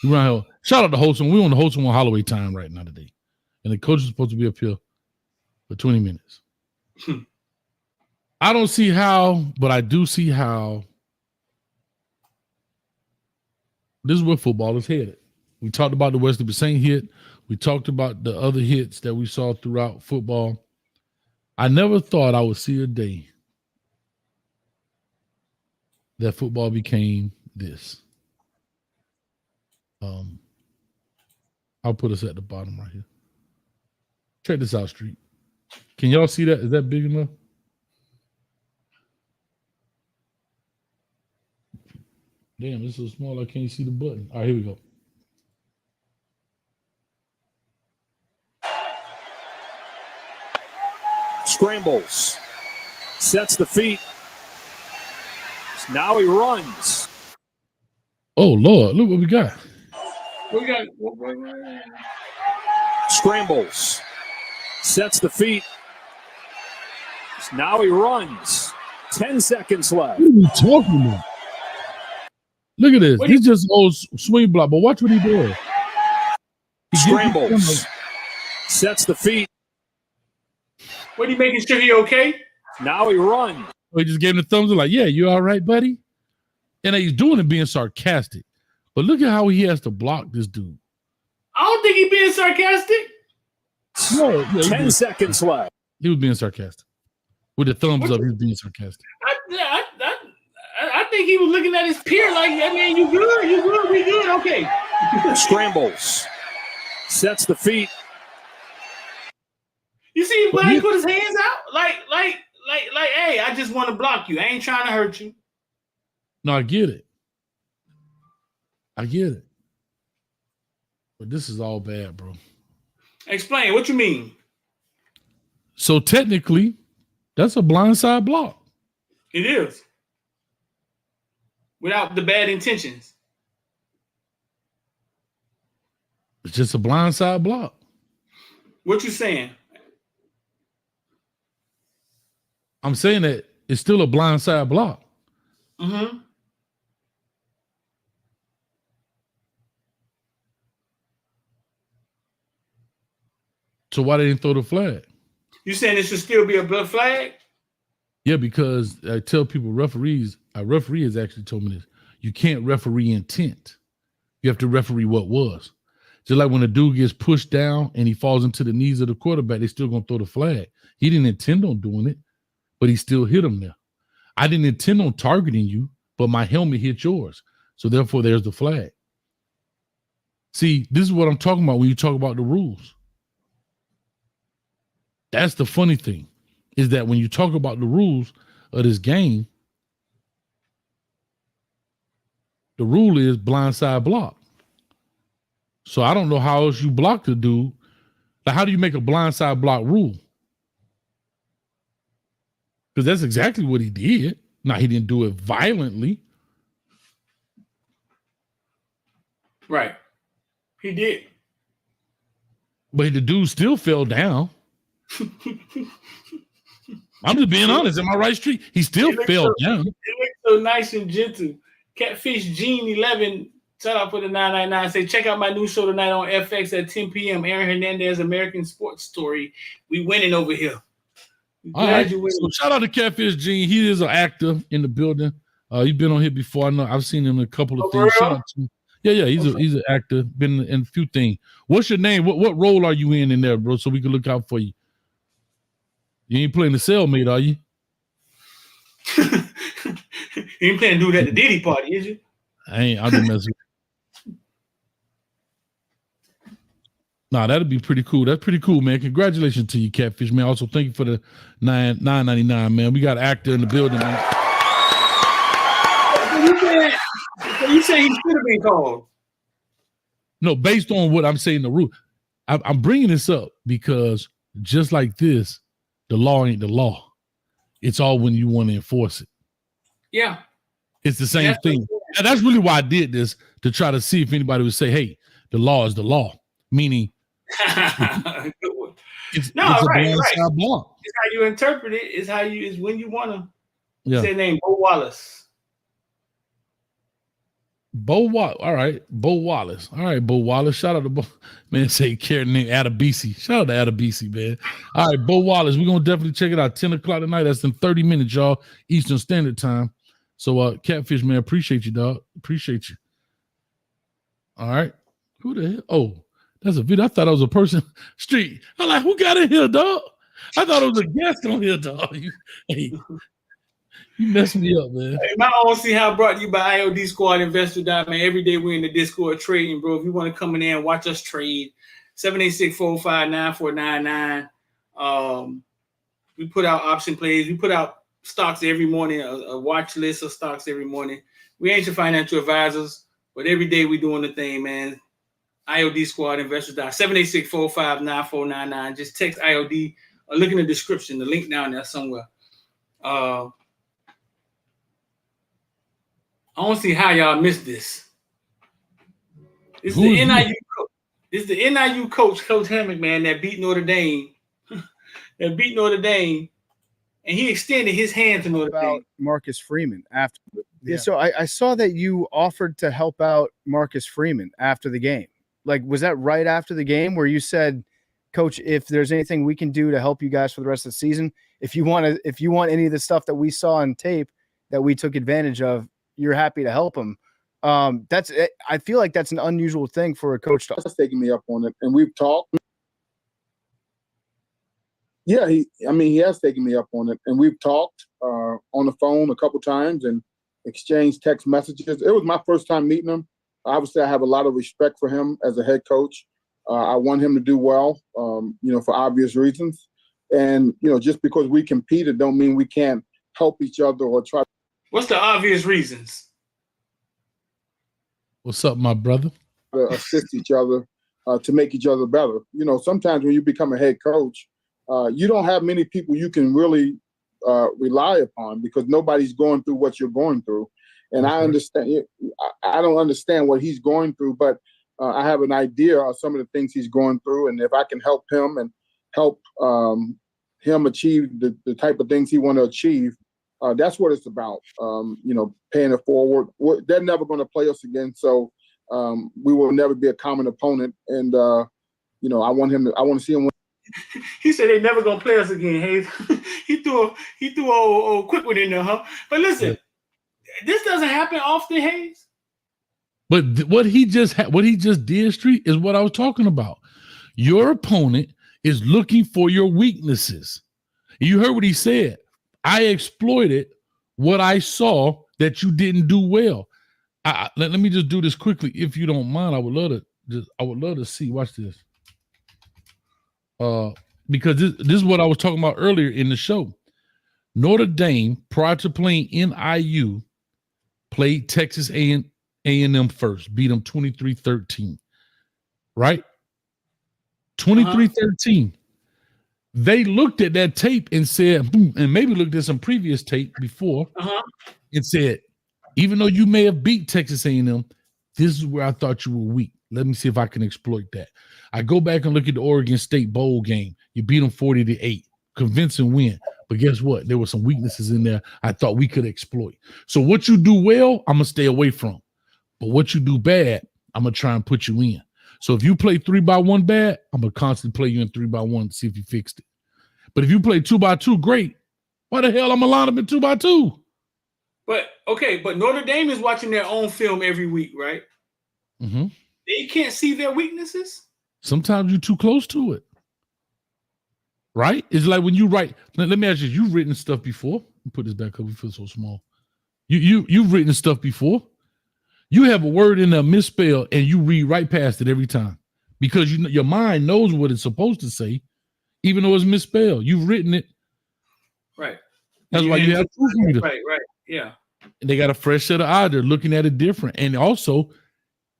We around here. Shout out to Holson. We're on the Holson on Holloway time right now today. And the coach is supposed to be up here for 20 minutes. I don't see how, but I do see how this is where football is headed. We talked about the Wesley Bassane hit. We talked about the other hits that we saw throughout football. I never thought I would see a day that football became this. I'll put us at the bottom right here. Check this out, Street. Can y'all see that? Is that big enough? Damn, it's so small I can't see the button. All right, here we go. Scrambles. Sets the feet. Now he runs. Oh, Lord, look what we got. We got Scrambles. Sets the feet. Now he runs. 10 seconds left. What are you talking about? Look at this. This just old swing block, but watch what he does. He Scrambles. Sets the feet. What are you making sure he okay? Now he runs. He just gave him the thumbs up like, yeah, you all right, buddy? And he's doing it being sarcastic. But look at how he has to block this dude. I don't think he's being sarcastic. No, yeah, 10 seconds left. He was being sarcastic. With the thumbs up, he was being sarcastic. I think he was looking at his peer like, I mean, you good, we good, okay. Scrambles. Sets the feet. You see why he put his hands out? Like, hey, I just want to block you. I ain't trying to hurt you. No, I get it. But this is all bad, bro. Explain, what you mean? So technically, that's a blindside block. It is. Without the bad intentions. It's just a blindside block. What you saying? I'm saying that it's still a blindside block. Mm-hmm. So why they didn't throw the flag? You saying it should still be a blood flag? Yeah, because I tell people referees, a referee has actually told me this. You can't referee intent. You have to referee what was. Just like when a dude gets pushed down and he falls into the knees of the quarterback, they still gonna throw the flag. He didn't intend on doing it, but he still hit him there. I didn't intend on targeting you, but my helmet hit yours. So therefore, there's the flag. See, this is what I'm talking about when you talk about the rules. That's the funny thing, is that when you talk about the rules of this game, the rule is blindside block. So I don't know how else you block the dude. Like, how do you make a blindside block rule? Because that's exactly what he did. Now, he didn't do it violently. Right. He did. But the dude still fell down. I'm just being honest. Am I right, Street? He still fell down. He looked so nice and gentle. Catfish Gene 11, shout out for the 999. Say, check out my new show tonight on FX at 10 p.m. Aaron Hernandez, American Sports Story. We winning over here. All right. So shout out to Catfish Gene. He is an actor in the building. He's been on here before. I know I've seen him in a couple of things. Shout out to him. Yeah. He's an actor. Been in a few things. What's your name? What role are you in there, bro? So we can look out for you. You ain't playing the cellmate, are you? You ain't planning to do that at the Diddy party, is you? I ain't. I'll be messing. Nah, that'd be pretty cool. That's pretty cool, man. Congratulations to you, Catfish, man. Also, thank you for the $9.99, man. We got an actor in the building, man. You saying he should have been called? No, based on what I'm saying, the rule. I'm bringing this up because just like this, the law ain't the law. It's all when you want to enforce it. Yeah. It's the same thing. And that's really why I did this, to try to see if anybody would say, hey, the law is the law. Meaning, it's right. Block. It's how you interpret it. It's when you want to say name Bo Wallace. Bo Wallace. All right. Bo Wallace. All right, Bo Wallace. Shout out to Bo. Man, say Karen named Adabisi. Shout out to Adabisi, man. All right, Bo Wallace. We're going to definitely check it out. 10 o'clock tonight. That's in 30 minutes, y'all. Eastern Standard Time. So, Catfish, man, appreciate you, dog. Appreciate you. All right. Who the hell? Oh, that's a video. I thought it was a person. Street. I'm like, who got in here, dog? I thought it was a guest on here, dog. You messed me up, man. Hey, my own see how brought to you by IOD Squad Investor. Man, every day we're in the Discord trading, bro. If you want to come in there and watch us trade, 786-405-9499. We put out option plays. We put out stocks every morning, a watch list of stocks every morning. We ain't your financial advisors, but every day we doing the thing, man. IOD Squad Investor. 786-405-9499. Just text IOD or look in the description, the link down there somewhere. I don't see how y'all missed this. This is the NIU coach. This is the NIU coach, Coach Hammock, man, that beat Notre Dame. And he extended his hand to Notre Dame. Marcus Freeman after. Yeah. So I saw that you offered to help out Marcus Freeman after the game. Like, was that right after the game where you said, Coach, if there's anything we can do to help you guys for the rest of the season, if you want any of the stuff that we saw on tape that we took advantage of, you're happy to help him. That's it. I feel like that's an unusual thing for a coach to. He's taking me up on it, and we've talked. Yeah, he has taken me up on it, and we've talked on the phone a couple times and exchanged text messages. It was my first time meeting him. Obviously, I have a lot of respect for him as a head coach. I want him to do well, for obvious reasons. And, just because we competed don't mean we can't help each other or try. What's the obvious reasons? What's up, my brother? To assist each other to make each other better. Sometimes when you become a head coach, you don't have many people you can really rely upon because nobody's going through what you're going through. And I understand. I don't understand what he's going through, but I have an idea of some of the things he's going through. And if I can help him and help him achieve the type of things he want to achieve, that's what it's about. Paying it forward. They're never going to play us again, so we will never be a common opponent. And I want to see him win. He said they're never gonna play us again. Hayes. he threw a quick one in there, huh? But listen, this doesn't happen often, Hayes. But what he just did, Street, is what I was talking about. Your opponent is looking for your weaknesses. You heard what he said. I exploited what I saw that you didn't do well. Let me just do this quickly, if you don't mind. I would love to see. Watch this. Because this is what I was talking about earlier in the show. Notre Dame, prior to playing NIU, played Texas A&M first, beat them 23-13. Right? 23-13. They looked at that tape and said, and maybe looked at some previous tape before, and said, even though you may have beat Texas A&M, this is where I thought you were weak. Let me see if I can exploit that. I go back and look at the Oregon State Bowl game. You beat them 40-8, convincing win. But guess what? There were some weaknesses in there I thought we could exploit. So what you do well, I'm going to stay away from. But what you do bad, I'm going to try and put you in. So if you play 3x1 bad, I'm going to constantly play you in 3x1 to see if you fixed it. But if you play 2x2 great, why the hell I'm going to line up in 2x2? But Notre Dame is watching their own film every week, right? Mm-hmm. They can't see their weaknesses? Sometimes you're too close to it. Right? It's like when you write, let me ask you, you've written stuff before. Put this back up, we feel so small. You've written stuff before. You have a word in there misspelled and you read right past it every time because your mind knows what it's supposed to say, even though it's misspelled. You've written it. Right. That's why you have proofreaders. Right. Yeah. And they got a fresh set of eyes. They're looking at it different. And also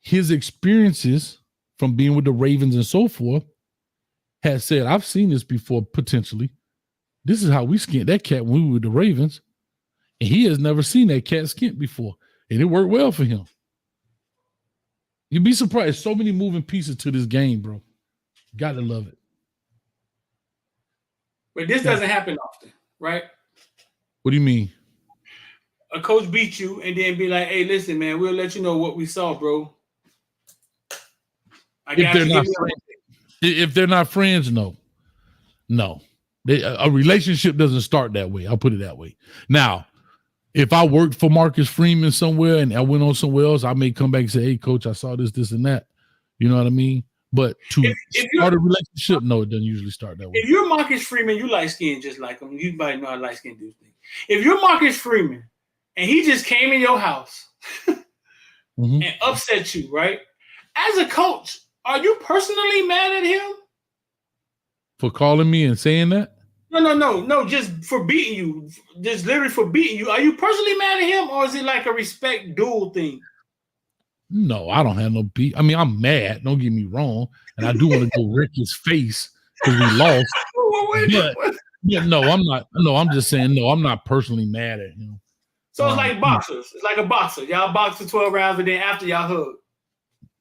his experiences from being with the Ravens and so forth has said, I've seen this before potentially. This is how we skinned that cat when we were with the Ravens. And he has never seen that cat skint before. And it worked well for him. You'd be surprised. So many moving pieces to this game, bro. Got to love it. But this doesn't happen often, right? What do you mean? a coach beat you and then be like, "Hey, listen, man, we'll let you know what we saw, bro." If they're not friends, no. A relationship doesn't start that way. I'll put it that way. Now, if I worked for Marcus Freeman somewhere and I went on somewhere else, I may come back and say, "Hey, coach, I saw this, and that." You know what I mean? But to start a relationship, no, it doesn't usually start that way. If you're Marcus Freeman, you light skinned just like him. You might know how light skinned dudes think. If you're Marcus Freeman and he just came in your house and upset you, right? As a coach, are you personally mad at him? For calling me and saying that? No, just for beating you. Just literally for beating you. Are you personally mad at him, or is it like a respect duel thing? No, I don't have no beat. I mean, I'm mad. Don't get me wrong. And I do want to go wreck his face because we lost. No, I'm not. No, I'm just saying, no, I'm not personally mad at him. So it's like boxers. It's like a boxer. Y'all box for 12 rounds, and then after y'all hug.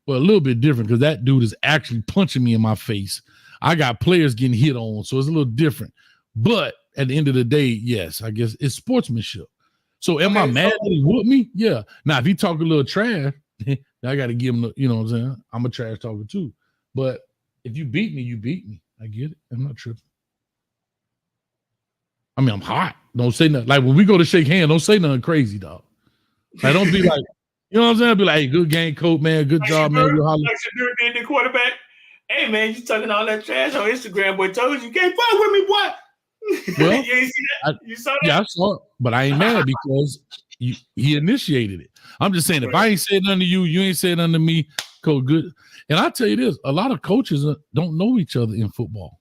Well, a little bit different because that dude is actually punching me in my face. I got players getting hit on, so it's a little different. But at the end of the day, yes, I guess it's sportsmanship. So am I mad that he whooped me? Yeah. Now, if he talk a little trash, I got to give him, you know what I'm saying? I'm a trash talker too. But if you beat me, you beat me. I get it. I'm not tripping. I mean, I'm hot. Don't say nothing. Like when we go to shake hands, don't say nothing crazy, dog. Like, don't be like, you know what I'm saying? Be like, "Hey, good game, coach, man. Good job, man." Like Shadur did the quarterback. "Hey, man, you talking all that trash on Instagram, boy. Told you can't fuck with me, boy." Well, you ain't see that? You saw that? Yeah, I saw it, but I ain't mad because he initiated it. I'm just saying, if I ain't said nothing to you, you ain't said nothing to me, coach, good. And I tell you this, a lot of coaches don't know each other in football.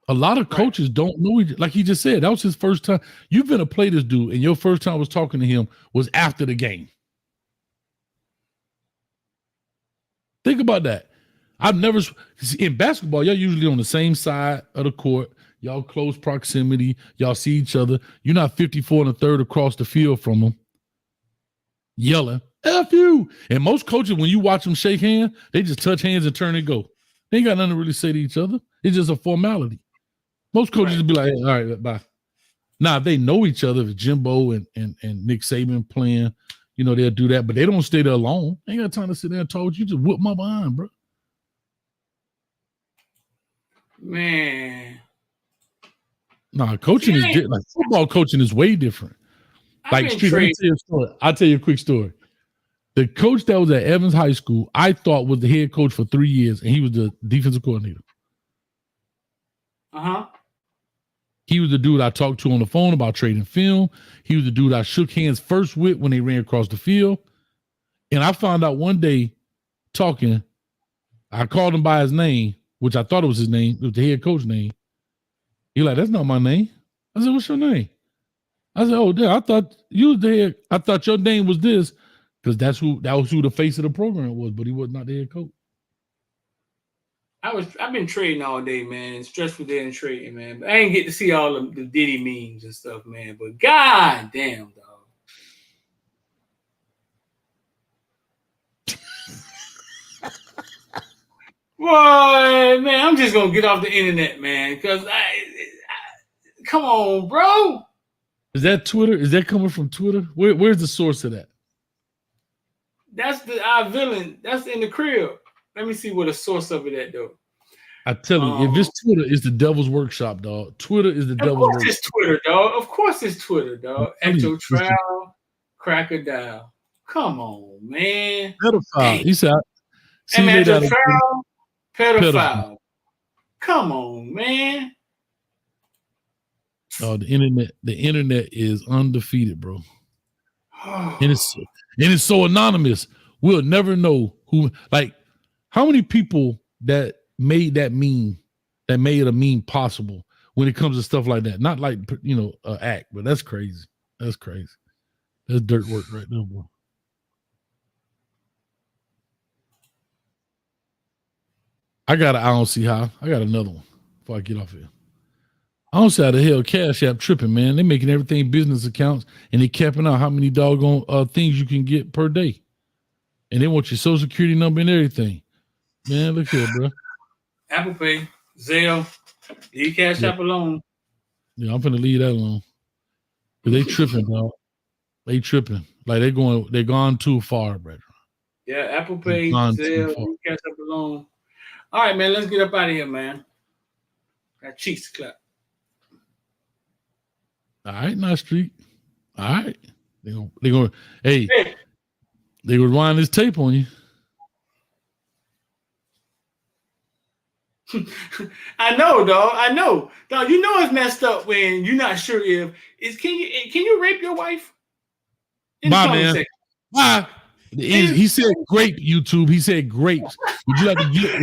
A lot of coaches don't know each other. Like he just said, that was his first time. You've been to play this dude, and your first time was talking to him was after the game. Think about that. I've never in basketball, y'all usually on the same side of the court. Y'all close proximity. Y'all see each other. You're not 54 and a third across the field from them, yelling, "F you." And most coaches, when you watch them shake hands, they just touch hands and turn and go. They ain't got nothing to really say to each other. It's just a formality. Most coaches be like, "Hey, all right, bye." Now, if they know each other, if Jimbo and Nick Saban playing, you know, they'll do that, but they don't stay there alone. They ain't got time to sit there and talk with you. Just whoop my behind, bro. Man. Nah, coaching is different. Like football coaching is way different. Like, I'll tell you a quick story. The coach that was at Evans High School, I thought was the head coach for 3 years, and he was the defensive coordinator. He was the dude I talked to on the phone about trading film. He was the dude I shook hands first with when they ran across the field. And I found out one day talking, I called him by his name, which I thought it was his name. It was the head coach name. He like, "That's not my name." I said, "What's your name?" I said, "Oh, damn, I thought you was the head. I thought your name was this." Because that was who the face of the program was, but he was not the head coach. I've been trading all day, man. Stressful day and trading, man. But I ain't get to see all the Diddy memes and stuff, man. But god damn, dog. Boy, man, I'm just gonna get off the internet, man. Because come on, bro. Is that Twitter? Is that coming from Twitter? Where's the source of that? That's our villain. That's in the crib. Let me see what the source of it at, though. I tell you, if it's Twitter, it's the devil's workshop, dog. Twitter is the devil's workshop. Of course it's Twitter, dog. Of course it's Twitter, dog. Ecto Trial, Crocodile. Come on, man. Pedophile. He said, Ecto Trial, pedophile. Come on, man. Oh, the internet is undefeated, bro. And it's so anonymous. We'll never know who. Like, how many people that made that meme, that made a meme possible when it comes to stuff like that? Not like, you know, act, but that's crazy. That's crazy. That's dirt work right there, bro. I don't see how. I got another one before I get off here. I don't see how the hell Cash App tripping, man. They making everything business accounts, and they capping out how many doggone things you can get per day. And they want your social security number and everything. Man, look here, bro. Apple Pay, Zelle, leave Cash App alone. Yeah, I'm finna leave that alone. They tripping, dog. They tripping. Like they're gone too far, brother. Yeah, Apple Pay, Gone too Zelle, far. Cash App alone. All right, man, let's get up out of here, man. Got cheeks to clap. All right, now street. All right. They gonna hey, they gonna wind this tape on you. I know, dog. I know. Dog, you know it's messed up when you're not sure if can you rape your wife? Bye, man. Bye. He said grape, YouTube. He said grapes. Would you give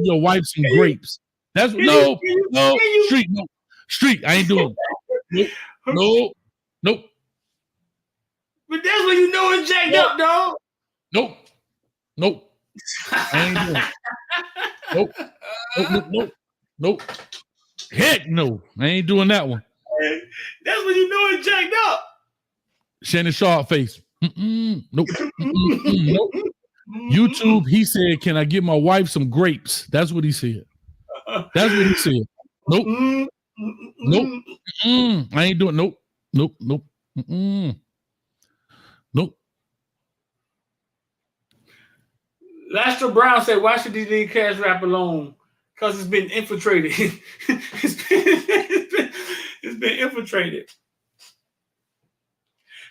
your wife some grapes? That's no, street. I ain't doing it. Nope. But that's when you know it's jacked up, dog. Nope. I ain't doing it. Nope. Heck no. I ain't doing that one. That's when you know it's jacked up. Shannon Sharp face. Nope. Nope. YouTube, he said, can I give my wife some grapes? That's what he said. Nope. I ain't doing nope. Lester Brown said, why should these leave cash rap alone? Because it's been infiltrated. it's been infiltrated.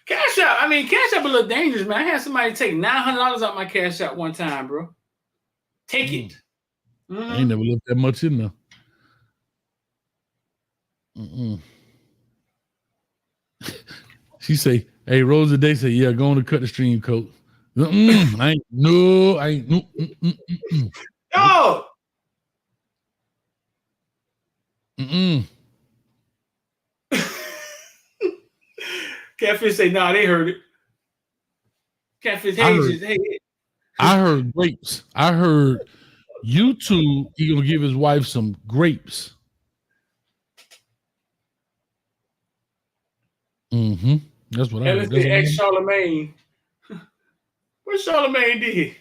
Cash App a little dangerous, man. I had somebody take $900 out my Cash App one time, bro. Take it. I ain't never left that much in there. She say, hey, Rosa Day say, yeah, go on to cut the stream, coach. I ain't. No. Catfish say, nah, they heard it. Catfish, I heard grapes. I heard YouTube, he gonna give his wife some grapes. That's what I heard. Let's ask Charlemagne. What Charlemagne did?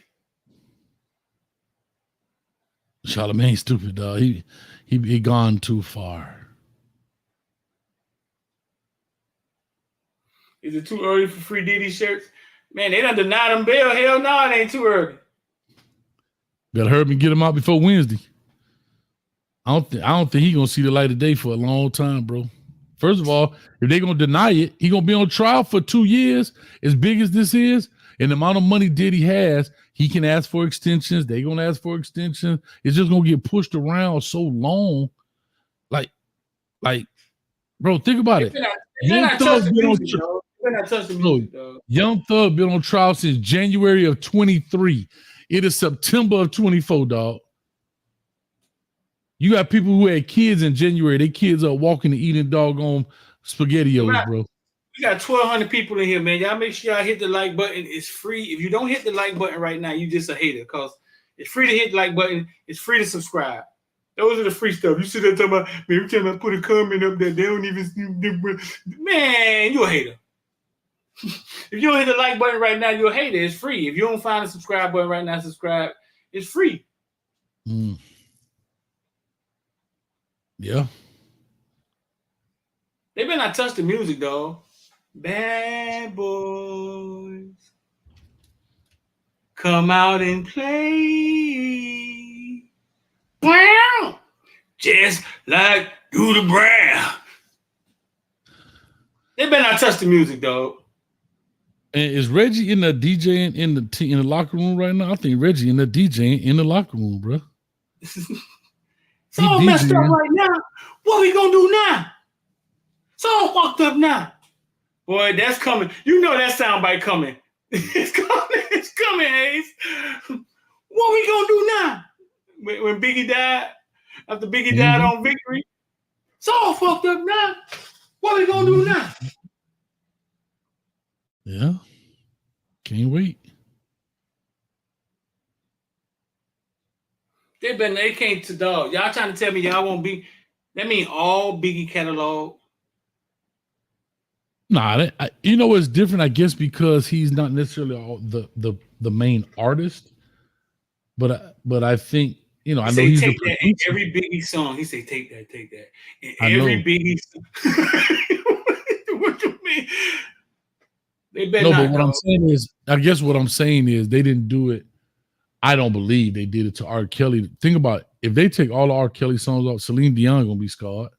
Charlemagne stupid, dog. He gone too far. Is it too early for free DD shirts? Man, they done denied them bail. Hell no, it ain't too early. Better hurry up and get him out before Wednesday. I don't think he gonna see the light of day for a long time, bro. First of all, if they gonna deny it, he gonna be on trial for 2 years. As big as this is, and the amount of money Diddy has, he can ask for extensions. They gonna ask for extensions. It's just gonna get pushed around so long. Like, bro, think about it. Young Thug been on trial since January of 23. It is September of 24, dog. You got people who had kids in January. Their kids are walking and eating doggone SpaghettiOs, bro. We got 1,200 people in here, man. Y'all make sure y'all hit the like button. It's free. If you don't hit the like button right now, you just a hater, because it's free to hit the like button. It's free to subscribe. Those are the free stuff. You see that talking about, man, every time I put a comment up there, they don't even, man, you a hater. If you don't hit the like button right now, you're a hater. It's free. If you don't find a subscribe button right now, subscribe. It's free. Yeah. They better not touch the music, though. Bad boys, come out and play. Wow. Just like do the Brown. They better not touch the music, dog. And is Reggie in the DJing in the locker room right now? I think Reggie in the DJing in the locker room, bro. It's all messed up right now. What we gonna do now? It's all fucked up now. Boy, that's coming. You know that soundbite coming. It's coming, Hayes. What we gonna do now? When Biggie died, after Biggie died on Victory, it's all fucked up now. What we gonna do now? Yeah. Can't wait. They came to dog. Y'all trying to tell me y'all won't be. That mean all Biggie catalog. Nah, you know what's different, I guess, because he's not necessarily all the main artist. But I think, you know, I know he's take that in every Biggie song. He say take that. In every Biggie song. What you mean? They better No, not. but what I'm saying is, I guess what I'm saying is they didn't do it. I don't believe they did it to R. Kelly. Think about it. If they take all the R. Kelly songs off, Celine Dion gonna be scarred.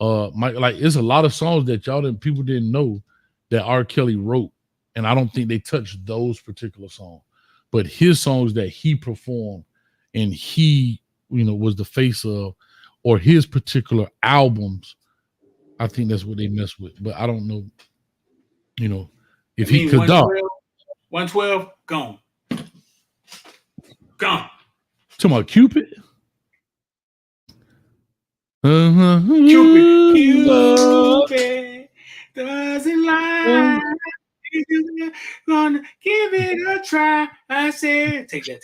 Like it's a lot of songs that people didn't know that R. Kelly wrote, and I don't think they touched those particular songs. But his songs that he performed and he, was the face of, or his particular albums, I think that's what they mess with. But I don't know, if he could 112, gone. Gone. Talking about Cupid? Cupid doesn't lie. Gonna give it a try. I said, take that.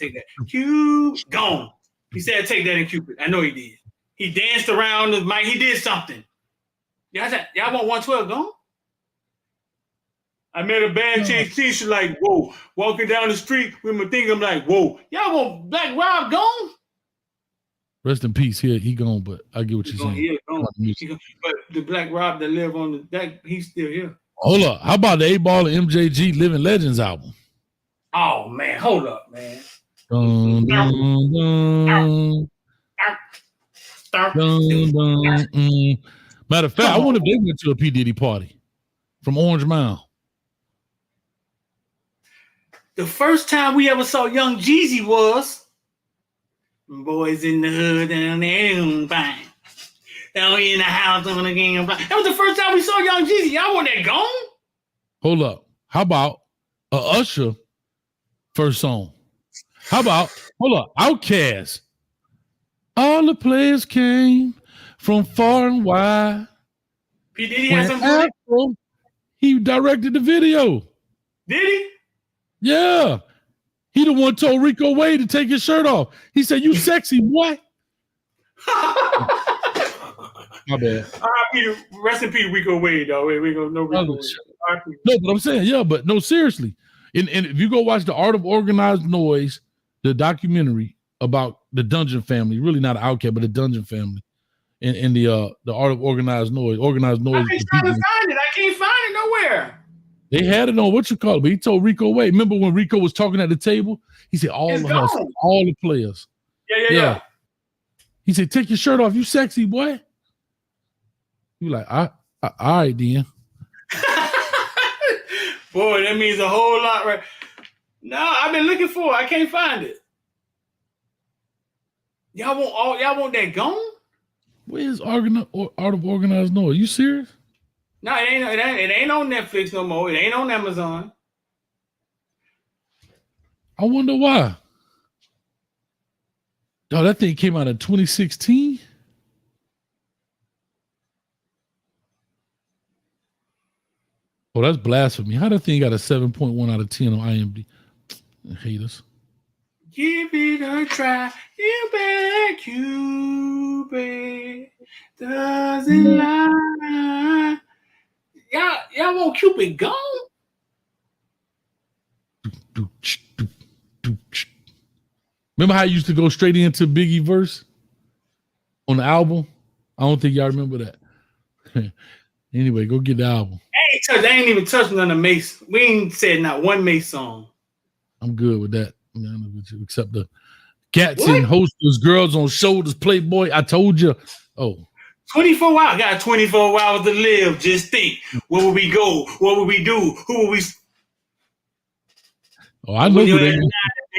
Cupid, gone. He said, take that in Cupid. I know he did. He danced around the mic. He did something. Y'all want 112 gone? I met a bad chick. She's like, whoa, walking down the street with my thing. I'm like, whoa, y'all want Black Rob gone? Rest in peace. He gone, but I get what you're saying. Yeah, gone. But the Black Rob that live on the deck, he's still here. Hold up. How about the 8-Ball and MJG Living Legends album? Oh, man. Hold up, man. Dun, dun, dun. Dun, dun, Matter of fact, I wonder if they went to a P. Diddy party from Orange Mound. The first time we ever saw Young Jeezy was boys in the hood and they're fine. Down in the house on the game. That was the first time we saw Young Jeezy. Y'all want that gone? Hold up. How about a Usher first song? How about, Outkast? All the players came from far and wide. P. Diddy had something. He directed the video. Did he? Yeah. He the one told Rico Wade to take his shirt off. He said, "You sexy, boy." My bad. Rest in peace, Rico Wade, though. We go no Rico Wade. No, but I'm saying, but no, seriously. And if you go watch The Art of Organized Noise, the documentary about the Dungeon family, really not Outkast, but the Dungeon family, and the Art of Organized Noise. Organized Noise. I've been trying to find it. I can't find it nowhere. They had it on but he told Rico Wade. Remember when Rico was talking at the table? He said, all the players. Yeah. He said, "Take your shirt off, you sexy boy." You like, all right, then. Boy, that means a whole lot, right? No, I've been looking for it. I can't find it. Y'all want that gone? Where's Art of Organized Noise? You serious? No, it ain't on Netflix no more. It ain't on Amazon. I wonder why. Oh, that thing came out in 2016. Oh, that's blasphemy. How that thing got a 7.1 out of 10 on IMDb? Haters. Give it a try. You bet Cupid doesn't lie. Y'all want Cupid gone? Remember how I used to go straight into Biggie verse on the album? I don't think y'all remember that. Anyway, go get the album. I ain't even touched none of Mace. We ain't said not one Mace song. I'm good with that. Except the cats and hosters, girls on shoulders, Playboy. I told you. Oh. 24 hours. Got 24 hours to live. Just think. Where would we go? What would we do? Who would we? Oh, I know who they are.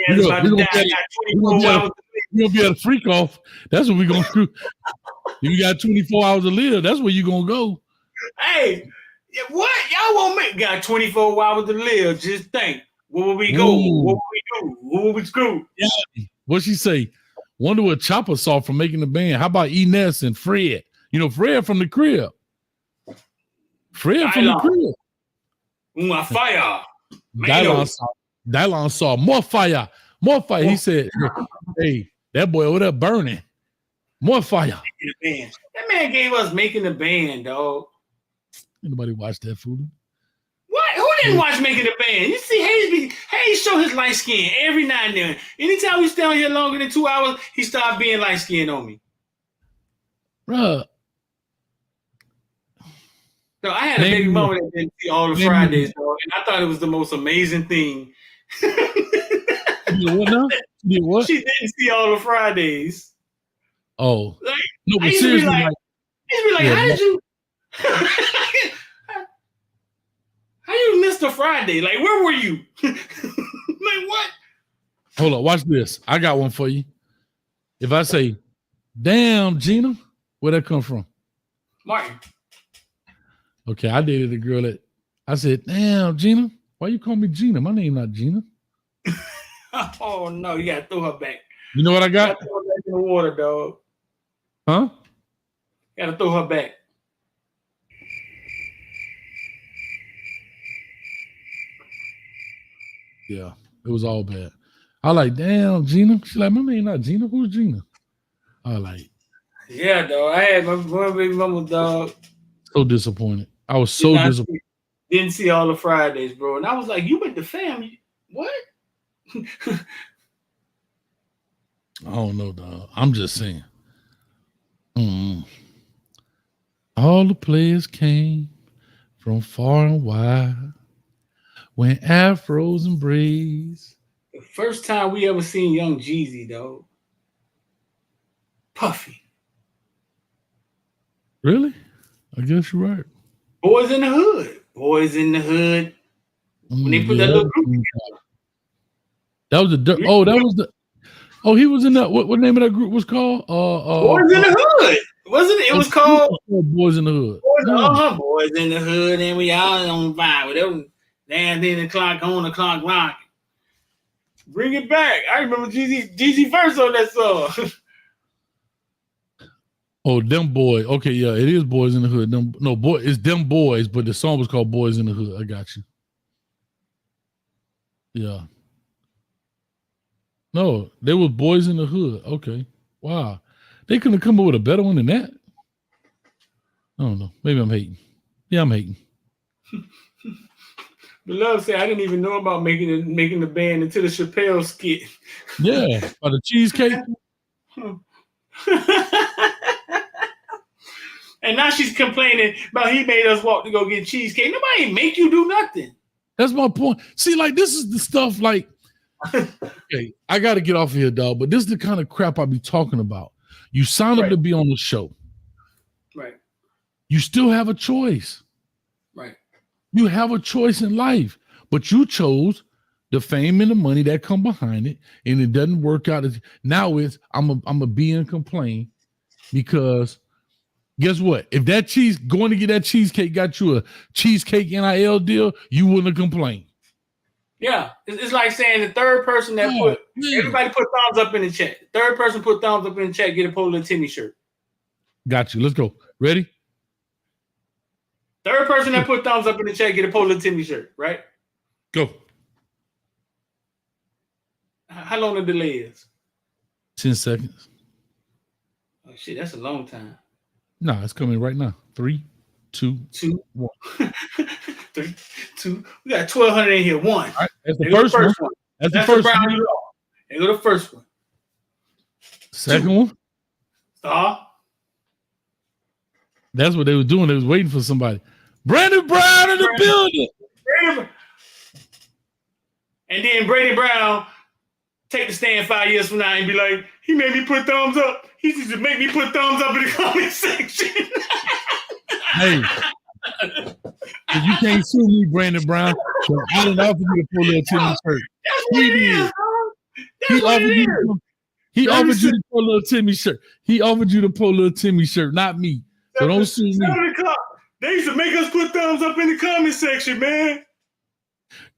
We're going to be at a freak off. That's what we're going to do. If you got 24 hours to live, that's where you're going to go. Hey, what? Y'all won't make got 24 hours to live. Just think. Where would we go? Ooh. What would we do? Who would we screw? Yeah. What'd she say? Wonder what Chopper saw from making the band. How about Ines and Fred? Fred from the crib. Fire. Dylon saw more fire. More fire. He said, "Hey, that boy over there burning. More fire." That man gave us Making the Band, dog. Anybody watch that fool? What? Who didn't watch Making the Band? You see Hayes show his light skin every now and then. Anytime we stay on here longer than 2 hours, he start being light skinned on me. Bruh. So I had a baby mama that didn't see all the Fridays, dog. and I thought it was the most amazing thing. You did what now? You did what? She didn't see all the Fridays. Oh. Like, No, I but used to be seriously, like, like, how yeah, did you? How you missed a Friday? Like, where were you? Like, what? hold on, watch this. I got one for you. If I say, damn, Gina, where'd that come from? Martin. Okay, I dated a girl that I said, damn, Gina, why you call me Gina? My name not Gina. Oh no, you gotta throw her back. You know what I You got? gotta throw her back in the water, dog. Huh? You gotta throw her back. Yeah, it was all bad. I like, damn, Gina. She's like, my name not Gina. Who's Gina? I like, Yeah, dog. I had my baby mama, dog. so disappointed. I was so disappointed. Didn't see all the Fridays, bro. And I was like, you with the family? What? I don't know, dog. I'm just saying. All the players came from far and wide, when afros and braids. The first time we ever seen Young Jeezy, dog. Puffy. Really? I guess you're right. Boys in the Hood. Boys in the Hood. When they put that little group together. That was the oh, that was the oh, he was in that what name of that group was called? Boys in the Hood. Wasn't it? It was called Boys in the Hood. Boys in the Hood, and we all on fire. Whatever. Damn, then the clock on, the clock rocking. Bring it back. I remember Jeezy verse on that song. Oh, them boys. Okay, yeah, it is Boys in the Hood. It's them boys, but the song was called Boys in the Hood. I got you. Yeah. No, they were Boys in the Hood. Okay. Wow. They couldn't come up with a better one than that. I don't know. Maybe I'm hating. Yeah, I'm hating. Beloved said I didn't even know about making the band until the Chappelle skit. Yeah, by the cheesecake. And now she's complaining about he made us walk to go get cheesecake. Nobody make you do nothing. That's my point. See, like, this is the stuff, like, okay, I got to get off of here, dog, but this is the kind of crap I be talking about. You sign up to be on the show. Right. You still have a choice. Right. You have a choice in life, but you chose the fame and the money that come behind it, and it doesn't work out. Now it's, I'm a be and complain because guess what? If that going to get that cheesecake got you a cheesecake NIL deal, you wouldn't have complained. Yeah, it's like saying the third person that everybody put thumbs up in the chat. Third person put thumbs up in the chat, get a Polo Timmy shirt. Got you. Let's go. Ready? Third person that put thumbs up in the chat, get a Polo Timmy shirt, right? Go. How long the delay is? 10 seconds. Oh shit, that's a long time. No, it's coming right now. 3, 2, 1. 3, 2. We got 1,200 in here. One. All right, that's the first one. That's the first one. There go the first one. Second one. Star. That's what they were doing. They was waiting for somebody. Brandon Brown in the building. And then Brady Brown take the stand 5 years from now and be like, he made me put thumbs up. He used to make me put thumbs up in the comment section. Hey, you can't sue me, Brandon Brown. So I didn't offer you to pull a Timmy shirt. That's what it is, He offered you to pull a little Timmy shirt. He offered you to pull a little Timmy shirt, not me. So don't sue me. They used to make us put thumbs up in the comment section, man.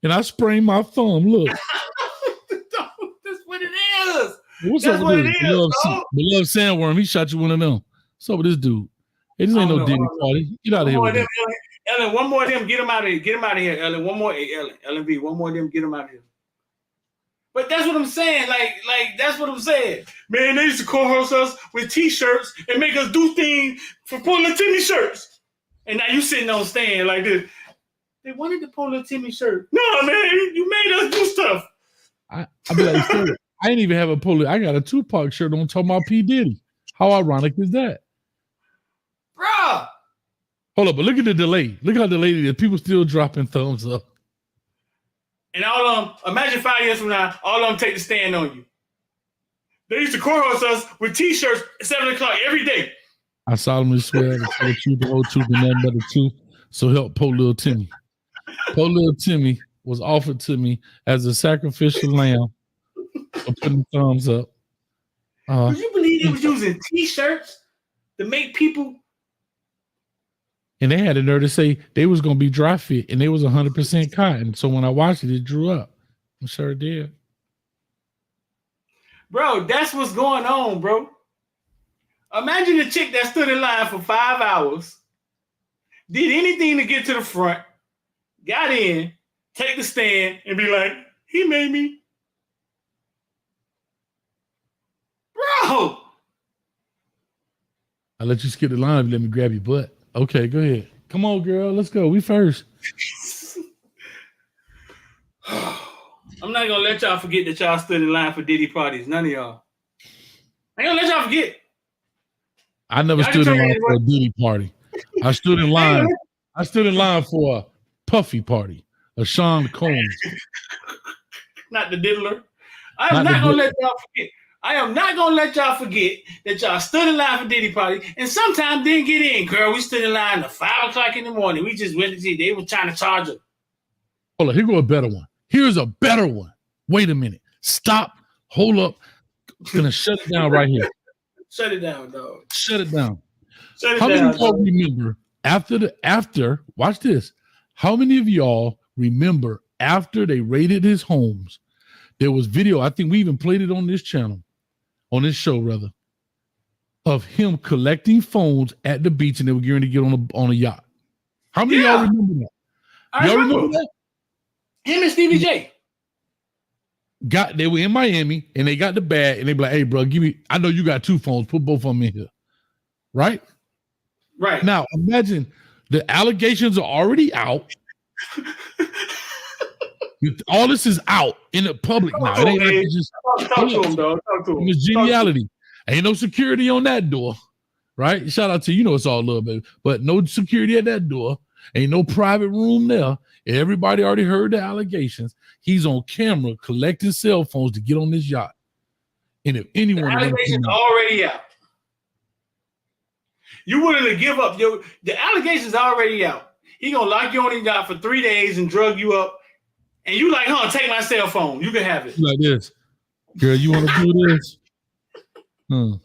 And I sprained my thumb. Look. That's what it is. What's That's up what with it this? is. Beloved Sandworm, he shot you one of them. What's up with this dude? Hey, this ain't no Diddy party. Get out of here with that. Ellen, one more of them, get him out of here. Get him out of here, Ellen. One more, Ellen V. One more of them, get him out of here. But that's what I'm saying. Like that's what I'm saying. Man, they used to coerce us with T-shirts and make us do things for pulling Timmy shirts. And now you sitting on stand like this. They wanted to pull a Timmy shirt. No, man, you made us do stuff. I be like, I didn't even have a polo. I got a Tupac shirt on talking about P. Diddy. How ironic is that? Bruh. Hold up, but look at the delay. Look how delayed it is. People still dropping thumbs up. And all of them, imagine 5 years from now, all of them take the stand on you. They used to coerce us with T-shirts at 7 o'clock every day. I solemnly swear to tell the truth, the whole truth, and nothing but the truth. So help poor little Timmy. Poor little Timmy was offered to me as a sacrificial lamb for putting the thumbs up. Would you believe they was using T-shirts to make people? And they had the nerve to say they was going to be dry fit, and they was 100% cotton. So when I watched it, it drew up. I'm sure it did. Bro, that's what's going on, bro. Imagine a chick that stood in line for 5 hours, did anything to get to the front, got in, take the stand, and be like, he made me. Bro. I let you skip the line and let me grab your butt. Okay, go ahead. Come on, girl. Let's go. We first. I'm not going to let y'all forget that y'all stood in line for Diddy parties. None of y'all. I ain't going to let y'all forget. I never stood in line for a Diddy party. I stood in line. I stood in line for a Puffy party, a Sean Combs. Not the diddler. I'm not going to let y'all forget. I am not going to let y'all forget that y'all stood in line for Diddy party and sometimes didn't get in, girl. We stood in line at 5 o'clock in the morning. We just went to see. They were trying to charge us. Hold on. Here go a better one. Here's a better one. Wait a minute. Stop. Hold up. I'm going to shut it down right here. Shut it down, dog. Shut it down. Shut it How down, many of y'all remember after, watch this. How many of y'all remember after they raided his homes, there was video, I think we even played it on this channel, on this show rather, of him collecting phones at the beach and they were going to get on a yacht. How many of y'all remember that? Y'all remember that? Him and Stevie J. They were in Miami and they got the bag and they be like, hey, bro, I know you got 2 phones. Put both of them in here. Right? Right. Now, imagine the allegations are already out. All this is out in the public now. It ain't like it's just talk to him, dog. Talk to him. It's geniality. Ain't no security on that door, right? Shout out to you know it's all love, baby. But no security at that door. Ain't no private room there. Everybody already heard the allegations. He's on camera collecting cell phones to get on this yacht. And if anyone, the allegations already out. You willing to give up the allegations already out. He gonna lock you on the yacht for 3 days and drug you up. And you like, take my cell phone. You can have it. Like this. Girl, you want to do this? Bro,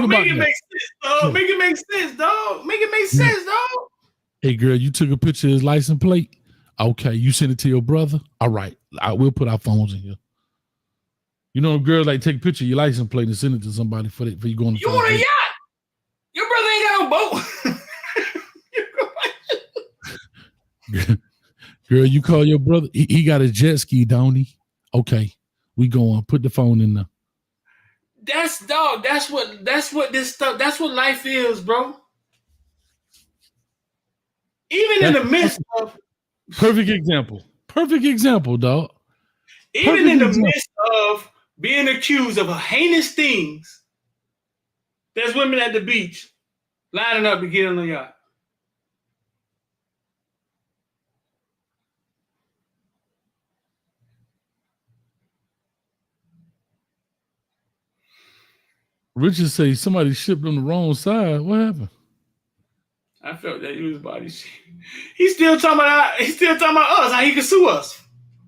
make it make sense, dog. Make it make sense, dog. Make it make sense, dog. Hey, girl, you took a picture of his license plate? Okay, you sent it to your brother? All right, I will put our phones in here. You know, girls like take a picture of your license plate and send it to somebody for you going to You want a yacht? Your brother ain't got no boat. Girl, you call your brother. He got a jet ski, don't he? Okay, we going. Put the phone in there. That's what this stuff. That's what life is, bro. Even in the midst of perfect example, dog. Even in the midst of being accused of heinous things, there's women at the beach lining up to get on the yacht. Richard say somebody shipped on the wrong side. What happened? I felt that he was body shit. He's still talking about us, how he can sue us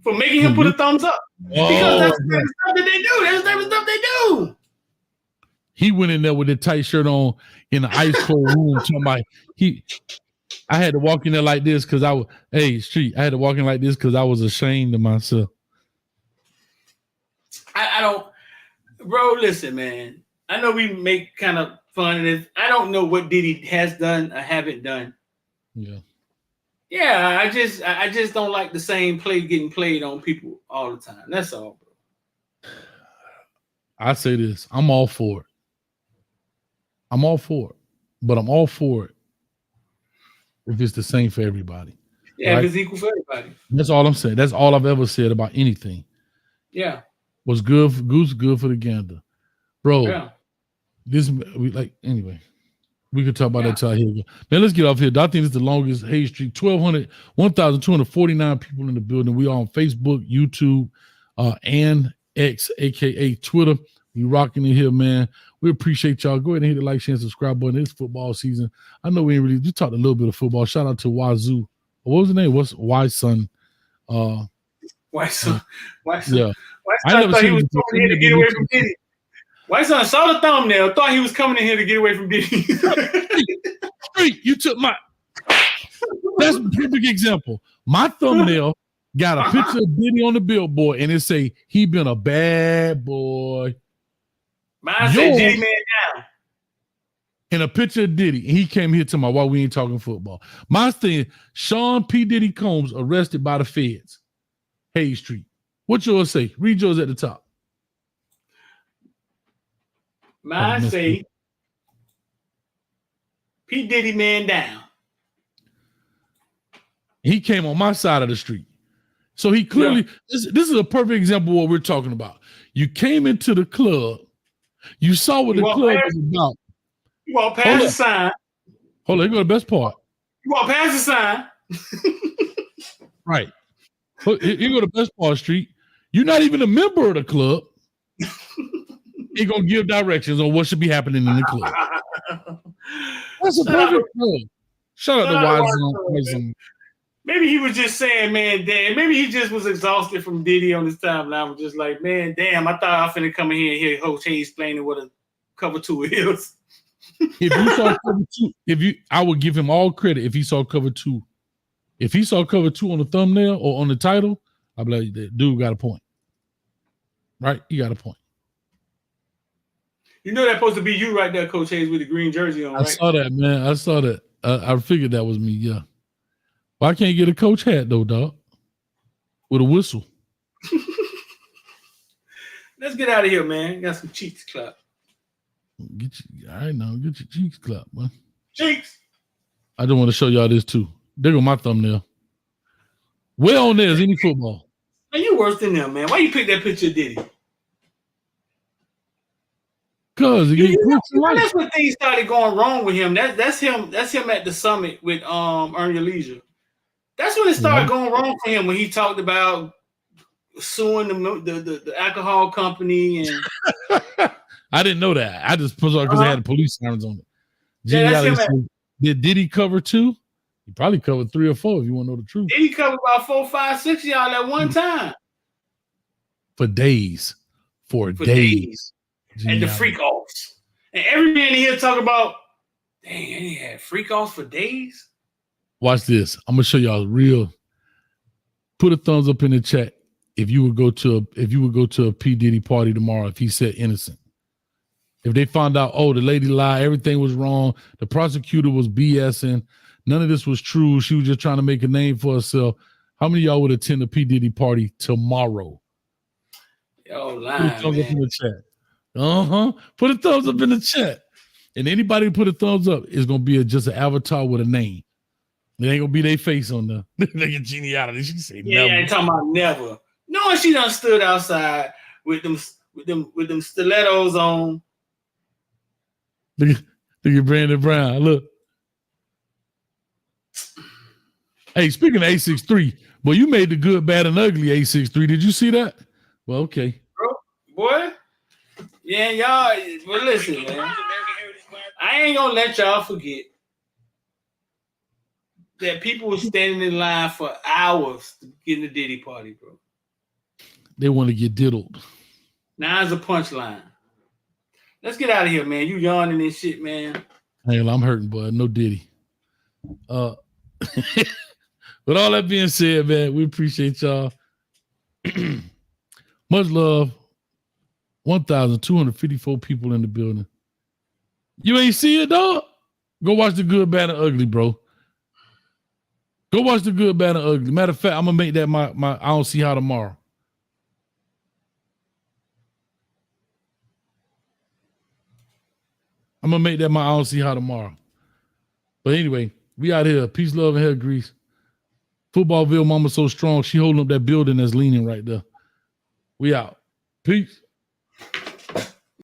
for making him put a thumbs up. Because that's the type of stuff that they do. That's the type of stuff they do. He went in there with a tight shirt on in the ice cold room talking about I had to walk in there like this because I had to walk in like this because I was ashamed of myself. I don't, bro, listen, man. I know we make kind of fun of this. I don't know what Diddy has done or haven't done. Yeah. Yeah, I just don't like the same play getting played on people all the time. That's all, bro. I say this. I'm all for it. But I'm all for it if it's the same for everybody. Yeah, right? If it's equal for everybody. That's all I'm saying. That's all I've ever said about anything. Yeah. What's good for goose, good for the gander. Bro, yeah. Anyway. We could talk about that till I hear you. Man, let's get off here. I think it's the longest hate streak. 1,249 people in the building. We are on Facebook, YouTube, and X, aka Twitter. We rocking in here, man. We appreciate y'all. Go ahead and hit the like, share, and subscribe button. It's football season. I know we ain't really, we talked a little bit of football. Shout out to Wazoo. What was the name? What's Y-Son? Why so? Yeah. I thought he was coming in here to get away from Diddy. White Son saw the thumbnail, thought he was coming in here to get away from Diddy. Street, you took my. That's a perfect example. My thumbnail got a picture of Diddy on the billboard, and it say he been a bad boy. Mine said Diddy man down. And a picture of Diddy, and he came here to my why we ain't talking football. My thing, Sean P. Diddy Combs arrested by the feds. Hayes Street. What yours say? Read yours at the top. Mine say P. Diddy man down. He came on my side of the street. So he clearly, this is a perfect example of what we're talking about. You came into the club, you saw what the club was about. You walk past the sign. Hold on, here go the best part. You walk past the sign. Right. Here go the best part, Street. You're not even a member of the club. He gonna give directions on what should be happening in the club. That's a perfect club. Shout out to Wise. Maybe he was just saying, man, damn. Maybe he just was exhausted from Diddy on his timeline. Was just like, man, damn. I thought I was finna come in here and hear Coach Hayes explaining what a cover 2 is. If you saw cover 2, I would give him all credit if he saw cover 2. If he saw cover 2 on the thumbnail or on the title, I'd be like, that dude got a point. Right? He got a point. You know that's supposed to be you right there, Coach Hayes, with the green jersey on, right? I saw that, man. I saw that. I figured that was me, yeah. Why can't get a coach hat, though, dog? With a whistle. Let's get out of here, man. Got some cheeks clap. Get your cheeks clap, man. Cheeks. I just want to show y'all this, too. There go my thumbnail. Where on there is any football? Man, you worse than them, man. Why you pick that picture of Diddy? Because that's when things started going wrong with him. That's him at the summit with Earn Your Leisure. That's when it started going wrong for him, when he talked about suing the alcohol company. And I didn't know that. I just put it because they had the police sirens on it. Did Diddy cover 2? He probably covered 3 or 4 if you want to know the truth. Diddy covered about 4, 5, 6 y'all at one time. For days. For days. And the freak offs. And every man in here talk about, dang, he had freak offs for days. Watch this. I'm gonna show y'all real. Put a thumbs up in the chat if you would go to a P. Diddy party tomorrow if he said innocent. If they found out, oh, the lady lied, everything was wrong, the prosecutor was BSing, none of this was true, she was just trying to make a name for herself. How many of y'all would attend a P. Diddy party tomorrow? Yo, lying, put a thumbs up in the chat. Put a thumbs up in the chat. And anybody who put a thumbs up is gonna be just an avatar with a name. It ain't gonna be their face on the nigga geniality. She say never. Yeah, ain't talking about never. Knowing she done stood outside with them stilettos on. Look at Brandon Brown. Look. Hey, speaking of A63, boy, you made the good, bad, and ugly A63. Did you see that? Well, okay. Bro, boy. Yeah, y'all. Well, listen, man. I ain't gonna let y'all forget that people were standing in line for hours to get in the Diddy party, bro. They want to get diddled. Now's a punchline. Let's get out of here, man. You yawning and shit, man. Hey, I'm hurting, boy. No Diddy. With all that being said, man, we appreciate y'all. Much love. 1,254 people in the building. You ain't see it, dog? Go watch the good, bad, and ugly, bro. Go watch the good, bad, and ugly. Matter of fact, I'm gonna make that my I don't see how tomorrow. I'm gonna make that my I don't see how tomorrow. But anyway, we out here. Peace, love, and hair grease. Footballville mama so strong, she holding up that building that's leaning right there. We out. Peace.